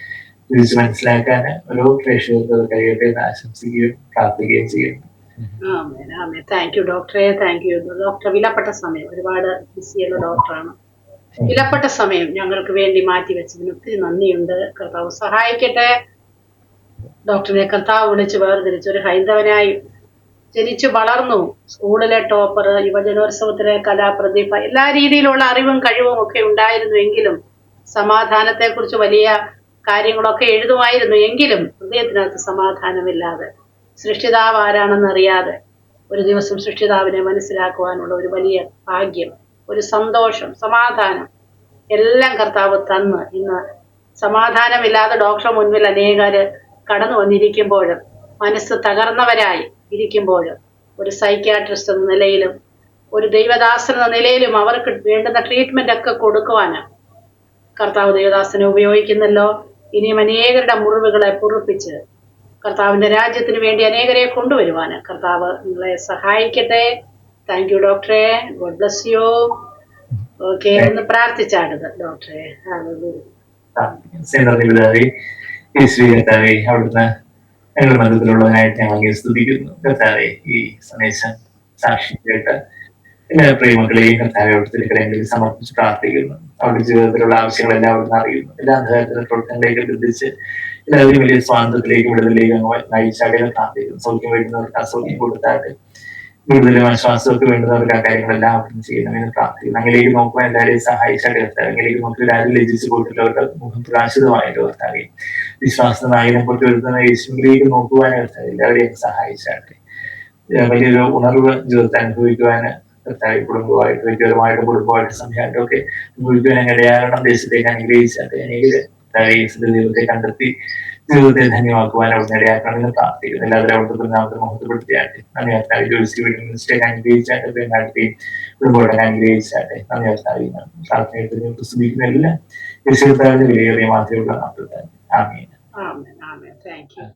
തിരിച്ച് മനസ്സിലാക്കാൻ ഓരോ പ്രേക്ഷകർക്ക് അത് കഴിയട്ടെ എന്ന് ആശംസിക്കുകയും പ്രാർത്ഥിക്കുകയും ചെയ്യുന്നു.
താങ്ക് യു ഡോക്ടറെ, താങ്ക് യു ഡോക്ടർ. വിലപ്പെട്ട സമയം, ഒരുപാട് ബിസിയുള്ള ഡോക്ടറാണ്. വിലപ്പെട്ട സമയം ഞങ്ങൾക്ക് വേണ്ടി മാറ്റി വെച്ചതിന് ഒത്തിരി നന്ദിയുണ്ട്. കർത്താവ് സഹായിക്കട്ടെ. ഡോക്ടറിനെ കർത്താവ് വിളിച്ച് വേർതിരിച്ച് ഒരു ഹൈന്ദവനായി ജനിച്ചു വളർന്നു. സ്കൂളിലെ ടോപ്പർ, യുവജനോത്സവത്തിലെ കലാപ്രതിഭ, എല്ലാ രീതിയിലുള്ള അറിവും കഴിവും ഒക്കെ ഉണ്ടായിരുന്നു. എങ്കിലും സമാധാനത്തെക്കുറിച്ച് വലിയ കാര്യങ്ങളൊക്കെ എഴുതുമായിരുന്നു. എങ്കിലും ഹൃദയത്തിനകത്ത് സമാധാനമില്ലാതെ, സൃഷ്ടിതാവ് ആരാണെന്നറിയാതെ ഒരു ദിവസം സൃഷ്ടിതാവിനെ മനസ്സിലാക്കുവാനുള്ള ഒരു വലിയ ഭാഗ്യം, ഒരു സന്തോഷം, സമാധാനം എല്ലാം കർത്താവ് തന്ന് ഇന്ന് സമാധാനമില്ലാതെ ഡോക്ടറെ മുൻപിൽ അനേകര് കടന്നു വന്നിരിക്കുമ്പോൾ, മനസ്സ് തകർന്നവരായി ഇരിക്കുമ്പോൾ, ഒരു സൈക്യാട്രിസ്റ്റ് എന്ന നിലയിലും ഒരു ദൈവദാസൻ എന്ന നിലയിലും അവർക്ക് വേണ്ടുന്ന ട്രീറ്റ്മെന്റ് ഒക്കെ കൊടുക്കുവാൻ കർത്താവ് ദേവദാസനെ ഉപയോഗിക്കുന്നല്ലോ. ഇനിയും അനേകരുടെ മുറിവുകളെ പൊറുപ്പിച്ച് കർത്താവിന്റെ രാജ്യത്തിന് വേണ്ടി അനേകരെ കൊണ്ടുവരുവാൻ കർത്താവ് നിങ്ങളെ സഹായിക്കട്ടെ. താങ്ക് യു ഡോക്ടറെ. God bless you. ഓക്കെ, ഒന്ന് പ്രാർത്ഥിച്ചാടുക ഡോക്ടറെ.
അവിടുന്ന് ഞങ്ങളുടെ മതത്തിലുള്ളതിനായിട്ട് ഞങ്ങൾ സ്തുതിക്കുന്നു. കർത്താവെ, ഈ സന്ദേശം സാക്ഷി കേട്ട് എല്ലാ പ്രിയമക്കളെയും കർത്താവെ അവിടുത്തെ കരങ്ങളിൽ സമർപ്പിച്ച് പ്രാർത്ഥിക്കുന്നു. അവരുടെ ജീവിതത്തിലുള്ള ആവശ്യങ്ങളെല്ലാം അവിടുന്ന് അറിയുന്നു. എല്ലാ അന്ധകാരത്തിലും പ്രവർത്തനങ്ങളിലേക്ക് ബന്ധിച്ച് എല്ലാവരും വലിയ സ്വാതന്ത്ര്യത്തിലേക്ക് വിടുതലേക്ക് നയിച്ചാടുകൾ പ്രാർത്ഥിക്കുന്നു. സൗഖ്യം വേണ്ടുന്നവർക്ക് അസൗഖ്യം കൊടുത്താട്ടെ, വിടുതലും ആശ്വാസമൊക്കെ വേണ്ടുന്നവർക്ക് ആ കാര്യങ്ങളെല്ലാം അവിടുന്ന് ചെയ്യണമെന്ന് പ്രാർത്ഥിക്കുന്നു. അങ്ങനെയൊക്കെ നോക്കുവാൻ എല്ലാവരെയും സഹായിച്ചാട്ടെ കർത്താവ്. അങ്ങനെയൊക്കെ നമുക്ക് രാജ്യം ലജിച്ച് പോയിട്ടുള്ളവരുടെ മുഖം പ്രകാശിതമായിട്ട് കർത്താവെ, വിശ്വാസനായകനെ കൊണ്ട് വരുന്ന യേശുവിലേക്ക് നോക്കുവാൻ കർത്താവ് എല്ലാവരെയും സഹായിച്ചാട്ടെ. വലിയൊരു ഉണർവ് ജീവിതത്തെ അനുഭവിക്കുവാൻ കർത്താവ് കുടുംബമായിട്ട്, വ്യക്തിപരമായിട്ടും കുടുംബമായിട്ട് സമയമായിട്ടും ഒക്കെ അനുഭവിക്കുവാൻ ഇടയാകണം. ദേശത്തേക്ക് അനുഗ്രഹിച്ചാട്ടെ. അനേക ദൈവത്തെ കണ്ടെത്തി ജീവിതത്തെ ധന്യമാക്കുവാൻ അവിടുന്ന് ഇടയാക്കണമെന്ന് പ്രാർത്ഥിക്കുന്നു. എല്ലാവരും അവിടുത്തെ നാമത്തെ മുഹത്വപ്പെടുത്തിയാട്ടെ. നന്ദി കർത്താവ്. മിനിസ്റ്റേക്ക് അനുഗ്രഹിച്ചാട്ടെ, പെണ്ണാട്ടെയും കുടുംബങ്ങളെ അനുഗ്രഹിച്ചാട്ടെ. നന്ദി കർത്താവ്. പ്രാർത്ഥനയിൽ പ്രസിദ്ധിക്കുന്ന എല്ലാം യേശുവിന്റെ വിലയേറിയ മാത്രമുള്ള നാട്ടിൽ തന്നെ. ആമേൻ.
Thank U.